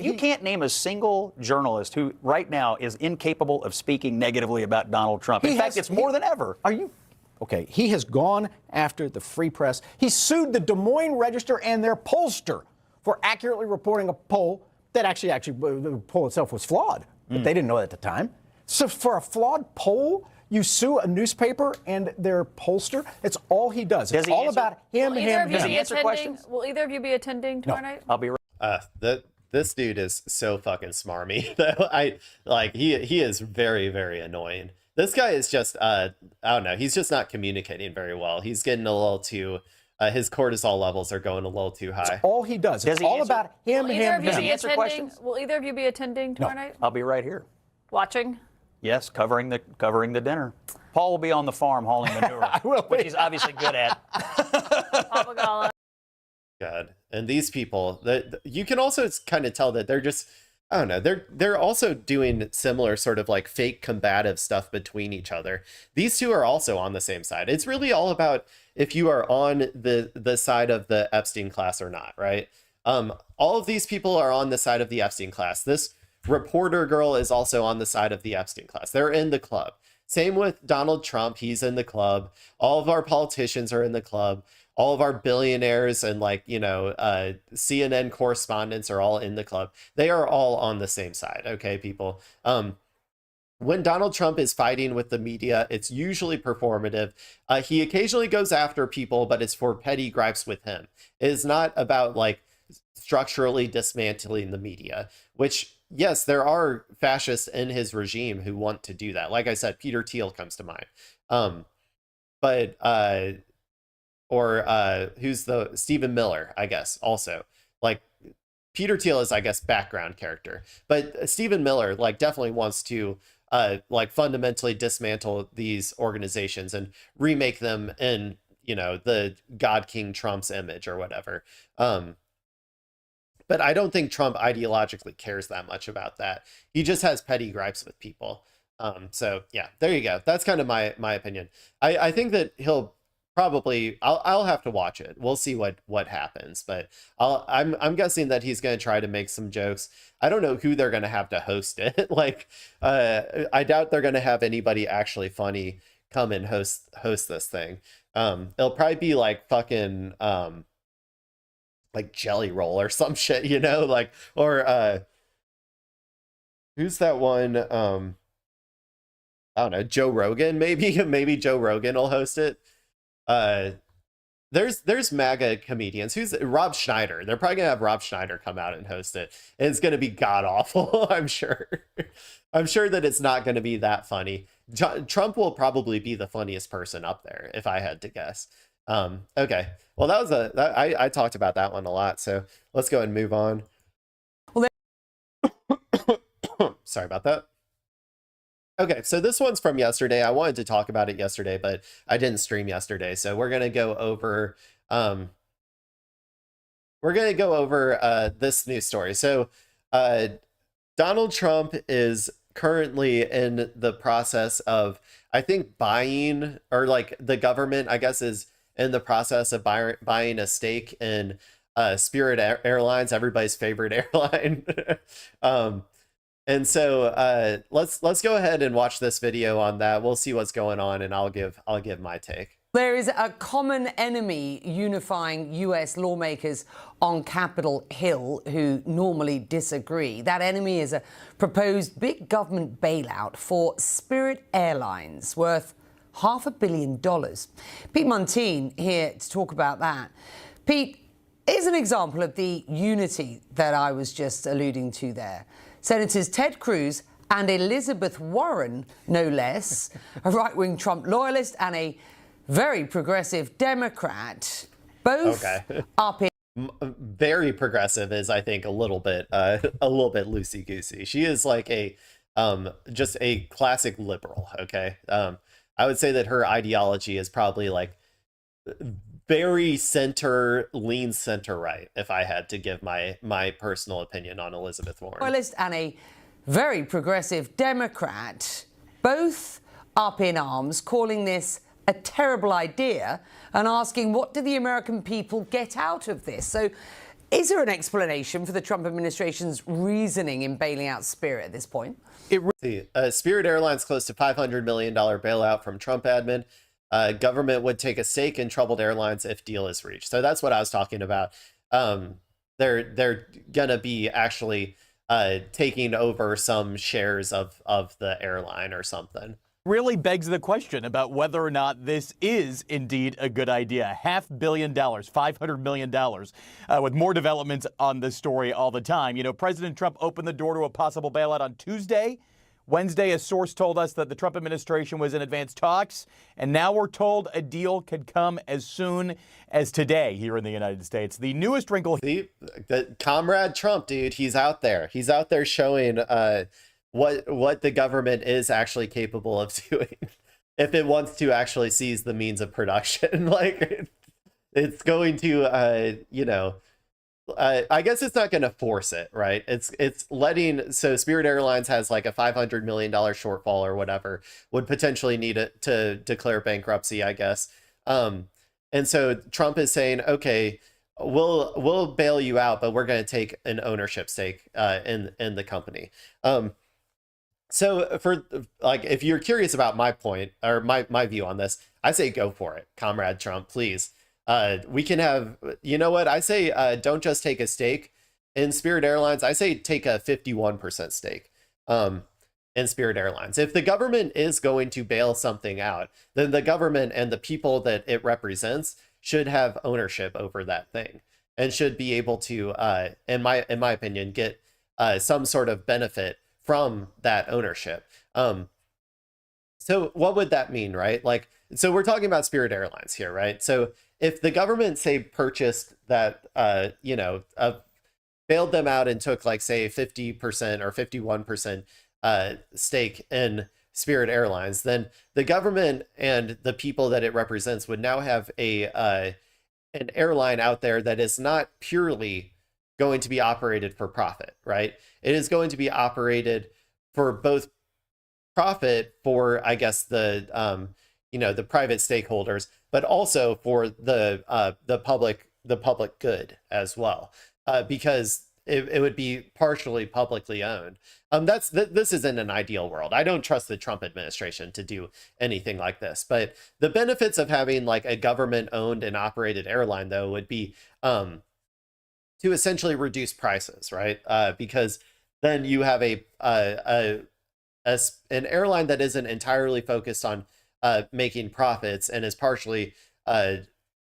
Speaker 24: You can't name a single journalist who right now is incapable of speaking negatively about Donald Trump. In fact, it's more than ever.
Speaker 10: Are you? Okay, he has gone after the free press. He sued the Des Moines Register and their pollster for accurately reporting a poll that actually the poll itself was flawed, but they didn't know that at the time. So for a flawed poll, you sue a newspaper and their pollster? It's all he does. It's all about him.
Speaker 5: Will either of you be attending tomorrow night?
Speaker 24: I'll be right.
Speaker 1: This dude is so fucking smarmy. He is very, very annoying. This guy is just I don't know, he's just not communicating very well. He's getting a little too his cortisol levels are going a little too high.
Speaker 10: It's all he does. It's all about him.
Speaker 5: Will either of you be attending tomorrow night?
Speaker 24: I'll be right here.
Speaker 5: Watching?
Speaker 24: Yes, covering the dinner. Paul will be on the farm hauling manure, which he's obviously good at.
Speaker 1: God. And these people, you can also kind of tell that they're just, I don't know, they're also doing similar sort of like fake combative stuff between each other. These two are also on the same side. It's really all about if you are on the side of the Epstein class or not, right? All of these people are on the side of the Epstein class. This reporter girl is also on the side of the Epstein class. They're in the club. Same with Donald Trump. He's in the club. All of our politicians are in the club. All of our billionaires and CNN correspondents are all in the club. They are all on the same side. Okay, people. When Donald Trump is fighting with the media, it's usually performative. He occasionally goes after people, but it's for petty gripes with him. It is not about like structurally dismantling the media, which, yes, there are fascists in his regime who want to do that. Like I said, Peter Thiel comes to mind. Who's the Stephen Miller, I guess, also. Like, Peter Thiel is, I guess, background character. But Stephen Miller, like, definitely wants to, fundamentally dismantle these organizations and remake them in, the God King Trump's image or whatever. But I don't think Trump ideologically cares that much about that. He just has petty gripes with people. So yeah, there you go. That's kind of my opinion. I think that he'll probably, I'll have to watch it. We'll see what happens, but I'm guessing that he's going to try to make some jokes. I don't know who they're going to have to host it. Like, I doubt they're going to have anybody actually funny come and host this thing. It'll probably be like fucking like Jelly Roll or some shit, you know, like, or who's that one? I don't know, Joe Rogan, maybe. Maybe Joe Rogan will host it. There's MAGA comedians. Who's Rob Schneider? They're probably gonna have Rob Schneider come out and host it. And it's gonna be god awful, I'm sure. I'm sure that it's not gonna be that funny. Trump will probably be the funniest person up there, if I had to guess. Okay. Well, that was I talked about that one a lot, so let's go and move on. Well, sorry about that. Okay, so this one's from yesterday. I wanted to talk about it yesterday, but I didn't stream yesterday. So we're gonna go over this news story. So Donald Trump is currently in the process of, I think, buying, or like the government, I guess, is in the process of buying a stake in Spirit Airlines, everybody's favorite airline. And so let's go ahead and watch this video on that. We'll see what's going on, and I'll give my take.
Speaker 8: There is a common enemy unifying US lawmakers on Capitol Hill who normally disagree. That enemy is a proposed big government bailout for Spirit Airlines worth $500 million. Pete Muntean here to talk about that. Pete, here's an example of the unity that I was just alluding to there. Senators Ted Cruz and Elizabeth Warren, no less, a right-wing Trump loyalist and a very progressive Democrat, both up in...
Speaker 1: Very progressive is, I think, a little bit loosey-goosey. She is like a just a classic liberal. Okay, I would say that her ideology is probably like very lean center right, if I had to give my personal opinion on Elizabeth Warren.
Speaker 8: Loyalist and a very progressive Democrat, both up in arms, calling this a terrible idea and asking, what do the American people get out of this? So is there an explanation for the Trump administration's reasoning in bailing out Spirit at this point?
Speaker 1: Spirit Airlines close to $500 million bailout from Trump admin. Government would take a stake in troubled airlines if deal is reached. So that's what I was talking about. They're gonna be actually taking over some shares of the airline or something.
Speaker 13: Really begs the question about whether or not this is indeed a good idea. $500 million, $500 million, with more developments on this story all the time. You know, President Trump opened the door to a possible bailout on Tuesday. Wednesday, a source told us that the Trump administration was in advanced talks, and now we're told a deal could come as soon as today here in the United States. The newest wrinkle...
Speaker 1: The Comrade Trump, dude, he's out there. He's out there showing what the government is actually capable of doing if it wants to actually seize the means of production. Like, it's going to, you know... I guess it's not going to force it, right? It's letting, so Spirit Airlines has like a $500 million shortfall or whatever, would potentially need it to declare bankruptcy, I guess. And so Trump is saying, okay, we'll bail you out, but we're going to take an ownership stake in the company. So for like, if you're curious about my point or my view on this, I say go for it, Comrade Trump, please. We can have, you know what, I say don't just take a stake in Spirit Airlines. I say take a 51% stake in Spirit Airlines. If the government is going to bail something out, then the government and the people that it represents should have ownership over that thing and should be able to, in my opinion, get some sort of benefit from that ownership. So what would that mean, right? Like, so we're talking about Spirit Airlines here, right? So if the government, say, purchased that, you know, bailed them out and took, like, say, 50% or 51% stake in Spirit Airlines, then the government and the people that it represents would now have an airline out there that is not purely going to be operated for profit, right? It is going to be operated for both profit for, I guess, the the private stakeholders, but also for the public good as well, because it would be partially publicly owned. This isn't an ideal world. I don't trust the Trump administration to do anything like this. But the benefits of having like a government-owned and operated airline, though, would be to essentially reduce prices, right? Because then you have an airline that isn't entirely focused on making profits and is partially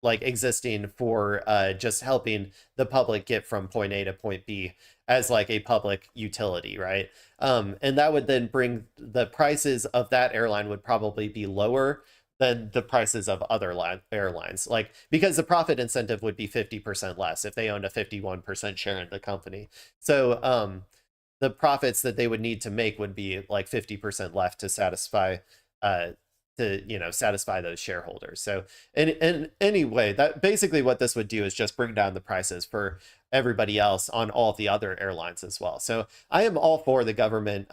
Speaker 1: like existing for just helping the public get from point A to point B as like a public utility, right? And that would then bring the prices of that airline would probably be lower than the prices of other airlines, like because the profit incentive would be 50% less if they owned a 51% share in the company. So the profits that they would need to make would be like 50% left to satisfy satisfy those shareholders. So and anyway, that basically what this would do is just bring down the prices for everybody else on all the other airlines as well. So I am all for the government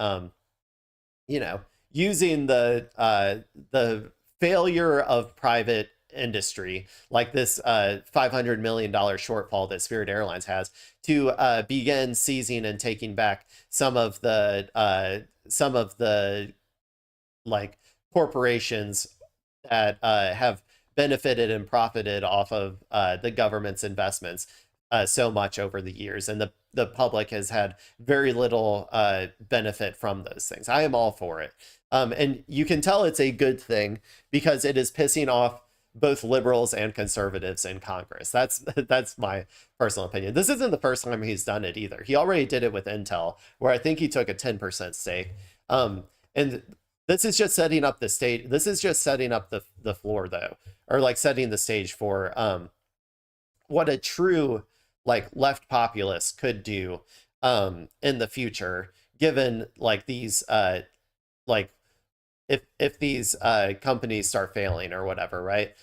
Speaker 1: using the failure of private industry like this $500 million shortfall that Spirit Airlines has to begin seizing and taking back some of the like corporations that have benefited and profited off of the government's investments so much over the years, and the public has had very little benefit from those things. I am all for it, and you can tell it's a good thing because it is pissing off both liberals and conservatives in Congress. That's my personal opinion. This isn't the first time he's done it either. He already did it with Intel, where I think he took a 10% stake. And this is just setting up the stage. This is just setting up the floor, though, or like setting the stage for what a true like left populist could do in the future, given like these like if these companies start failing or whatever, right?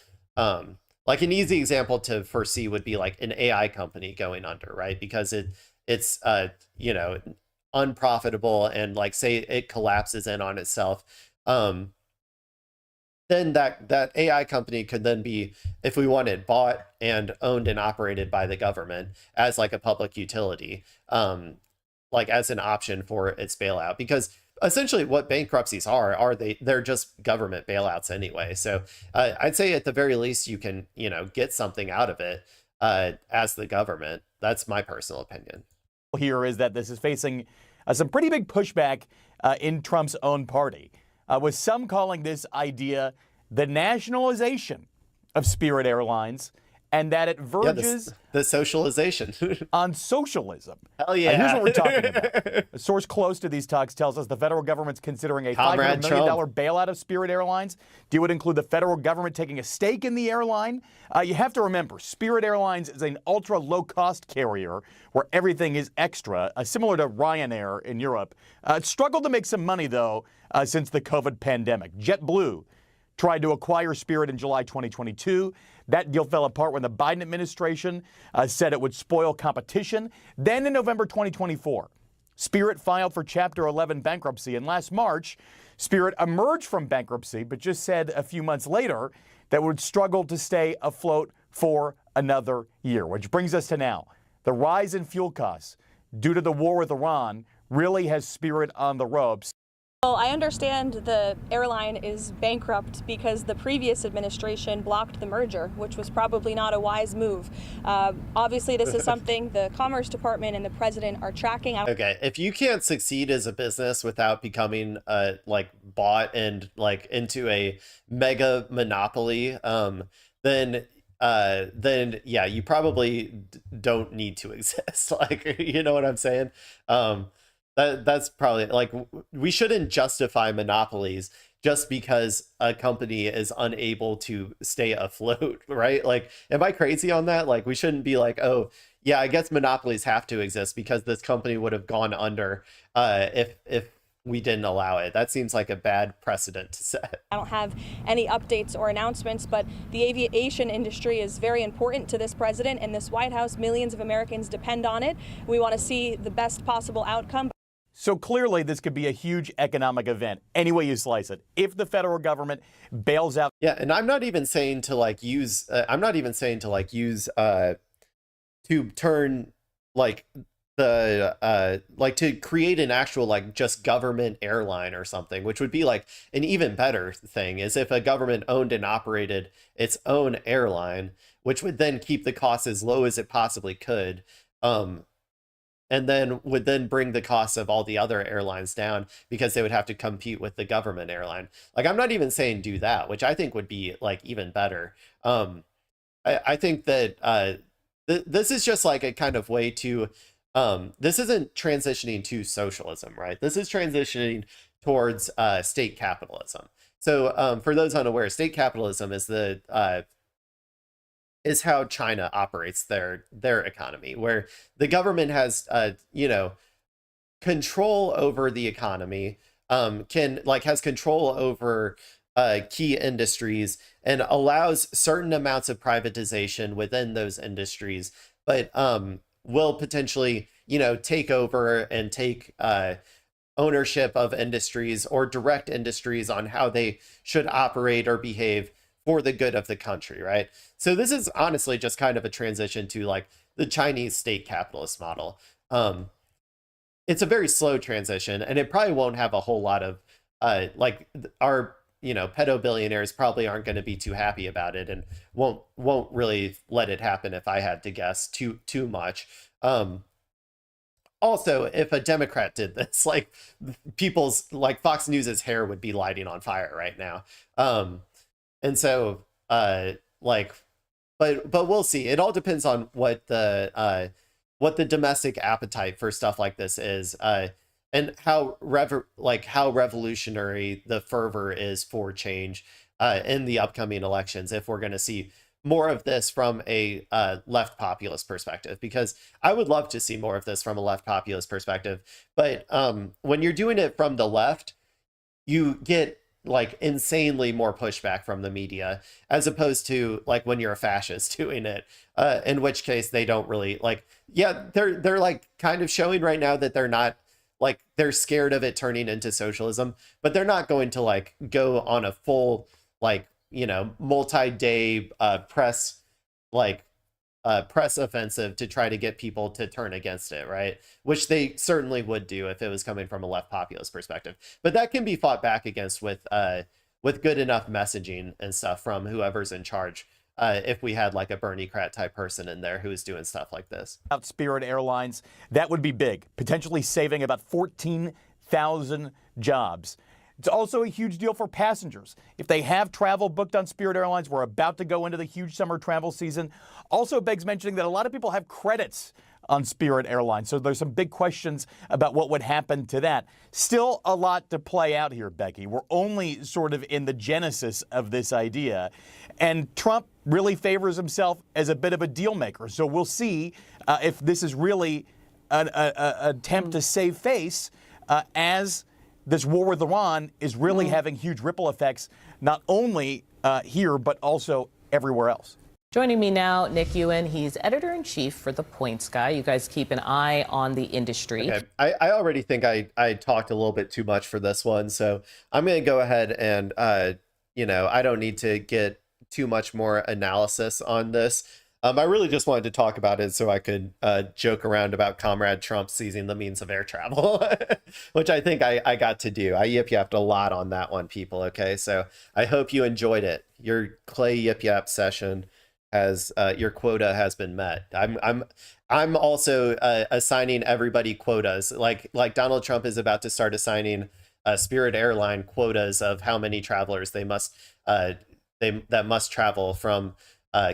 Speaker 1: Like an easy example to foresee would be like an AI company going under, right? Because it's unprofitable and like say it collapses in on itself, then that AI company could then be, if we wanted, bought and owned and operated by the government as like a public utility, like as an option for its bailout. Because essentially what bankruptcies they're just government bailouts anyway. So I'd say at the very least you can get something out of it as the government. That's my personal opinion.
Speaker 13: Here is that this is facing some pretty big pushback in Trump's own party, with some calling this idea the nationalization of Spirit Airlines, and that it verges
Speaker 1: the socialization
Speaker 13: on socialism.
Speaker 1: Hell yeah.
Speaker 13: Here's what we're talking about. A source close to these talks tells us the federal government's considering a
Speaker 1: Comrade
Speaker 13: $500 million bailout of Spirit Airlines. Deal would include the federal government taking a stake in the airline. You have to remember, Spirit Airlines is an ultra low-cost carrier where everything is extra, similar to Ryanair in Europe. It struggled to make some money, though, since the COVID pandemic. JetBlue tried to acquire Spirit in July 2022. That deal fell apart when the Biden administration said it would spoil competition. Then in November 2024, Spirit filed for Chapter 11 bankruptcy. And last March, Spirit emerged from bankruptcy, but just said a few months later that it would struggle to stay afloat for another year. Which brings us to now. The rise in fuel costs due to the war with Iran really has Spirit on the ropes.
Speaker 6: Well, I understand the airline is bankrupt because the previous administration blocked the merger, which was probably not a wise move. Obviously, this is something the Commerce Department and the president are tracking.
Speaker 1: Okay, if you can't succeed as a business without becoming like bought and like into a mega monopoly, then yeah, you probably don't need to exist. Like, you know what I'm saying? That's probably like, we shouldn't justify monopolies just because a company is unable to stay afloat, right? Like, am I crazy on that? Like, we shouldn't be like, oh yeah, I guess monopolies have to exist because this company would have gone under if we didn't allow it. That seems like a bad precedent to set.
Speaker 6: I don't have any updates or announcements, but the aviation industry is very important to this president and this White House. Millions of Americans depend on it. We want to see the best possible outcome.
Speaker 13: So clearly this could be a huge economic event, any way you slice it. If the federal government bails out.
Speaker 1: Yeah, and I'm not even saying to like use, to turn like like to create an actual like just government airline or something, which would be like an even better thing, is if a government owned and operated its own airline, which would then keep the costs as low as it possibly could, and then would then bring the costs of all the other airlines down because they would have to compete with the government airline. Like, I'm not even saying do that, which I think would be like even better. I think that this is just like a kind of way to, this isn't transitioning to socialism, right? This is transitioning towards state capitalism. So for those unaware, state capitalism is is how China operates their economy, where the government has control over the economy, has control over key industries, and allows certain amounts of privatization within those industries, but will potentially take over and take ownership of industries or direct industries on how they should operate or behave for the good of the country, right? So this is honestly just kind of a transition to like the Chinese state capitalist model. It's a very slow transition, and it probably won't have a whole lot of like our pedo billionaires probably aren't going to be too happy about it, and won't really let it happen, if I had to guess, too much. Also, if a Democrat did this, like people's like Fox News's hair would be lighting on fire right now. And so, but we'll see. It all depends on what the domestic appetite for stuff like this is, and how revolutionary the fervor is for change in the upcoming elections. If we're going to see more of this from a left populist perspective, because I would love to see more of this from a left populist perspective. But when you're doing it from the left, you get like insanely more pushback from the media, as opposed to like when you're a fascist doing it, in which case they don't really like, yeah, they're like kind of showing right now that they're not like, they're scared of it turning into socialism, but they're not going to like go on a full like multi-day press offensive to try to get people to turn against it, right? Which they certainly would do if it was coming from a left populist perspective. But that can be fought back against with good enough messaging and stuff from whoever's in charge. If we had like a Bernie-crat type person in there who was doing stuff like this.
Speaker 13: Spirit Airlines, that would be big, potentially saving about 14,000 jobs. It's also a huge deal for passengers. If they have travel booked on Spirit Airlines, we're about to go into the huge summer travel season. Also begs mentioning that a lot of people have credits on Spirit Airlines, so there's some big questions about what would happen to that. Still a lot to play out here, Becky. We're only sort of in the genesis of this idea, and Trump really favors himself as a bit of a deal maker. So we'll see if this is really an attempt to save face as this war with Iran is really having huge ripple effects, not only here, but also everywhere else.
Speaker 16: Joining me now, Nick Ewan. He's editor-in-chief for The Points Guy. You guys keep an eye on the industry.
Speaker 1: Okay. I already think I talked a little bit too much for this one, so I'm going to go ahead and, I don't need to get too much more analysis on this. I really just wanted to talk about it so I could joke around about Comrade Trump seizing the means of air travel, which I think I got to do. I yip-yapped a lot on that one, people, okay? So I hope you enjoyed it. Your Clay yip-yap session has, your quota has been met. I'm also assigning everybody quotas. Like Donald Trump is about to start assigning Spirit Airline quotas of how many travelers they must that must travel from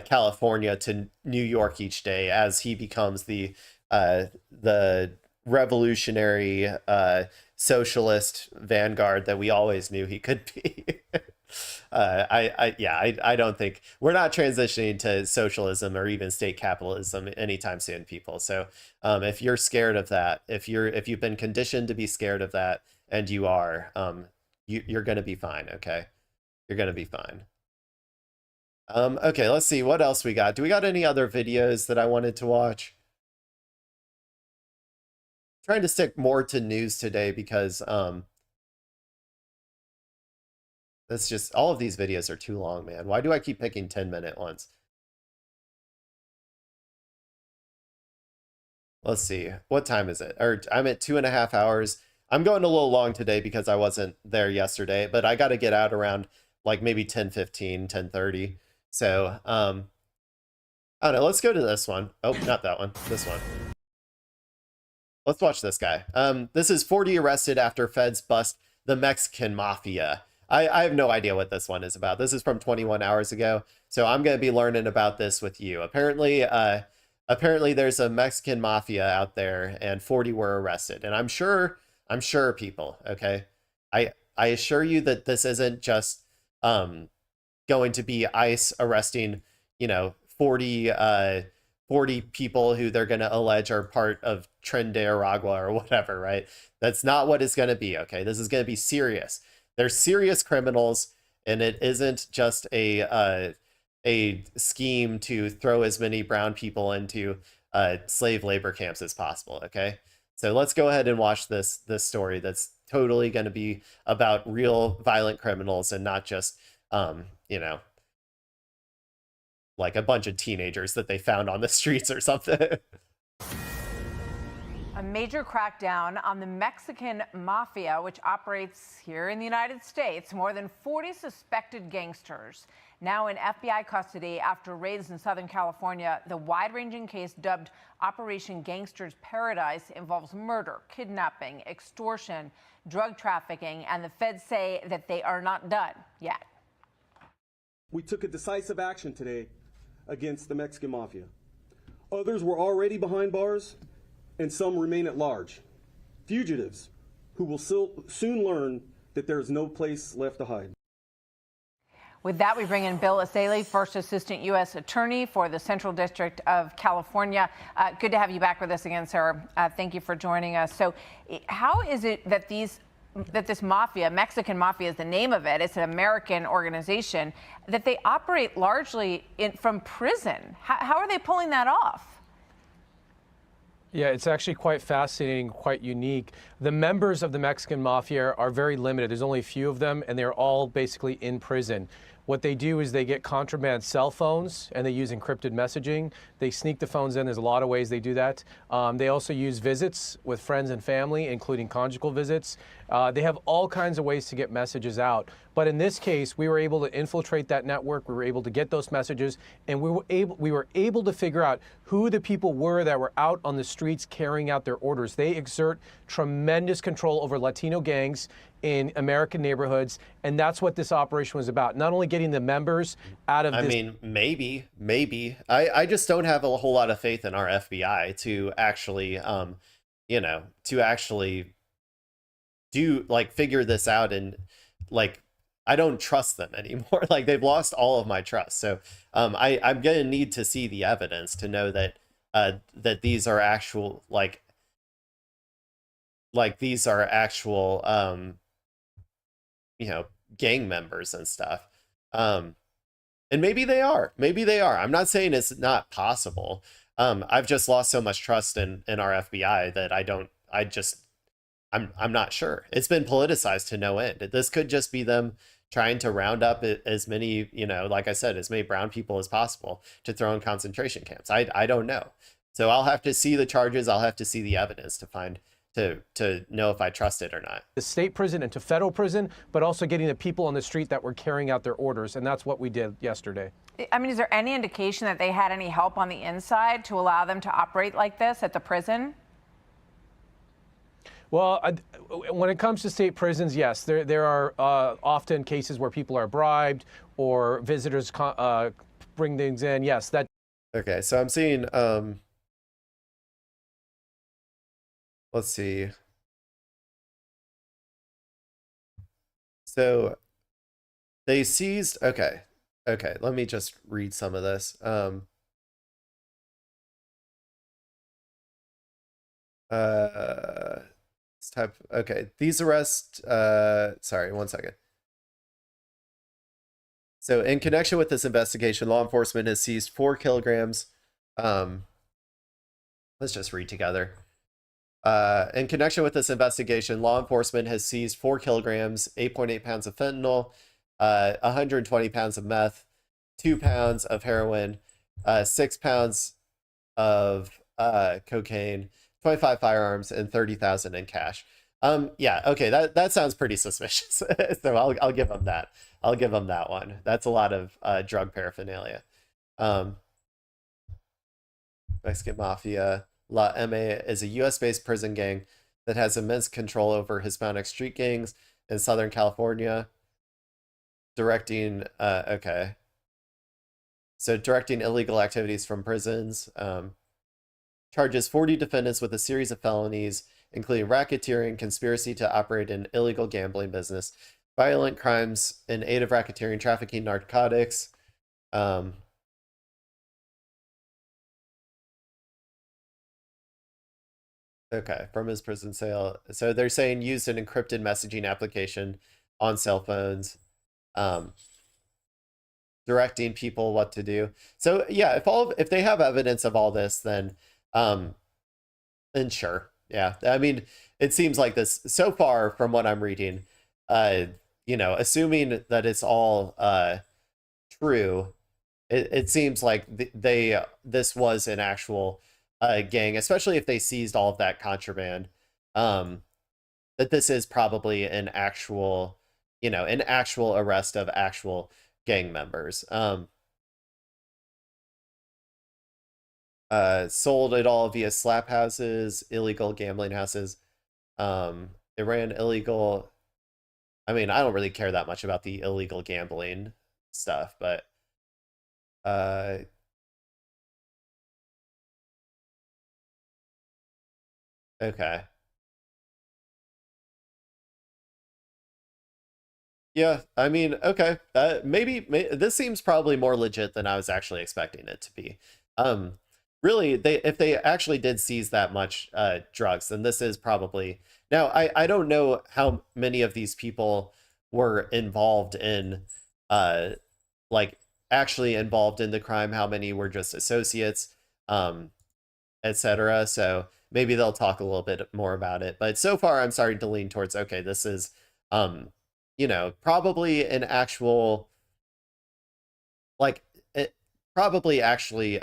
Speaker 1: California to New York each day, as he becomes the revolutionary socialist vanguard that we always knew he could be. I don't think we're not transitioning to socialism or even state capitalism anytime soon, people. So if you're scared of that, if you've been conditioned to be scared of that, and you are, you're gonna be fine. Okay, you're gonna be fine. Okay, let's see what else we got. Do we got any other videos that I wanted to watch? trying to stick more to news today because that's just, all of these videos are too long, man. Why do I keep picking 10-minute ones? Let's see. What time is it? Or I'm at 2.5 hours. I'm going a little long today because I wasn't there yesterday, but I got to get out around like maybe 10:15, 10:30. So, I don't know. Let's go to this one. Oh, not that one. This one. Let's watch this guy. This is 40 arrested after feds bust the Mexican mafia. I have no idea what this one is about. This is from 21 hours ago. So I'm going to be learning about this with you. Apparently there's a Mexican mafia out there and 40 were arrested. And I'm sure people, okay? I assure you that this isn't just going to be ICE arresting, 40 people who they're going to allege are part of Tren de Aragua or whatever, right? That's not what it's going to be, okay? This is going to be serious. They're serious criminals, and it isn't just a scheme to throw as many brown people into slave labor camps as possible, okay? So let's go ahead and watch this story that's totally going to be about real violent criminals and not just, like a bunch of teenagers that they found on the streets or something.
Speaker 4: A major crackdown on the Mexican mafia, which operates here in the United States. More than 40 suspected gangsters now in FBI custody after raids in Southern California. The wide-ranging case dubbed Operation Gangster's Paradise involves murder, kidnapping, extortion, drug trafficking, and the feds say that they are not done yet.
Speaker 17: We took a decisive action today against the Mexican mafia. Others were already behind bars, and some remain at large. Fugitives who will soon learn that there is no place left to hide.
Speaker 4: With that, we bring in Bill Asaley, First Assistant U.S. Attorney for the Central District of California. Good to have you back with us again, sir. Thank you for joining us. So how is it that this mafia, Mexican mafia is the name of it, it's an American organization, that they operate largely from prison? How are they pulling that off?
Speaker 18: Yeah, it's actually quite fascinating, quite unique. The members of the Mexican mafia are very limited. There's only a few of them, and they're all basically in prison. What they do is they get contraband cell phones, and they use encrypted messaging. They sneak the phones in. There's a lot of ways they do that. They also use visits with friends and family, including conjugal visits. They have all kinds of ways to get messages out. But in this case, we were able to infiltrate that network. We were able to get those messages, and we were able to figure out who the people were that were out on the streets carrying out their orders. They exert tremendous control over Latino gangs in American neighborhoods, and that's what this operation was about. Not only getting the members out of this.
Speaker 1: I mean, maybe. I just don't have a whole lot of faith in our FBI to actually, do, like, figure this out. And, like, I don't trust them anymore. Like, they've lost all of my trust. So I'm going to need to see the evidence to know that that these are actual, these are actual, gang members and stuff. And maybe they are. I'm not saying it's not possible. I've just lost so much trust in our FBI that I'm not sure. It's been politicized to no end. This could just be them trying to round up as many, like I said, as many brown people as possible to throw in concentration camps. I don't know. So I'll have to see the charges. I'll have to see the evidence to know if I trust it or not.
Speaker 18: The state prison into federal prison, but also getting the people on the street that were carrying out their orders. And that's what we did yesterday.
Speaker 4: I mean, is there any indication that they had any help on the inside to allow them to operate like this at the prison?
Speaker 18: Well, when it comes to state prisons, yes, there are often cases where people are bribed or visitors bring things in. Yes, that.
Speaker 1: Okay, so I'm seeing. Let's see. So they seized. Okay. Let me just read some of this. Okay, these arrests, sorry, 1 second. So in connection with this investigation, law enforcement has seized 4 kilograms. Let's just read together. In connection with this investigation, law enforcement has seized 4 kilograms, 8.8 pounds of fentanyl, 120 pounds of meth, 2 pounds of heroin, 6 pounds of cocaine, 25 firearms, and 30,000 in cash. Yeah, okay, that sounds pretty suspicious. So I'll give them that. I'll give them that one. That's a lot of drug paraphernalia. Mexican Mafia. La MA is a US-based prison gang that has immense control over Hispanic street gangs in Southern California. Directing, okay. So directing illegal activities from prisons. Charges 40 defendants with a series of felonies, including racketeering, conspiracy to operate an illegal gambling business, violent crimes in aid of racketeering, trafficking narcotics. Okay, from his prison sale. So they're saying used an encrypted messaging application on cell phones, directing people what to do. So yeah, if they have evidence of all this, then sure. Yeah. I mean, it seems like this so far from what I'm reading, assuming that it's all true, it seems like this was an actual gang, especially if they seized all of that contraband, that this is probably an actual arrest of actual gang members. Sold it all via slap houses, illegal gambling houses. It ran illegal. I mean, I don't really care that much about the illegal gambling stuff, but okay. Yeah, I mean, okay. Maybe this seems probably more legit than I was actually expecting it to be. Really, if they actually did seize that much drugs, then this is probably... Now, I don't know how many of these people were involved in, actually involved in the crime, how many were just associates, etc. So maybe they'll talk a little bit more about it. But so far, I'm starting to lean towards, okay, this is, probably an actual, probably actually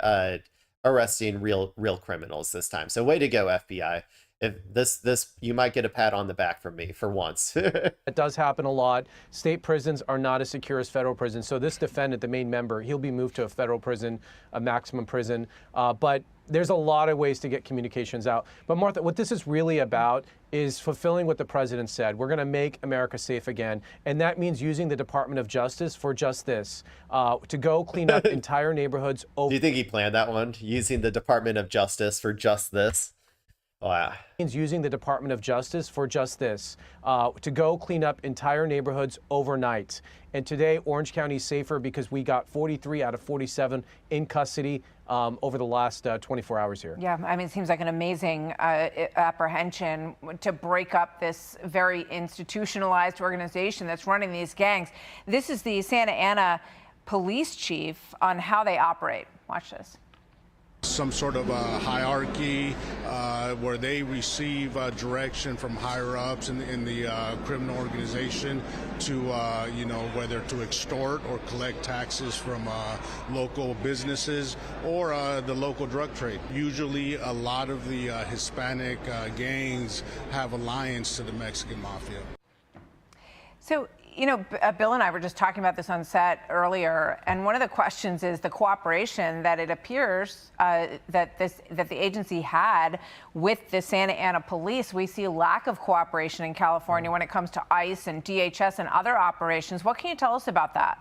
Speaker 1: arresting real criminals this time. So way to go, FBI. If this you might get a pat on the back from me for once.
Speaker 18: It does happen a lot. State prisons are not as secure as federal prisons. So this defendant, the main member, he'll be moved to a federal prison, a maximum prison. But there's a lot of ways to get communications out. But Martha, what this is really about is fulfilling what the president said. We're going to make America safe again. And that means using the Department of Justice for just this, to go clean up entire neighborhoods.
Speaker 1: Do you think he planned that one? Using the Department of Justice for just this? Wow.
Speaker 18: Means using the Department of Justice for just this, to go clean up entire neighborhoods overnight. And today, Orange County is safer because we got 43 out of 47 in custody over the last 24 hours here.
Speaker 4: Yeah, I mean, it seems like an amazing apprehension to break up this very institutionalized organization that's running these gangs. This is the Santa Ana police chief on how they operate. Watch this.
Speaker 15: Some sort of a hierarchy where they receive direction from higher ups in the criminal organization to, whether to extort or collect taxes from local businesses or the local drug trade. Usually a lot of the Hispanic gangs have alliance to the Mexican mafia.
Speaker 4: So, Bill and I were just talking about this on set earlier, and one of the questions is the cooperation that it appears that the agency had with the Santa Ana police. We see a lack of cooperation in California when it comes to ICE and DHS and other operations. What can you tell us about that?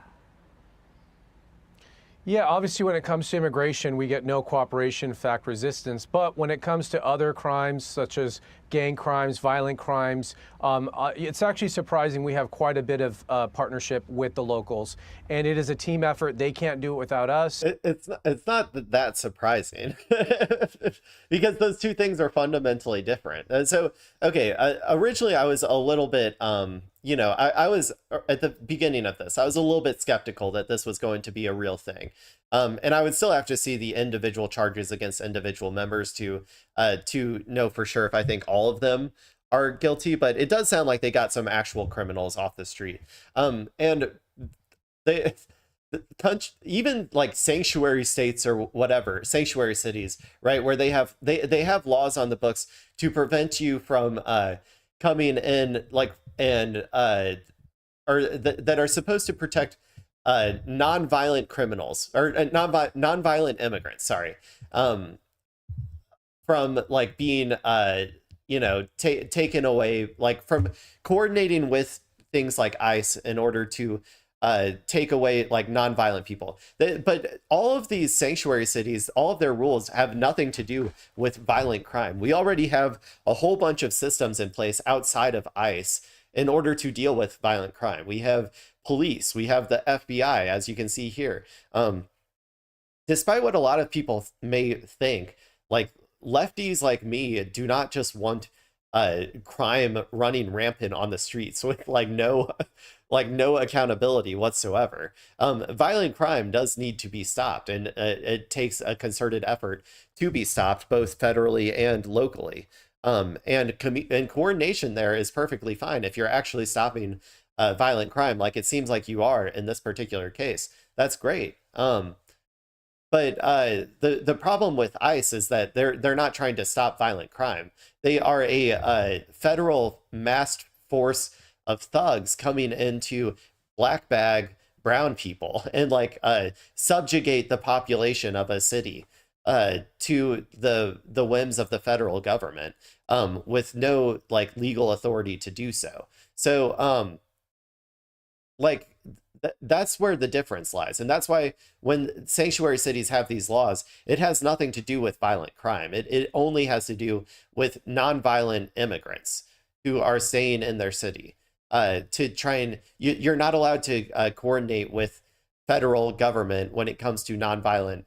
Speaker 18: Yeah, obviously when it comes to immigration, we get no cooperation, in fact, resistance. But when it comes to other crimes, such as gang crimes, violent crimes, it's actually surprising we have quite a bit of partnership with the locals. And it is a team effort. They can't do it without us.
Speaker 1: It's not that surprising because those two things are fundamentally different. And so, okay, originally I was a little bit, you know, I was at the beginning of this, I was a little bit skeptical that this was going to be a real thing. And I would still have to see the individual charges against individual members to know for sure if I think all of them are guilty, but it does sound like they got some actual criminals off the street. And they, even like sanctuary states or whatever, sanctuary cities, right, where they have laws on the books to prevent you from coming in, like, and that are supposed to protect non-violent criminals or non-violent immigrants, sorry, from like being you know, taken away, like from coordinating with things like ICE in order to take away like non-violent people. But all of these sanctuary cities, all of their rules have nothing to do with violent crime. We already have a whole bunch of systems in place outside of ICE in order to deal with violent crime. We have police, we have the FBI, as you can see here. Despite what a lot of people may think, like lefties like me do not just want crime running rampant on the streets with like no accountability whatsoever. Violent crime does need to be stopped, and it takes a concerted effort to be stopped, both federally and locally. And coordination there is perfectly fine if you're actually stopping violent crime, like it seems like you are in this particular case. That's great. But the problem with ICE is that they're not trying to stop violent crime. They are a federal masked force of thugs coming into black bag brown people and like subjugate the population of a city to the whims of the federal government with no like legal authority to do so. So like that's where the difference lies. And that's why when sanctuary cities have these laws, it has nothing to do with violent crime. It only has to do with nonviolent immigrants who are staying in their city. To try and you're not allowed to coordinate with federal government when it comes to nonviolent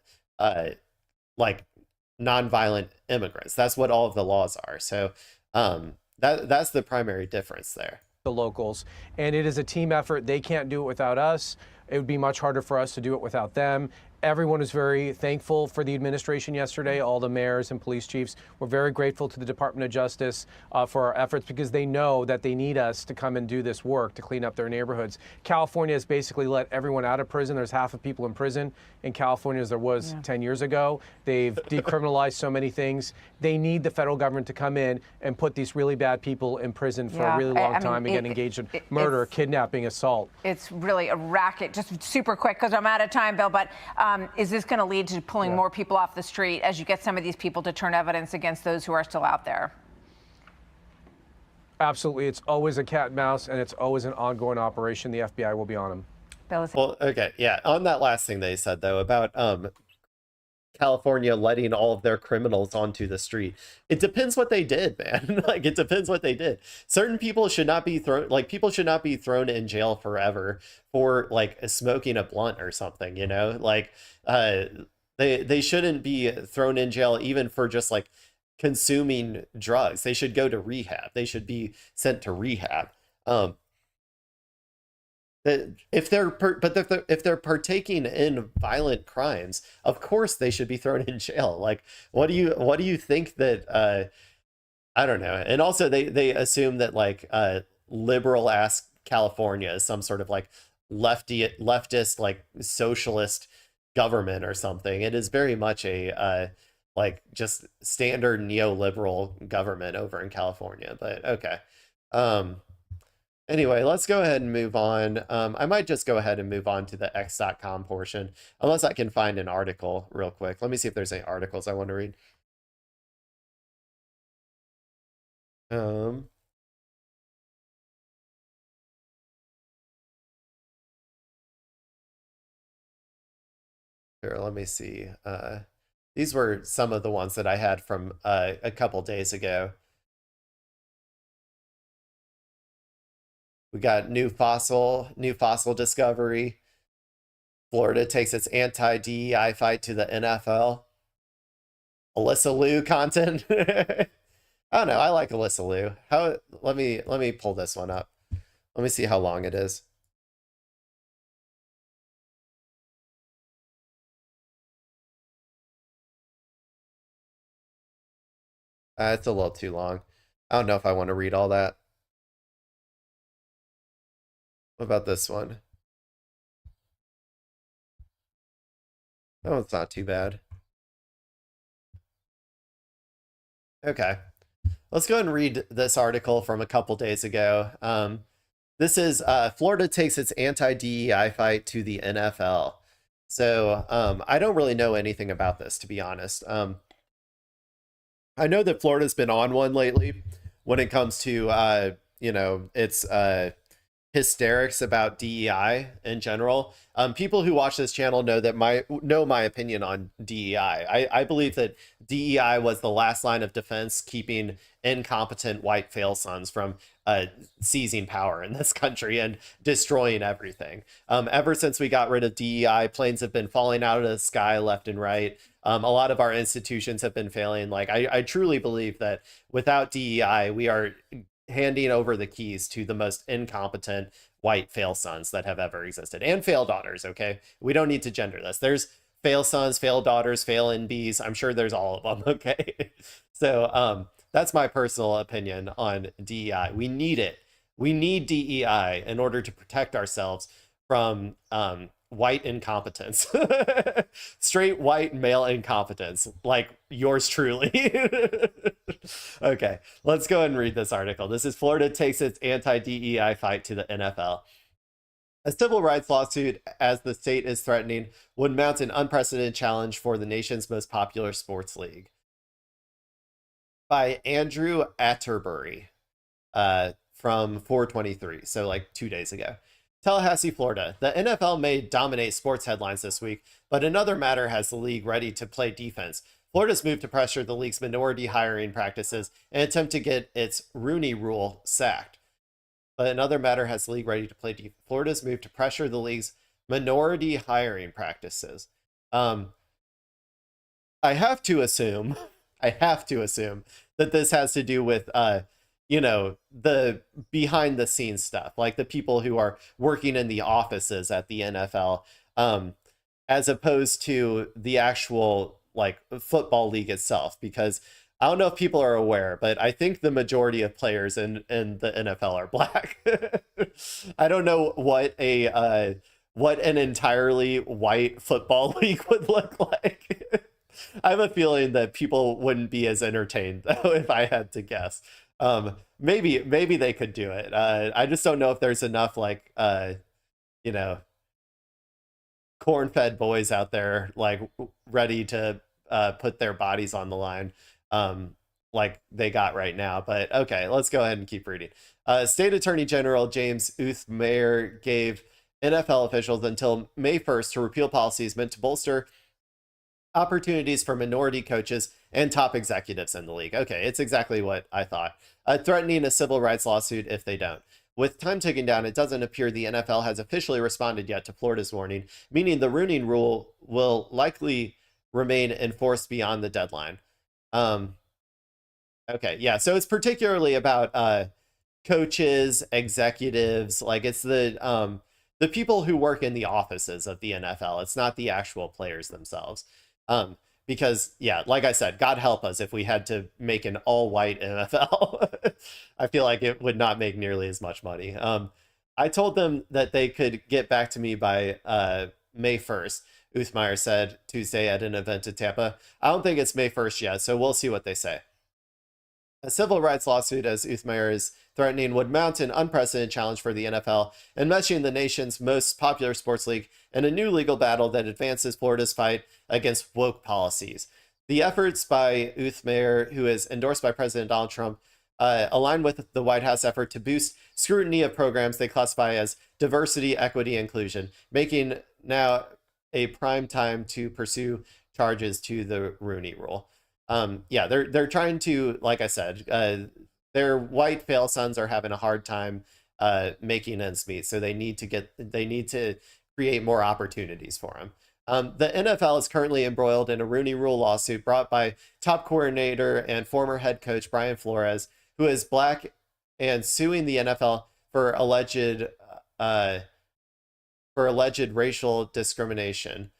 Speaker 1: immigrants. That's what all of the laws are. So that's the primary difference there.
Speaker 18: The locals, and it is a team effort. They can't do it without us. It would be much harder for us to do it without them. Everyone was very thankful for the administration yesterday. All the mayors and police chiefs were very grateful to the Department of Justice for our efforts, because they know that they need us to come and do this work to clean up their neighborhoods. California has basically let everyone out of prison. There's half of people in prison in California as there was 10 years ago. They've decriminalized so many things. They need the federal government to come in and put these really bad people in prison for a really long time and get engaged in murder, kidnapping, assault.
Speaker 4: It's really a racket. Just super quick, because I'm out of time, Bill, but is this going to lead to pulling more people off the street as you get some of these people to turn evidence against those who are still out there?
Speaker 18: Absolutely. It's always a cat and mouse, and it's always an ongoing operation. The FBI will be on them.
Speaker 1: Well, okay, yeah. On that last thing they said, though, about California letting all of their criminals onto the street, it depends what they did, man. Like, it depends what they did. Certain people should not be thrown, like, people should not be thrown in jail forever for, like, smoking a blunt or something, you know? Like, they shouldn't be thrown in jail even for just, like, consuming drugs. They should go to rehab. They should be sent to rehab. If they're partaking in violent crimes, of course they should be thrown in jail. Like, what do you think that I don't know. And also they assume that like liberal ass California is some sort of like leftist like socialist government or something. It is very much a like just standard neoliberal government over in California. But okay. Anyway, let's go ahead and move on. I might just go ahead and move on to the x.com portion, unless I can find an article real quick. Let me see if there's any articles I want to read. Here, let me see. These were some of the ones that I had from a couple days ago. We got new fossil discovery. Florida takes its anti-DEI fight to the NFL. Alyssa Liu content. I don't know. I like Alyssa Liu. Let me pull this one up. Let me see how long it is. It's a little too long. I don't know if I want to read all that. What about this one? Oh, it's not too bad. Okay. Let's go ahead and read this article from a couple days ago. This is Florida takes its anti-DEI fight to the NFL. So I don't really know anything about this, to be honest. I know that Florida's been on one lately when it comes to, its hysterics about DEI in general. People who watch this channel know that my opinion on DEI. I believe that DEI was the last line of defense, keeping incompetent white fail sons from seizing power in this country and destroying everything. Ever since we got rid of DEI, planes have been falling out of the sky left and right. A lot of our institutions have been failing. Like, I truly believe that without DEI, we are handing over the keys to the most incompetent white fail sons that have ever existed, and fail daughters. Okay, we don't need to gender this. There's fail sons, fail daughters, fail NBs. I'm sure there's all of them. Okay, so that's my personal opinion on DEI. We need it. We need DEI in order to protect ourselves from white incompetence, straight white male incompetence, like yours truly. Okay, let's go ahead and read this article. This is Florida takes its anti-DEI fight to the NFL. A civil rights lawsuit, as the state is threatening, would mount an unprecedented challenge for the nation's most popular sports league. By Andrew Atterbury from 423, so like 2 days ago. Tallahassee, Florida. The NFL may dominate sports headlines this week, but another matter has the league ready to play defense. Florida's move to pressure the league's minority hiring practices and attempt to get its Rooney Rule sacked. But another matter has the league ready to play defense. Florida's move to pressure the league's minority hiring practices. I have to assume that this has to do with the behind the scenes stuff, like the people who are working in the offices at the NFL, as opposed to the actual like football league itself. Because I don't know if people are aware, but I think the majority of players in the NFL are black. I don't know what an entirely white football league would look like. I have a feeling that people wouldn't be as entertained, though, if I had to guess. Maybe they could do it. I just don't know if there's enough like corn-fed boys out there like ready to put their bodies on the line like they got right now. But okay, let's go ahead and keep reading. State Attorney General James Uthmayer gave NFL officials until May 1st to repeal policies meant to bolster opportunities for minority coaches and top executives in the league. Okay, it's exactly what I thought. Threatening a civil rights lawsuit if they don't. With time ticking down, it doesn't appear the NFL has officially responded yet to Florida's warning, meaning the Rooney Rule will likely remain enforced beyond the deadline. Okay, yeah, so it's particularly about coaches, executives, like it's the people who work in the offices of the NFL. It's not the actual players themselves. Because yeah, like I said, God help us if we had to make an all-white NFL. I feel like it would not make nearly as much money. I told them that they could get back to me by May 1st, Uthmayer said Tuesday at an event in Tampa. I don't think it's May 1st yet, so we'll see what they say. A civil rights lawsuit, as Uthmayer is threatening, would mount an unprecedented challenge for the NFL, enmeshing the nation's most popular sports league in a new legal battle that advances Florida's fight against woke policies. The efforts by Uthmayer, who is endorsed by President Donald Trump, align with the White House effort to boost scrutiny of programs they classify as diversity, equity, inclusion, making now a prime time to pursue charges to the Rooney Rule. Yeah, they're trying to, like I said, their white fail sons are having a hard time making ends meet, so they need to create more opportunities for them. The NFL is currently embroiled in a Rooney Rule lawsuit brought by top coordinator and former head coach Brian Flores, who is black and suing the NFL for alleged racial discrimination,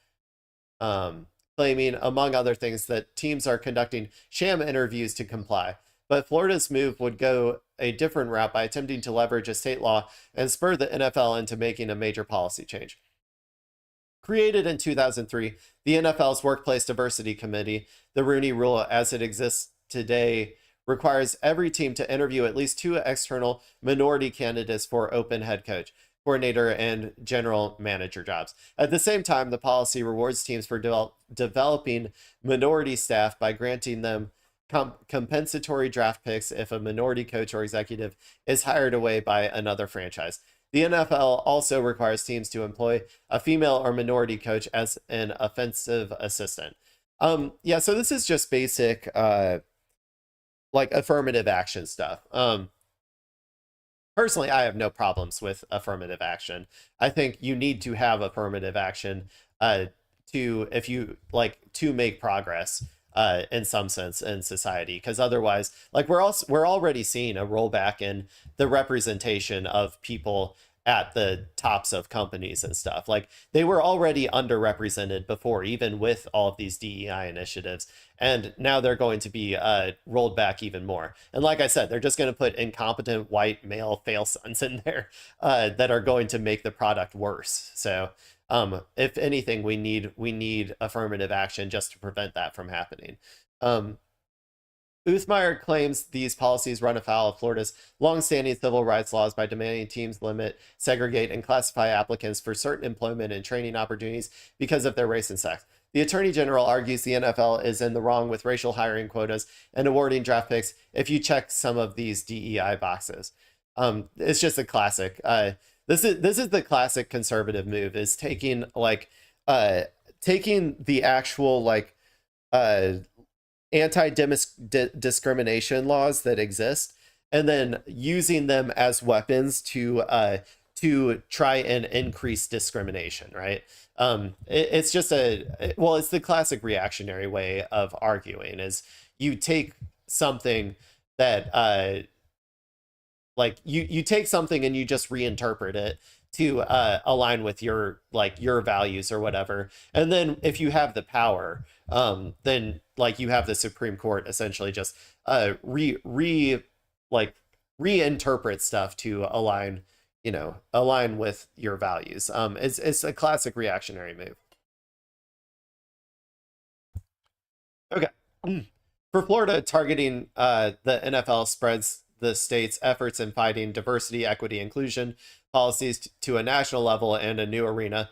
Speaker 1: claiming, among other things, that teams are conducting sham interviews to comply. But Florida's move would go a different route by attempting to leverage a state law and spur the NFL into making a major policy change. Created in 2003, the NFL's Workplace Diversity Committee, the Rooney Rule as it exists today, requires every team to interview at least 2 external minority candidates for open head coach, coordinator, and general manager jobs. At the same time, the policy rewards teams for developing minority staff by granting them compensatory draft picks if a minority coach or executive is hired away by another franchise. The NFL also requires teams to employ a female or minority coach as an offensive assistant. Yeah, so this is just basic like affirmative action stuff. Personally, I have no problems with affirmative action. I think you need to have affirmative action to make progress in some sense in society, because otherwise, like, we're already seeing a rollback in the representation of people at the tops of companies and stuff. Like, they were already underrepresented before, even with all of these DEI initiatives, and now they're going to be rolled back even more. And like I said, they're just going to put incompetent white male fail sons in there that are going to make the product worse. So if anything, we need affirmative action just to prevent that from happening. Uthmeyer claims these policies run afoul of Florida's longstanding civil rights laws by demanding teams limit, segregate, and classify applicants for certain employment and training opportunities because of their race and sex. The Attorney General argues the NFL is in the wrong with racial hiring quotas and awarding draft picks if you check some of these DEI boxes. It's just a classic. This is the classic conservative move, is taking the actual anti-discrimination laws that exist and then using them as weapons to try and increase discrimination, right? It's just it's the classic reactionary way of arguing, is you take something that you take something and you just reinterpret it to align with your values or whatever. And then if you have the power, then you have the Supreme Court essentially just reinterpret stuff to align with your values. It's a classic reactionary move. Okay. For Florida, targeting the NFL spreads the state's efforts in fighting diversity, equity, inclusion policies to a national level and a new arena.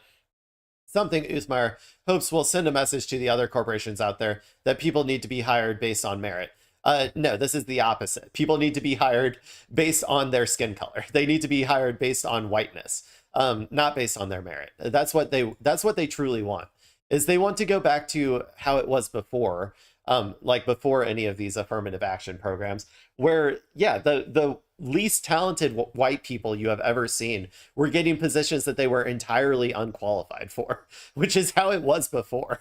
Speaker 1: Something Uthmeyer hopes will send a message to the other corporations out there that people need to be hired based on merit. No, this is the opposite. People need to be hired based on their skin color. They need to be hired based on whiteness, not based on their merit. That's what they truly want. Is they want to go back to how it was before, before any of these affirmative action programs, where the least talented white people you have ever seen were getting positions that they were entirely unqualified for, which is how it was before.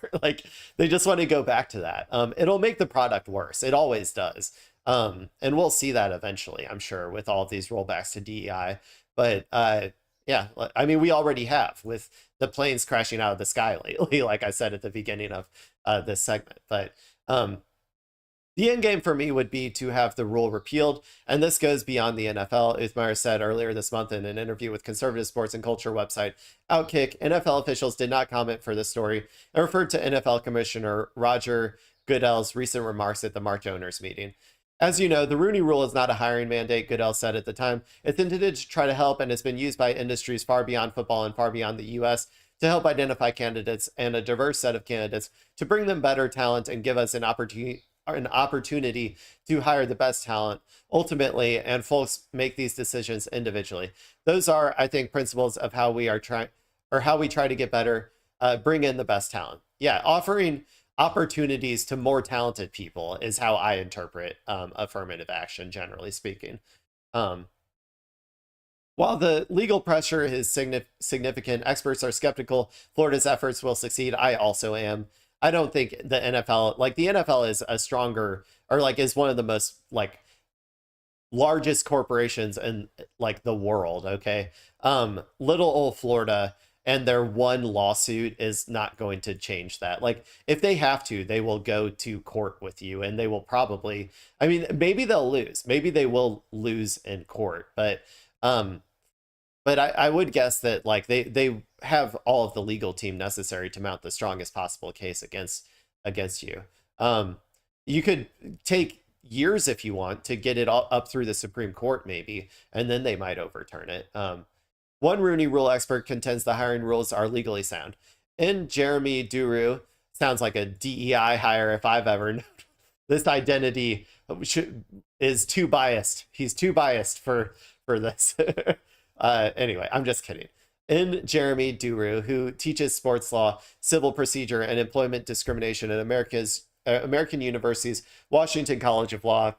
Speaker 1: They just want to go back to that. It'll make the product worse. It always does. And we'll see that eventually, I'm sure, with all of these rollbacks to DEI. But yeah, I mean, we already have, with the planes crashing out of the sky lately, like I said at the beginning of this segment. But the end game for me would be to have the rule repealed, and this goes beyond the NFL. Uthmeyer said earlier this month in an interview with conservative sports and culture website Outkick, NFL officials did not comment for the story and referred to NFL Commissioner Roger Goodell's recent remarks at the March owners meeting. As you know, the Rooney Rule is not a hiring mandate, Goodell said at the time. It's intended to try to help, and it's been used by industries far beyond football and far beyond the U.S. to help identify candidates and a diverse set of candidates, to bring them better talent and give us an opportunity to hire the best talent ultimately, and folks make these decisions individually. Those are, I think, principles of how we try to get better, bring in the best talent. Yeah, offering opportunities to more talented people is how I interpret affirmative action, generally speaking. While the legal pressure is significant, experts are skeptical Florida's efforts will succeed. I also am. I don't think the NFL, the NFL is a stronger, or is one of the most largest corporations in like the world. Okay. Little old Florida and their one lawsuit is not going to change that. Like if they have to, they will go to court with you, and they will probably, I mean, maybe they'll lose, maybe they will lose in court, but I would guess that like they have all of the legal team necessary to mount the strongest possible case against you. You could take years if you want to get it all up through the Supreme Court maybe, and then they might overturn it. One Rooney Rule expert contends the hiring rules are legally sound. And Jeremy Duru, sounds like a DEI hire if I've ever known. This identity is too biased. He's too biased for this. Anyway, I'm just kidding. In Jeremy Duru, who teaches sports law, civil procedure, and employment discrimination at American University's Washington College of Law,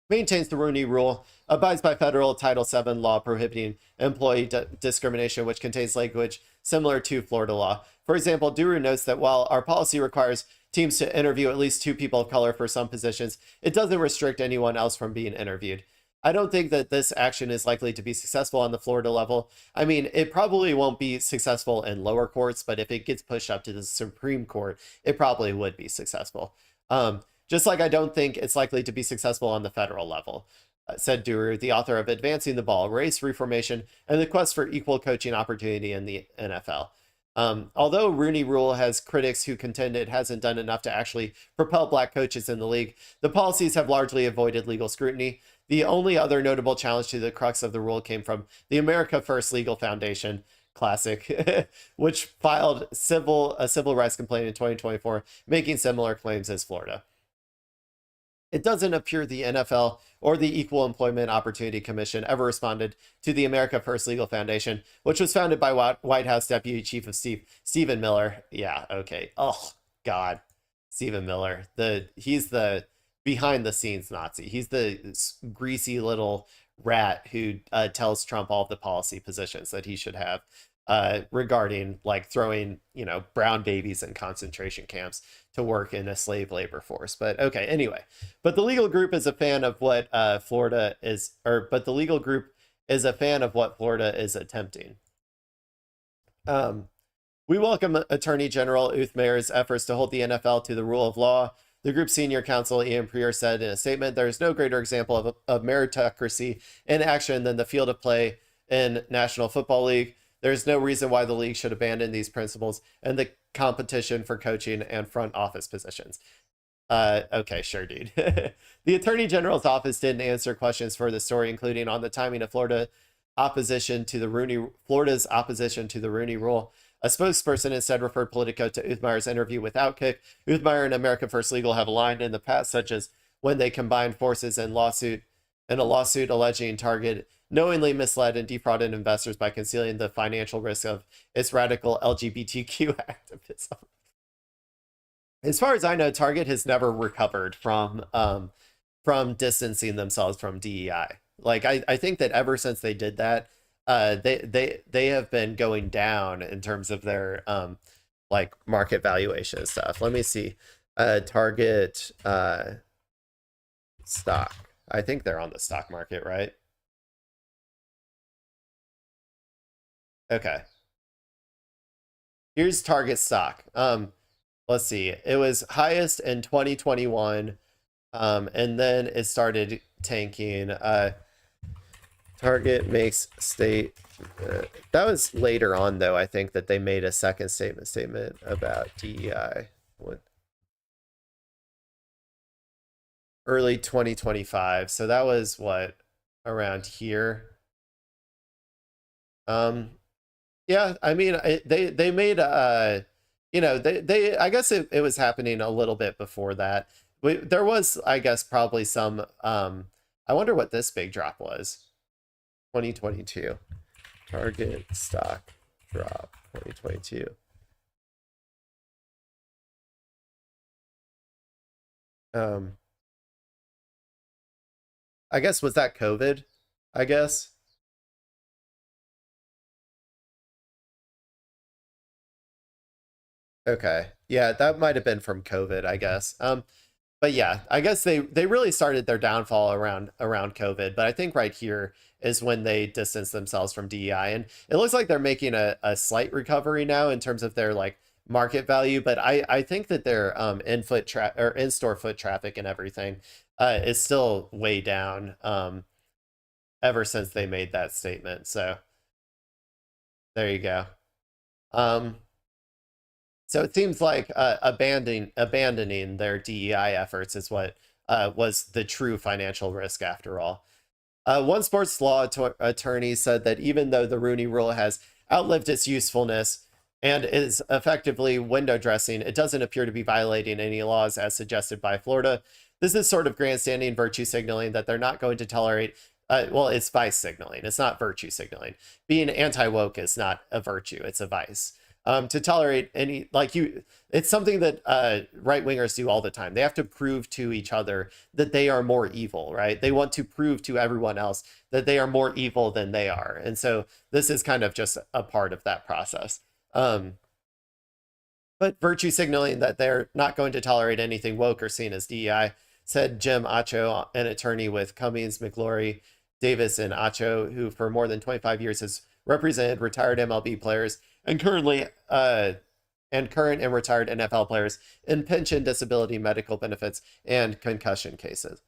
Speaker 1: maintains the Rooney Rule, abides by federal Title VII law prohibiting employee discrimination, which contains language similar to Florida law. For example, Duru notes that while our policy requires teams to interview at least 2 people of color for some positions, it doesn't restrict anyone else from being interviewed. I don't think that this action is likely to be successful on the Florida level. I mean, it probably won't be successful in lower courts, but if it gets pushed up to the Supreme Court, it probably would be successful. Just like I don't think it's likely to be successful on the federal level, said Duru, the author of Advancing the Ball, Race Reformation, and the Quest for Equal Coaching Opportunity in the NFL. Although Rooney Rule has critics who contend it hasn't done enough to actually propel black coaches in the league, the policies have largely avoided legal scrutiny. The only other notable challenge to the crux of the rule came from the America First Legal Foundation, classic, which filed a civil rights complaint in 2024, making similar claims as Florida. It doesn't appear the NFL or the Equal Employment Opportunity Commission ever responded to the America First Legal Foundation, which was founded by White House Deputy Chief of Stephen Miller. Yeah, okay. Oh, God. Stephen Miller. He's the behind-the-scenes Nazi. He's the greasy little rat who tells Trump all of the policy positions that he should have regarding like throwing, brown babies in concentration camps to work in a slave labor force. But okay, anyway, but the legal group is a fan of what Florida is attempting. We welcome Attorney General Uthmair's efforts to hold the NFL to the rule of law. The group's senior counsel, Ian Prier, said in a statement, there is no greater example of meritocracy in action than the field of play in National Football League. There's no reason why the league should abandon these principles and the competition for coaching and front office positions. Okay, sure, dude. The Attorney General's office didn't answer questions for the story, including on the timing of Florida's opposition to the Rooney Rule. A spokesperson instead referred Politico to Uthmair's interview with Outkick. Uthmair and America First Legal have aligned in the past, such as when they combined forces in a lawsuit alleging Target knowingly misled and defrauded investors by concealing the financial risk of its radical LGBTQ activism. As far as I know, Target has never recovered from distancing themselves from DEI. Like I think that ever since they did that, they have been going down in terms of their like market valuation and stuff. Let me see. Target stock. I think they're on the stock market, right? Okay. Here's Target stock. Let's see. It was highest in 2021, and then it started tanking. Target makes that was later on, though. I think that they made a second statement about DEI. Early 2025. So that was what, around here. Yeah, I mean, they made they I guess it was happening a little bit before that. There was, I guess, probably some I wonder what this big drop was. 2022 Target stock drop 2022. I guess, was that COVID? I guess. Okay. Yeah, that might have been from COVID, I guess. But but yeah, I guess they really started their downfall around COVID. But I think right here is when they distance themselves from DEI, and it looks like they're making a slight recovery now in terms of their like market value. But I think that their in-store foot traffic and everything is still way down ever since they made that statement. So there you go. So it seems like abandoning their DEI efforts is what was the true financial risk after all. One sports law attorney said that even though the Rooney Rule has outlived its usefulness and is effectively window dressing, it doesn't appear to be violating any laws as suggested by Florida. This is sort of grandstanding virtue signaling that they're not going to tolerate. Well, it's vice signaling. It's not virtue signaling. Being anti-woke is not a virtue. It's a vice. To tolerate any, it's something that right-wingers do all the time. They have to prove to each other that they are more evil, right? They want to prove to everyone else that they are more evil than they are. And so this is kind of just a part of that process. But virtue signaling that they're not going to tolerate anything woke or seen as DEI, said Jim Acho, an attorney with Cummings, McGlory, Davis, and Acho, who for more than 25 years has represented retired MLB players and current and retired NFL players in pension, disability, medical benefits, and concussion cases.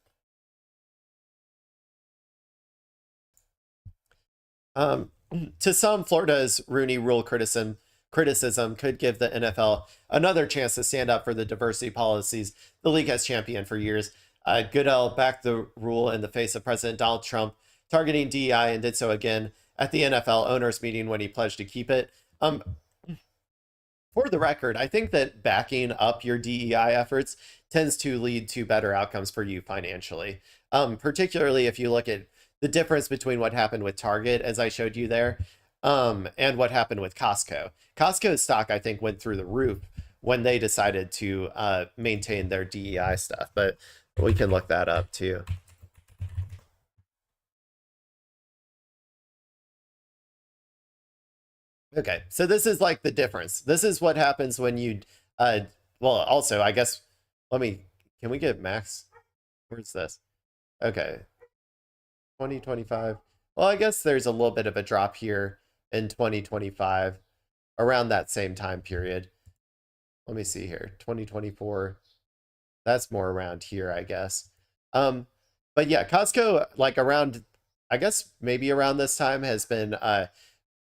Speaker 1: To some, Florida's Rooney Rule criticism could give the NFL another chance to stand up for the diversity policies the league has championed for years. Goodell backed the rule in the face of President Donald Trump targeting DEI and did so again at the NFL owners meeting when he pledged to keep it. For the record, I think that backing up your DEI efforts tends to lead to better outcomes for you financially, particularly if you look at the difference between what happened with Target, as I showed you there, and what happened with Costco. Costco's stock, I think, went through the roof when they decided to maintain their DEI stuff, but we can look that up too. Okay, so this is like the difference. This is what happens when you, well, also, I guess, can we get max? Where's this? Okay, 2025. Well, I guess there's a little bit of a drop here in 2025 around that same time period. Let me see here, 2024. That's more around here, I guess. But yeah, Costco, like around, I guess maybe around this time has been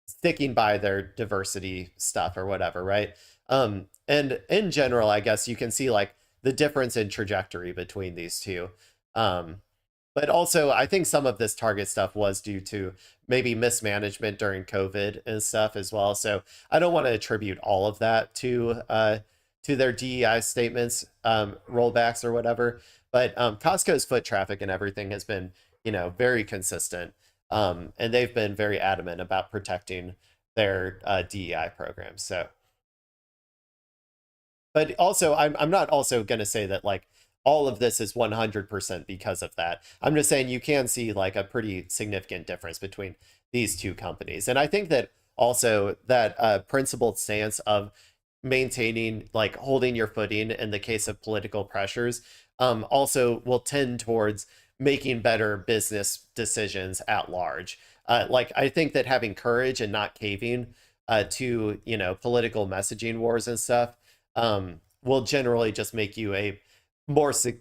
Speaker 1: sticking by their diversity stuff or whatever, right? And in general, I guess you can see like the difference in trajectory between these two. But also, I think some of this Target stuff was due to maybe mismanagement during COVID and stuff as well. So I don't want to attribute all of that to their DEI statements, rollbacks or whatever. But Costco's foot traffic and everything has been, very consistent. And they've been very adamant about protecting their DEI programs. So, but also, I'm not also going to say that like all of this is 100% because of that. I'm just saying you can see like a pretty significant difference between these two companies. And I think that also that principled stance of maintaining, like holding your footing in the case of political pressures, also will tend towards making better business decisions at large. Like I think that having courage and not caving to, political messaging wars and stuff will generally just make you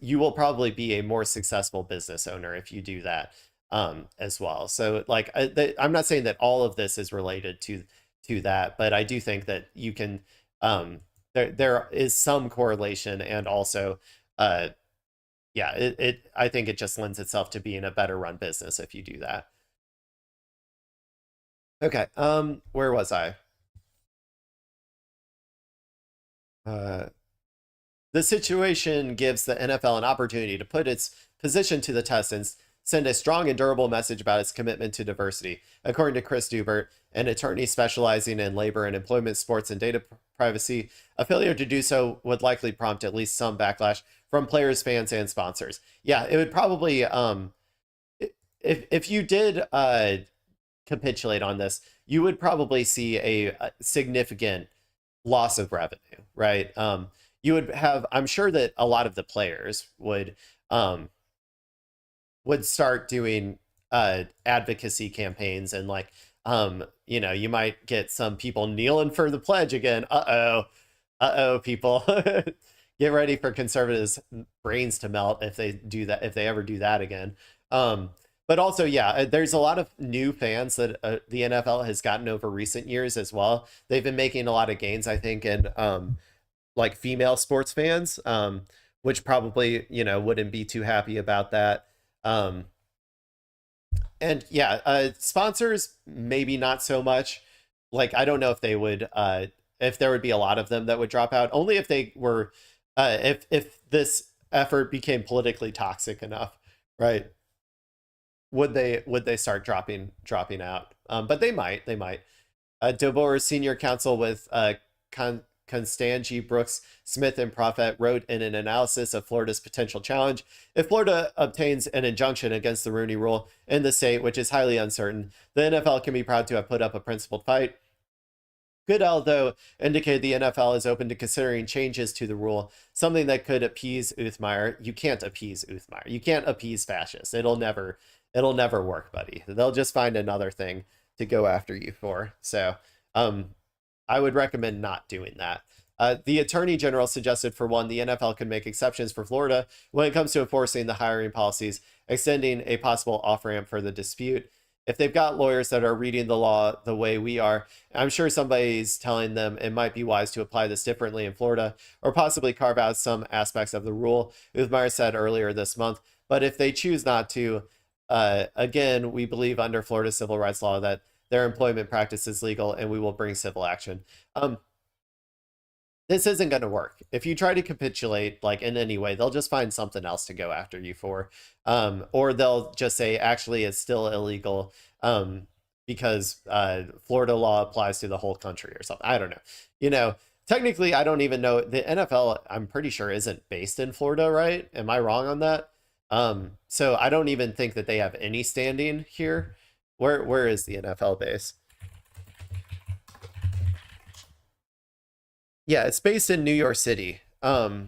Speaker 1: you will probably be a more successful business owner if you do that as well. So like I'm not saying that all of this is related to that, but I do think that you can there is some correlation, and also yeah, I think it just lends itself to being a better run business if you do that. Okay, where was I? The situation gives the NFL an opportunity to put its position to the test and send a strong and durable message about its commitment to diversity. According to Chris Dubert, an attorney specializing in labor and employment, sports, and data privacy, a failure to do so would likely prompt at least some backlash from players, fans, and sponsors. Yeah, it would probably, if you did capitulate on this, you would probably see a significant loss of revenue, right? you would have, I'm sure that a lot of the players would start doing advocacy campaigns, and like, you know, you might get some people kneeling for the pledge again. Uh-oh, people. Get ready for conservatives' brains to melt if they do that, if they ever do that again. But also, yeah, there's a lot of new fans that the NFL has gotten over recent years as well. They've been making a lot of gains, I think, in like female sports fans, which probably, you know, wouldn't be too happy about that. And yeah, sponsors, maybe not so much. Like, I don't know if they would, if there would be a lot of them that would drop out, only if they were, if this effort became politically toxic enough, right? Would they start dropping out? But they might. DeBoer's senior counsel with Constangy Brooks Smith and Prophet wrote in an analysis of Florida's potential challenge: if Florida obtains an injunction against the Rooney Rule in the state, which is highly uncertain, the NFL can be proud to have put up a principled fight. Goodell, though, indicated the NFL is open to considering changes to the rule, something that could appease Uthmeier. You can't appease Uthmeier. You can't appease fascists. It'll never work, buddy. They'll just find another thing to go after you for. So, I would recommend not doing that. The Attorney General suggested, for one, the NFL could make exceptions for Florida when it comes to enforcing the hiring policies, extending a possible off-ramp for the dispute. If they've got lawyers that are reading the law the way we are, I'm sure somebody's telling them it might be wise to apply this differently in Florida, or possibly carve out some aspects of the rule, Uthmeier said earlier this month. But if they choose not to, again, we believe under Florida civil rights law that their employment practice is legal, and we will bring civil action. This isn't going to work. If you try to capitulate, like, in any way, they'll just find something else to go after you for. Or they'll just say, actually, it's still illegal because Florida law applies to the whole country or something. I don't know. You know, technically, I don't even know. The NFL, I'm pretty sure, isn't based in Florida, right? Am I wrong on that? So I don't even think that they have any standing here. Where is the NFL base? Yeah, it's based in New York City. So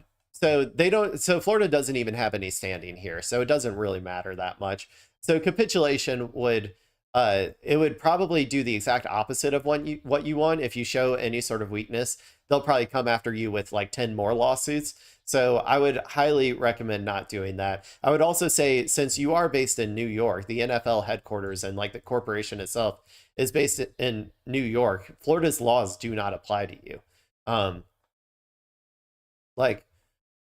Speaker 1: Florida doesn't even have any standing here, so it doesn't really matter that much. So capitulation would it would probably do the exact opposite of what you want. If you show any sort of weakness, they'll probably come after you with like 10 more lawsuits. So I would highly recommend not doing that. I would also say, since you are based in New York, the NFL headquarters and like the corporation itself is based in New York, Florida's laws do not apply to you. Like,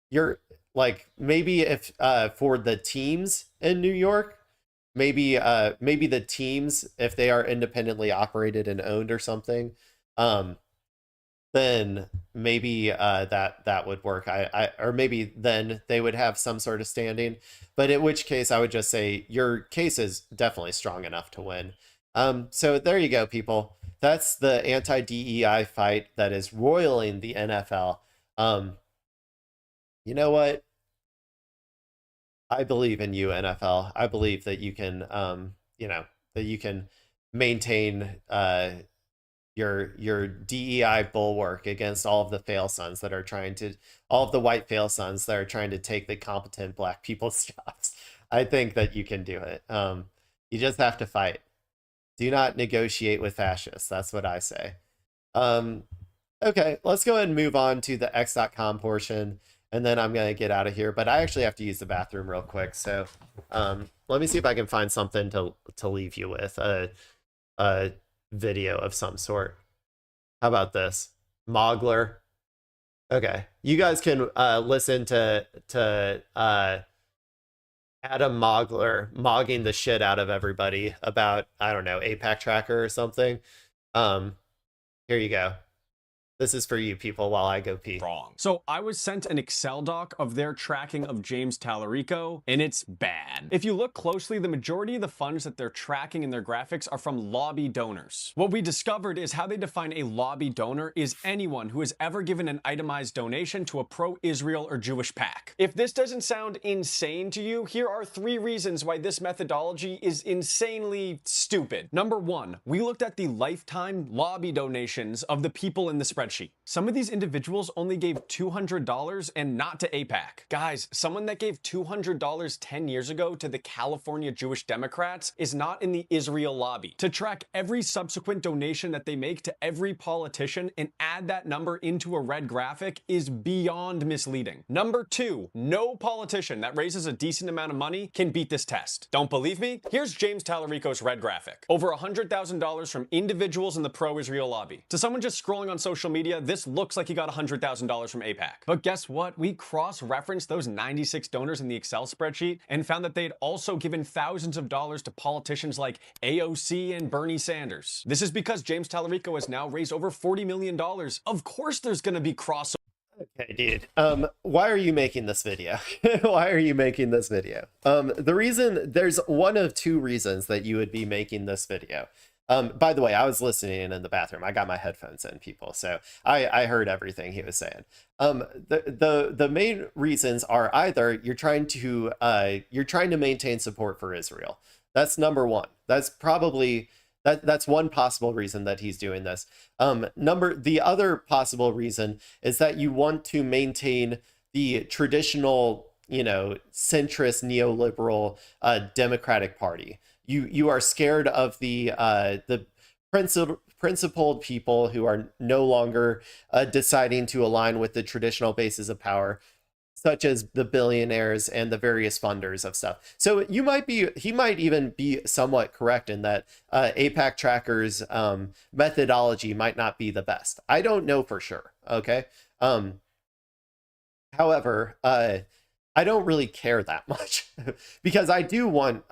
Speaker 1: you're like, maybe if for the teams in New York, maybe the teams, if they are independently operated and owned or something, then maybe that would work. Or maybe then they would have some sort of standing, but in which case I would just say your case is definitely strong enough to win. So there you go, people. That's the anti-DEI fight that is roiling the NFL. You know what? I believe in you, NFL. I believe that you can, that you can maintain your DEI bulwark against all of the fail sons that are trying to, all of the white fail sons that are trying to take the competent black people's jobs. I think that you can do it. You just have to fight. Do not negotiate with fascists. That's what I say. Okay, let's go ahead and move on to the X.com portion, and then I'm going to get out of here. But I actually have to use the bathroom real quick. So let me see if I can find something to leave you with. A video of some sort. How about this? Mogler. Okay, you guys can listen to Adam Mogler mogging the shit out of everybody about, I don't know, APAC tracker or something. Here you go. This is for you people while I go pee.
Speaker 19: Wrong. So I was sent an Excel doc of their tracking of James Tallarico, and it's bad. If you look closely, the majority of the funds that they're tracking in their graphics are from lobby donors. What we discovered is how they define a lobby donor is anyone who has ever given an itemized donation to a pro-Israel or Jewish PAC. If this doesn't sound insane to you, here are 3 reasons why this methodology is insanely stupid. Number 1, we looked at the lifetime lobby donations of the people in the spreadsheet. spreadsheet. Some of these individuals only gave $200 and not to AIPAC. Guys, someone that gave $200 10 years ago to the California Jewish Democrats is not in the Israel lobby. To track every subsequent donation that they make to every politician and add that number into a red graphic is beyond misleading. Number 2, no politician that raises a decent amount of money can beat this test. Don't believe me? Here's James Tallarico's red graphic. Over $100,000 from individuals in the pro-Israel lobby. To someone just scrolling on social media, this looks like he got $100,000 from AIPAC. But guess what? We cross-referenced those 96 donors in the Excel spreadsheet and found that they'd also given thousands of dollars to politicians like AOC and Bernie Sanders. This is because James Tallarico has now raised over $40 million. Of course there's going to be crossover.
Speaker 1: Okay, dude. Why are you making this video? Why are you making this video? The reason, there's one of two reasons that you would be making this video. By the way, I was listening in the bathroom. I got my headphones in, people, so I heard everything he was saying. The main reasons are either you're trying to maintain support for Israel. That's number one. That's probably that's one possible reason that he's doing this. The other possible reason is that you want to maintain the traditional, centrist neoliberal Democratic Party. You are scared of the principled people who are no longer deciding to align with the traditional bases of power, such as the billionaires and the various funders of stuff. So he might even be somewhat correct in that AIPAC Tracker's methodology might not be the best. I don't know for sure. Okay. However, I don't really care that much because I do want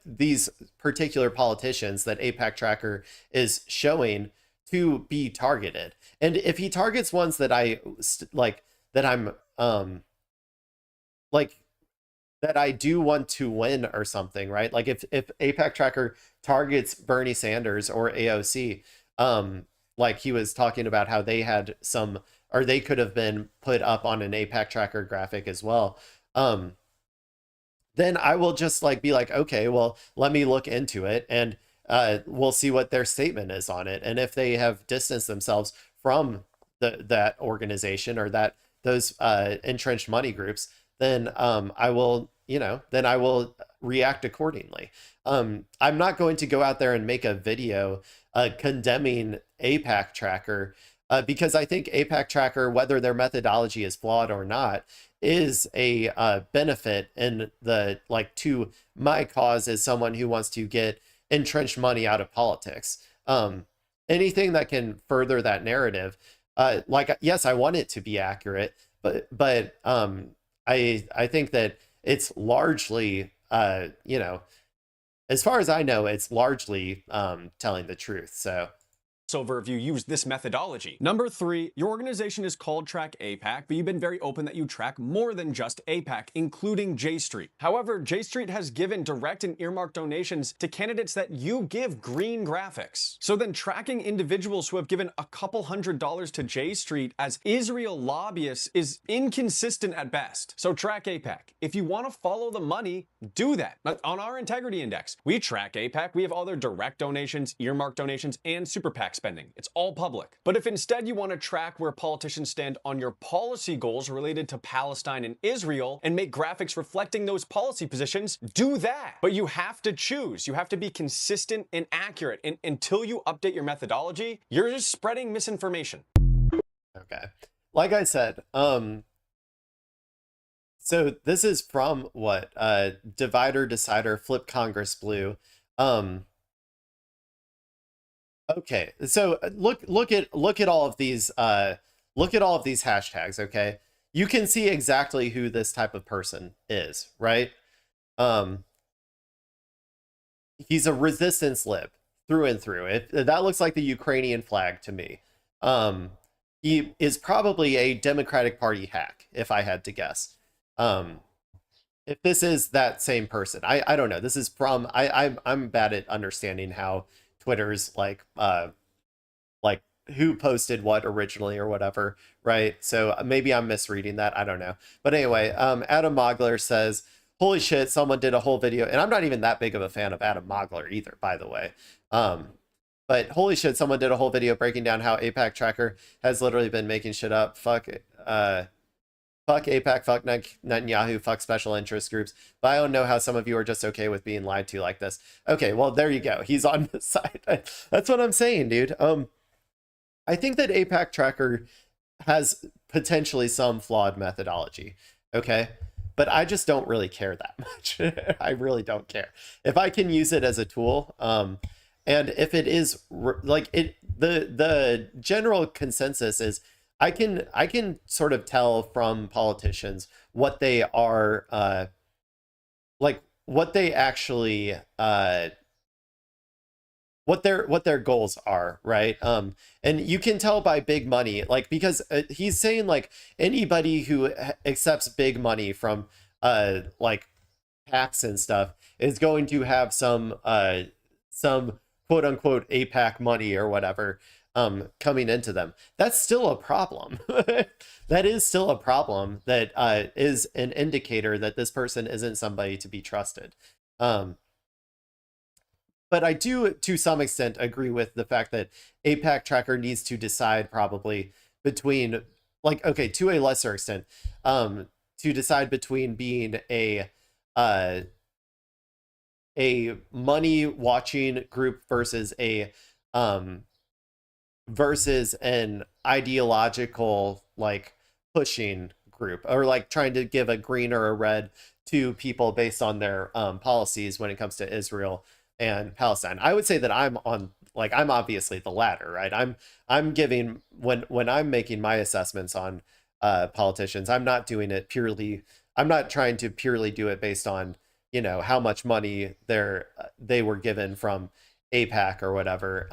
Speaker 1: these particular politicians that AIPAC Tracker is showing to be targeted. And if he targets ones that that I do want to win or something, right? Like if AIPAC Tracker targets Bernie Sanders or AOC, like he was talking about how they had some, or they could have been put up on an AIPAC Tracker graphic as well. Then I will just be like, okay, well, let me look into it and we'll see what their statement is on it. And if they have distanced themselves from that organization or those entrenched money groups, then I will react accordingly. I'm not going to go out there and make a video condemning AIPAC Tracker because I think AIPAC Tracker, whether their methodology is flawed or not, is a benefit in to my cause as someone who wants to get entrenched money out of politics. Anything that can further that narrative, yes, I want it to be accurate, but I think that it's largely, as far as I know, it's largely telling the truth. So.
Speaker 19: Over if you use this methodology. Number 3, your organization is called Track AIPAC, but you've been very open that you track more than just AIPAC, including J Street. However, J Street has given direct and earmarked donations to candidates that you give green graphics. So then tracking individuals who have given a couple $100s to J Street as Israel lobbyists is inconsistent at best. So track AIPAC. If you want to follow the money, do that. On our integrity index, we track AIPAC. We have all their direct donations, earmarked donations, and super PAC spending. It's all public. But if instead you want to track where politicians stand on your policy goals related to Palestine and Israel and make graphics reflecting those policy positions, do that. But you have to choose. You have to be consistent and accurate. And until you update your methodology, you're just spreading misinformation.
Speaker 1: Okay. Like I said, so this is from what? Divider, Decider, Flip Congress Blue. Okay, so look at all of these hashtags. Okay, you can see exactly who this type of person is, right? He's a resistance lib through and through. That looks like the Ukrainian flag to me. He is probably a Democratic Party hack, if I had to guess. If this is that same person, I don't know. This is from I'm bad at understanding how Twitter's like who posted what originally or whatever, right? So maybe I'm misreading that. I don't know. But anyway, Adam Mogler says, holy shit, someone did a whole video. And I'm not even that big of a fan of Adam Mogler either, by the way. But holy shit, someone did a whole video breaking down how AIPAC Tracker has literally been making shit up. Fuck AIPAC, fuck Netanyahu, fuck special interest groups. But I don't know how some of you are just okay with being lied to like this. Okay, well, there you go. He's on the side. That's what I'm saying, dude. I think that AIPAC Tracker has potentially some flawed methodology, okay? But I just don't really care that much. I really don't care. If I can use it as a tool, and if it is like it, the general consensus is I can sort of tell from politicians what they are like what they actually what their goals are, right? And you can tell by big money, like, because he's saying like anybody who accepts big money from like PACs and stuff is going to have some quote unquote AIPAC money or whatever coming into them. That's still a problem. That is still a problem. That is an indicator that this person isn't somebody to be trusted. But I do, to some extent, agree with the fact that AIPAC Tracker needs to decide probably between, like, okay, to a lesser extent, to decide between being a money watching group versus an ideological, like, pushing group, or like trying to give a green or a red to people based on their policies when it comes to Israel and Palestine. I would say that I'm obviously the latter, right? I'm giving, when I'm making my assessments on politicians, I'm not doing it purely, I'm not trying to purely do it based on, you know, how much money they were given from AIPAC or whatever.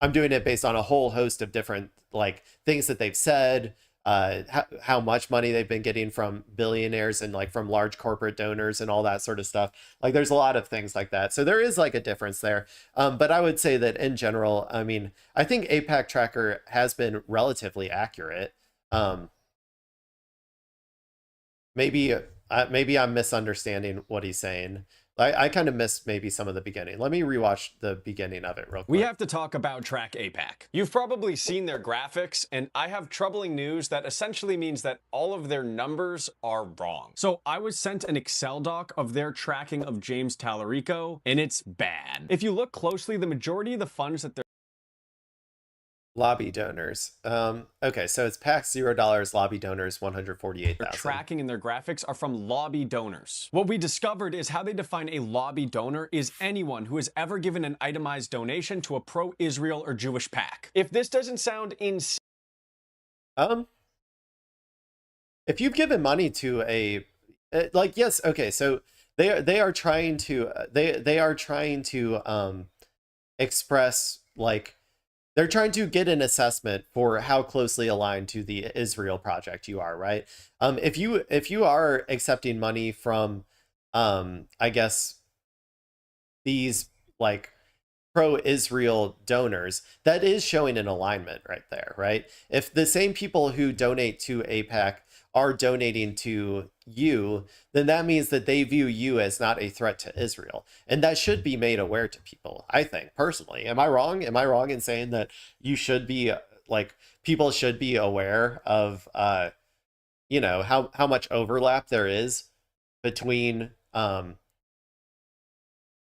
Speaker 1: I'm doing it based on a whole host of different, like, things that they've said, how much money they've been getting from billionaires and like from large corporate donors and all that sort of stuff. Like, there's a lot of things like that. So there is like a difference there. But I would say that in general, I mean, I think AIPAC Tracker has been relatively accurate. Maybe I'm misunderstanding what he's saying. I kind of missed maybe some of the beginning. Let me rewatch the beginning of it real quick.
Speaker 19: We have to talk about Track AIPAC. You've probably seen their graphics, and I have troubling news that essentially means that all of their numbers are wrong. So I was sent an Excel doc of their tracking of James Tallarico, and it's bad. If you look closely, the majority of the funds that they're
Speaker 1: lobby donors. Okay, so it's PAC $0, lobby donors 148,000.
Speaker 19: Tracking in their graphics are from lobby donors. What we discovered is how they define a lobby donor is anyone who has ever given an itemized donation to a pro-Israel or Jewish PAC. If this doesn't sound insane,
Speaker 1: if you've given money to a, like, yes, okay, so they are trying to express, like, they're trying to get an assessment for how closely aligned to the Israel project you are, right? If you are accepting money from, I guess, these like pro-Israel donors, that is showing an alignment right there, right? If the same people who donate to AIPAC are donating to you, then that means that they view you as not a threat to Israel. And that should be made aware to people, I think, personally. Am I wrong? Am I wrong in saying that you should be, like, people should be aware of, you know, how much overlap there is between, like,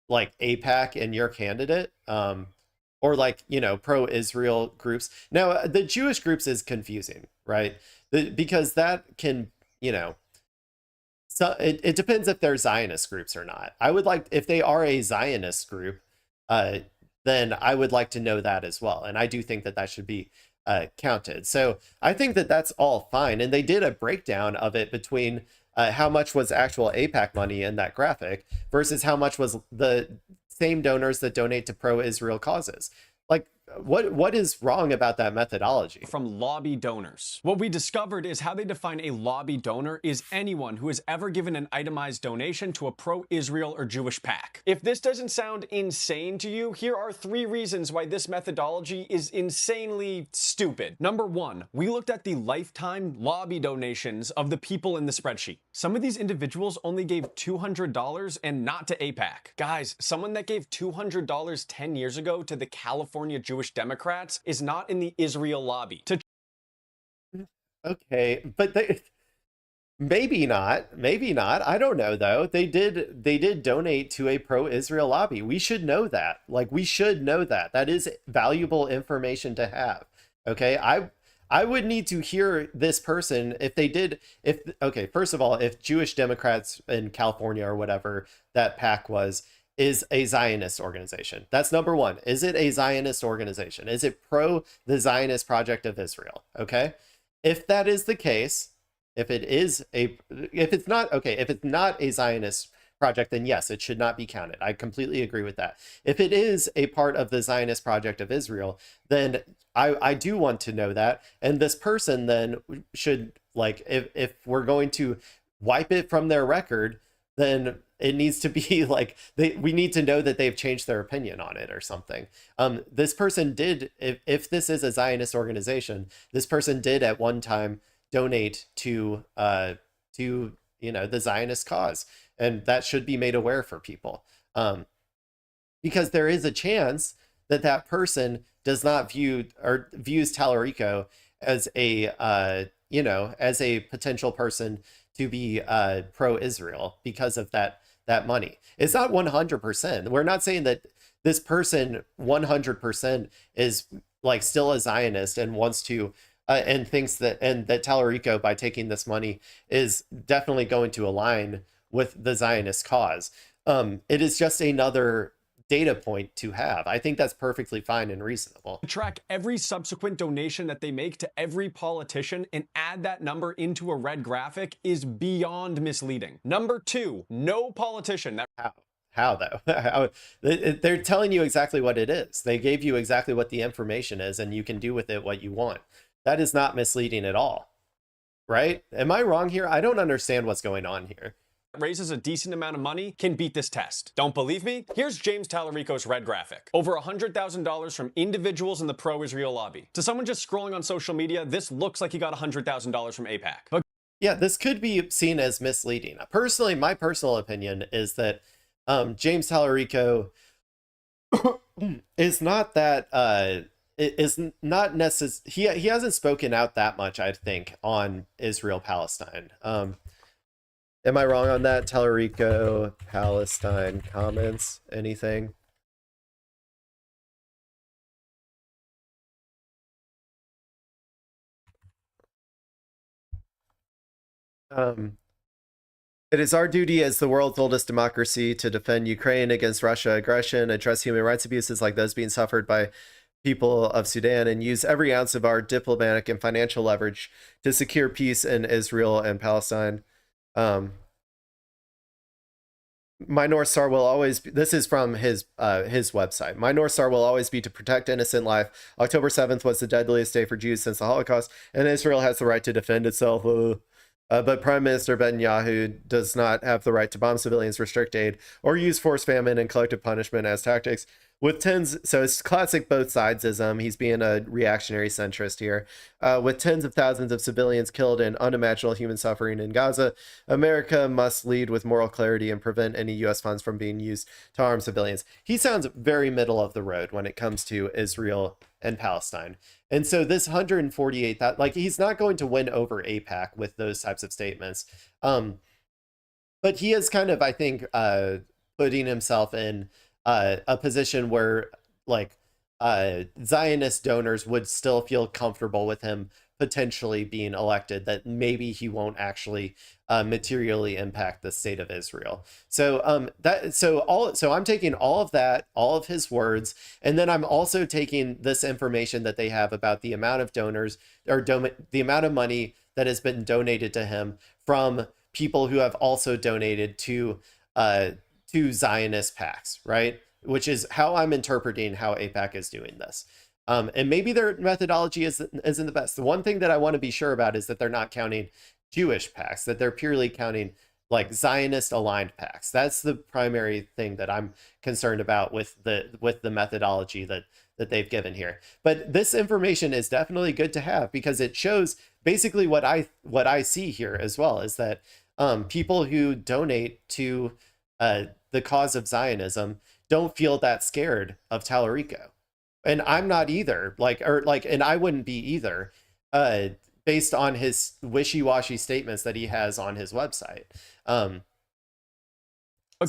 Speaker 1: AIPAC and your candidate? Or, like, you know, pro-Israel groups. Now, the Jewish groups is confusing, right? Because that can, you know, so it depends if they're Zionist groups or not. I would like, if they are a Zionist group, then I would like to know that as well. And I do think that that should be counted. So I think that that's all fine. And they did a breakdown of it between how much was actual AIPAC money in that graphic versus how much was the same donors that donate to pro-Israel causes. Like, what is wrong about that methodology?
Speaker 19: From lobby donors. What we discovered is how they define a lobby donor is anyone who has ever given an itemized donation to a pro-Israel or Jewish PAC. If this doesn't sound insane to you, here are 3 reasons why this methodology is insanely stupid. Number 1, we looked at the lifetime lobby donations of the people in the spreadsheet. Some of these individuals only gave $200 and not to AIPAC. Guys, someone that gave $200 10 years ago to the California Jewish Democrats is not in the Israel lobby.
Speaker 1: Okay, but maybe not. I don't know though. They did donate to a pro-Israel lobby. We should know that. Like, we should know that. That is valuable information to have. Okay, I would need to hear this person if they did. Okay, first of all, if Jewish Democrats in California or whatever that PAC was is a Zionist organization. That's number 1. Is it a Zionist organization? Is it pro the Zionist project of Israel? Okay. If that is the case, if it's not a Zionist project, then yes, it should not be counted. I completely agree with that. If it is a part of the Zionist project of Israel, then I do want to know that. And this person then should, like, if we're going to wipe it from their record, then it needs to be like we need to know that they've changed their opinion on it or something. This person did, if this is a Zionist organization, this person did at one time donate to the Zionist cause, and that should be made aware for people, because there is a chance that that person does not views Tallarico as a potential person to be pro-Israel because of that money. It's not 100%. We're not saying that this person 100% is like still a Zionist and wants to and thinks that Tallarico, by taking this money, is definitely going to align with the Zionist cause. It is just another data point to have. I think that's perfectly fine and reasonable.
Speaker 19: Track every subsequent donation that they make to every politician and add that number into a red graphic is beyond misleading. Number 2, no politician that...
Speaker 1: How though? They're telling you exactly what it is. They gave you exactly what the information is, and you can do with it what you want. That is not misleading at all, right? Am I wrong here? I don't understand what's going on here.
Speaker 19: Raises a decent amount of money can beat this test. Don't believe me? Here's James Tallarico's red graphic. Over $100,000 from individuals in the pro-Israel lobby. To someone just scrolling on social media, this looks like he got $100,000 from AIPAC. But
Speaker 1: yeah, this could be seen as misleading. Personally, my personal opinion is that James Tallarico is not that he hasn't spoken out that much, I think, on Israel Palestine. Am I wrong on that? Tallarico Palestine comments, anything? It is our duty as the world's oldest democracy to defend Ukraine against Russia aggression, address human rights abuses like those being suffered by people of Sudan, and use every ounce of our diplomatic and financial leverage to secure peace in Israel and Palestine. My North Star will always be, this is from his website. My North Star will always be to protect innocent life. October 7th was the deadliest day for Jews since the Holocaust, and Israel has the right to defend itself. But Prime Minister Netanyahu does not have the right to bomb civilians, restrict aid, or use force, famine, and collective punishment as tactics. So it's classic both sidesism. He's being a reactionary centrist here. With tens of thousands of civilians killed and unimaginable human suffering in Gaza, America must lead with moral clarity and prevent any U.S. funds from being used to harm civilians. He sounds very middle of the road when it comes to Israel and Palestine. And so this 148, like, he's not going to win over AIPAC with those types of statements. But he is kind of, I think, putting himself in a position where, like, Zionist donors would still feel comfortable with him potentially being elected, that maybe he won't actually materially impact the state of Israel. So I'm taking all of that, all of his words, and then I'm also taking this information that they have about the amount of donors or the amount of money that has been donated to him from people who have also donated to Zionist PACs, right? Which is how I'm interpreting how AIPAC is doing this. And maybe their methodology isn't the best. The one thing that I want to be sure about is that they're not counting Jewish PACs, that they're purely counting like Zionist aligned PACs. That's the primary thing that I'm concerned about with the methodology that they've given here. But this information is definitely good to have because it shows basically what I see here as well, is that people who donate to the cause of Zionism don't feel that scared of Tallarico. And I'm not either, and I wouldn't be either, based on his wishy-washy statements that he has on his website.
Speaker 19: But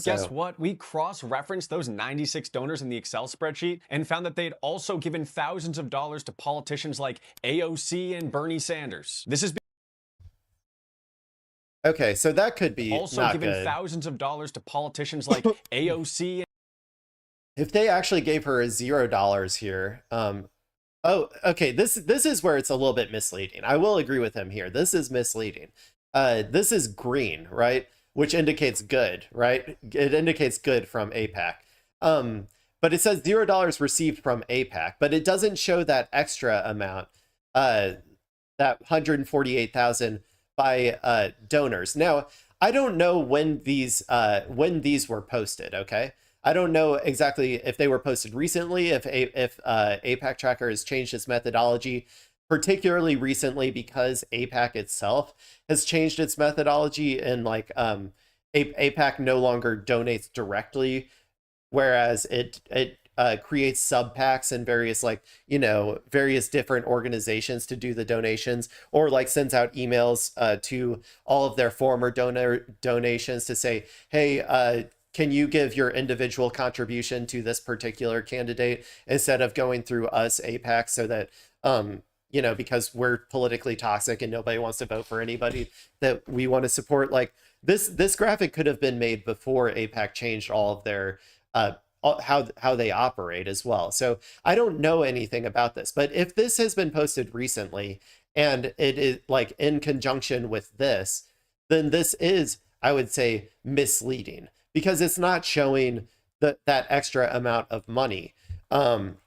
Speaker 19: guess what? We cross-referenced those 96 donors in the Excel spreadsheet and found that they'd also given thousands of dollars to politicians like AOC and Bernie Sanders. This is
Speaker 1: okay, so that could be
Speaker 19: also
Speaker 1: not
Speaker 19: given
Speaker 1: good.
Speaker 19: thousands of dollars to politicians like AOC.
Speaker 1: If they actually gave her $0 here, oh, okay, this is where it's a little bit misleading. I will agree with him here. This is misleading. This is green, right? Which indicates good, right? It indicates good from AIPAC. But it says $0 received from AIPAC, but it doesn't show that extra amount, that 148,000 by donors. Now, I don't know when these were posted, okay? I don't know exactly if they were posted recently, if AIPAC Tracker has changed its methodology, particularly recently because AIPAC itself has changed its methodology, and like AIPAC no longer donates directly, whereas it creates sub PACs and various various different organizations to do the donations, or like sends out emails to all of their former donations to say, hey, can you give your individual contribution to this particular candidate instead of going through us, AIPAC, so that, because we're politically toxic and nobody wants to vote for anybody that we want to support. Like this graphic could have been made before AIPAC changed all of their, how they operate as well. So I don't know anything about this, but if this has been posted recently and it is like in conjunction with this, then this is, I would say, misleading, because it's not showing that extra amount of money from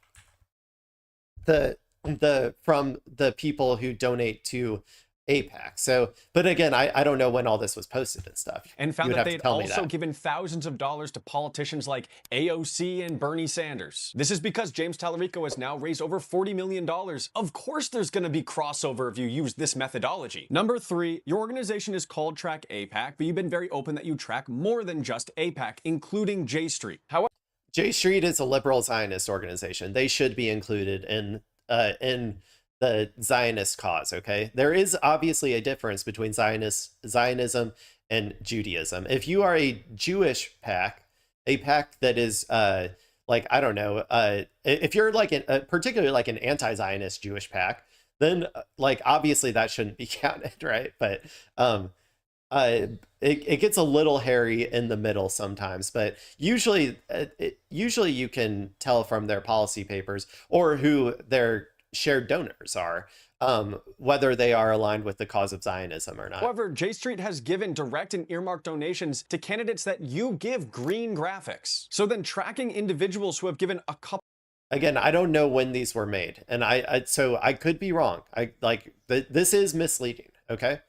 Speaker 1: the people who donate to AIPAC. So, but again, I don't know when all this was posted and stuff.
Speaker 19: And found that they'd also given thousands of dollars to politicians like AOC and Bernie Sanders. This is because James Tallarico has now raised over $40 million. Of course there's going to be crossover if you use this methodology. Number 3, your organization is called Track AIPAC, but you've been very open that you track more than just AIPAC, including J Street. However,
Speaker 1: J Street is a liberal Zionist organization. They should be included in the Zionist cause, okay? There is obviously a difference between Zionism and Judaism. If you are a Jewish PAC, a PAC that is I don't know, if you're like particularly like an anti-Zionist Jewish PAC, then like obviously that shouldn't be counted, right? But it gets a little hairy in the middle sometimes, but usually you can tell from their policy papers or who their shared donors are, whether they are aligned with the cause of Zionism or not.
Speaker 19: However, J Street has given direct and earmarked donations to candidates that you give green graphics. So then tracking individuals who have given a couple.
Speaker 1: Again, I don't know when these were made, and so I could be wrong. This is misleading, okay?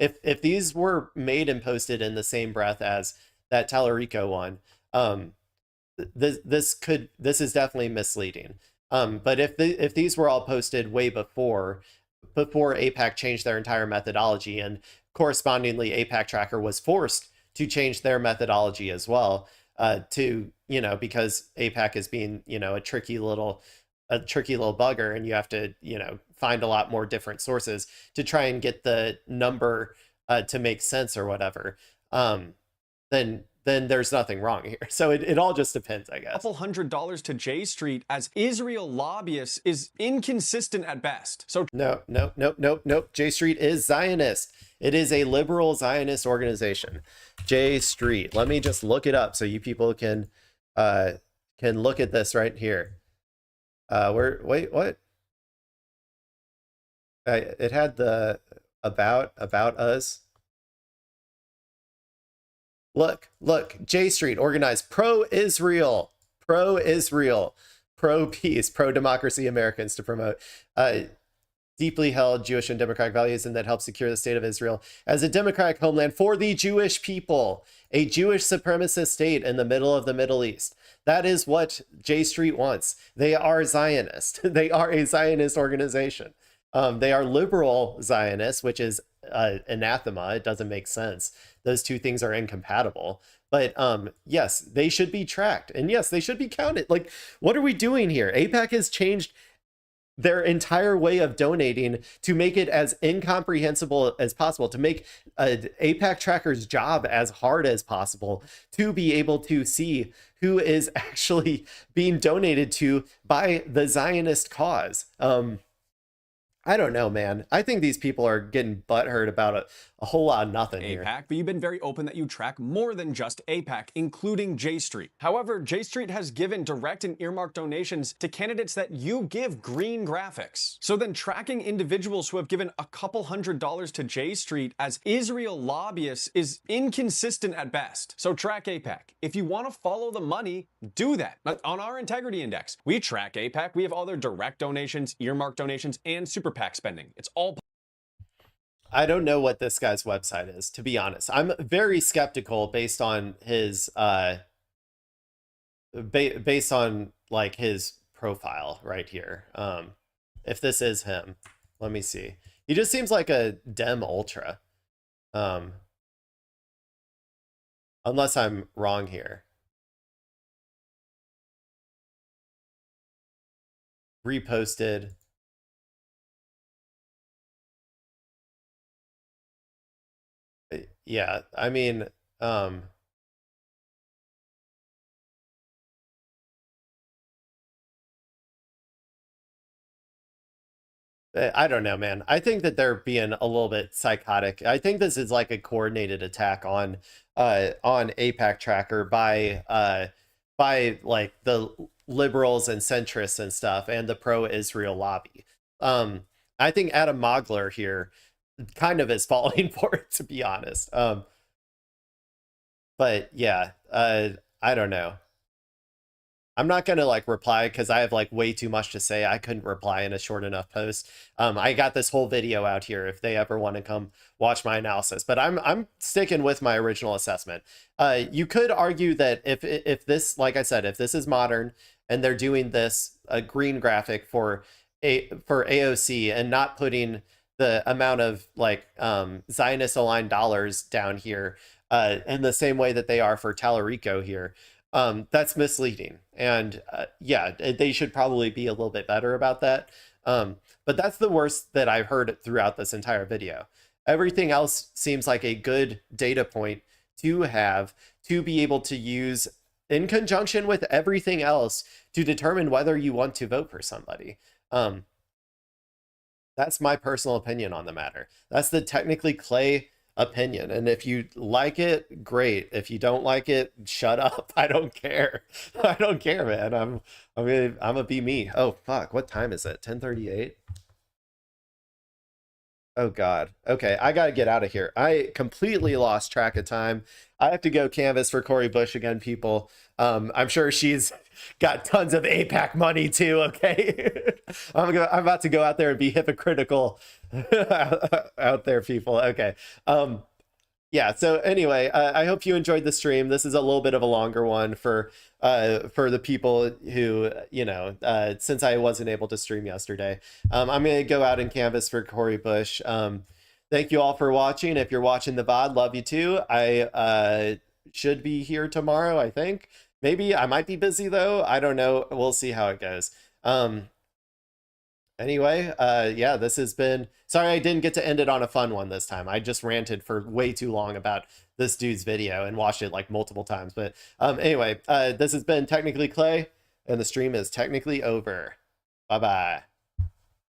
Speaker 1: If these were made and posted in the same breath as that Tallarico one, this is definitely misleading. But if these were all posted way before AIPAC changed their entire methodology, and correspondingly AIPAC Tracker was forced to change their methodology as well, because AIPAC is being, a tricky little bugger, and you have to, find a lot more different sources to try and get the number to make sense or whatever, then there's nothing wrong here. So it all just depends, I guess.
Speaker 19: Couple $100 to J Street as Israel lobbyists is inconsistent at best. So
Speaker 1: no. J Street is Zionist. It is a liberal Zionist organization. J Street. Let me just look it up so you people can look at this right here. Wait, what? It had the about us. Look, J Street organized pro-Israel, pro-peace, pro-democracy Americans to promote deeply held Jewish and democratic values, and that help secure the state of Israel as a democratic homeland for the Jewish people, a Jewish supremacist state in the middle of the Middle East. That is what J Street wants. They are Zionist. They are a Zionist organization. They are liberal Zionists, which is anathema. It doesn't make sense. Those two things are incompatible. But yes, they should be tracked. And yes, they should be counted. Like, what are we doing here? AIPAC has changed their entire way of donating to make it as incomprehensible as possible, to make AIPAC tracker's job as hard as possible, to be able to see who is actually being donated to by the Zionist cause. I don't know, man. I think these people are getting butthurt about a whole lot of nothing here.
Speaker 19: AIPAC, but you've been very open that you track more than just AIPAC, including J Street. However, J Street has given direct and earmarked donations to candidates that you give green graphics. So then tracking individuals who have given a couple $100s to J Street as Israel lobbyists is inconsistent at best. So track AIPAC. If you want to follow the money, do that. On our integrity index, we track AIPAC. We have all their direct donations, earmarked donations, and super PAC spending. It's all.
Speaker 1: I don't know what this guy's website is, to be honest. I'm very skeptical based on his based on like his profile right here. If this is him, let me see. He just seems like a Dem Ultra. Unless I'm wrong here. Reposted. Yeah, I mean, I don't know, man. I think that they're being a little bit psychotic. I think this is like a coordinated attack on AIPAC Tracker by like the liberals and centrists and stuff, and the pro-Israel lobby. I think Adam Mogler here kind of is falling for it, to be honest. But yeah, I don't know. I'm not gonna like reply because I have like way too much to say. I couldn't reply in a short enough post. I got this whole video out here if they ever want to come watch my analysis, but I'm sticking with my original assessment. You could argue that if this, like I said, if this is modern and they're doing this a green graphic for AOC and not putting the amount of like Zionist aligned dollars down here in the same way that they are for Tallarico here, that's misleading. And yeah, they should probably be a little bit better about that. But that's the worst that I've heard throughout this entire video. Everything else seems like a good data point to have to be able to use in conjunction with everything else to determine whether you want to vote for somebody. That's my personal opinion on the matter. That's the technically Clay opinion. And if you like it, great. If you don't like it, shut up. I don't care. I don't care, man. I'm gonna be me. Oh fuck, what time is it? 10:38. Oh God. Okay, I gotta get out of here. I completely lost track of time. I have to go canvass for Cori Bush again, people. I'm sure she's got tons of AIPAC money too, okay? I'm about to go out there and be hypocritical out there, people. Okay. Yeah, so anyway, I hope you enjoyed the stream. This is a little bit of a longer one for the people who, you know, since I wasn't able to stream yesterday. I'm going to go out and canvass for Cori Bush. Thank you all for watching. If you're watching the VOD, love you too. I should be here tomorrow, I think. Maybe I might be busy though. I don't know. We'll see how it goes. Anyway, yeah, this has been, sorry I didn't get to end it on a fun one this time. I just ranted for way too long about this dude's video and watched it like multiple times. But anyway, this has been Technically Clay, and the stream is technically over. Bye-bye.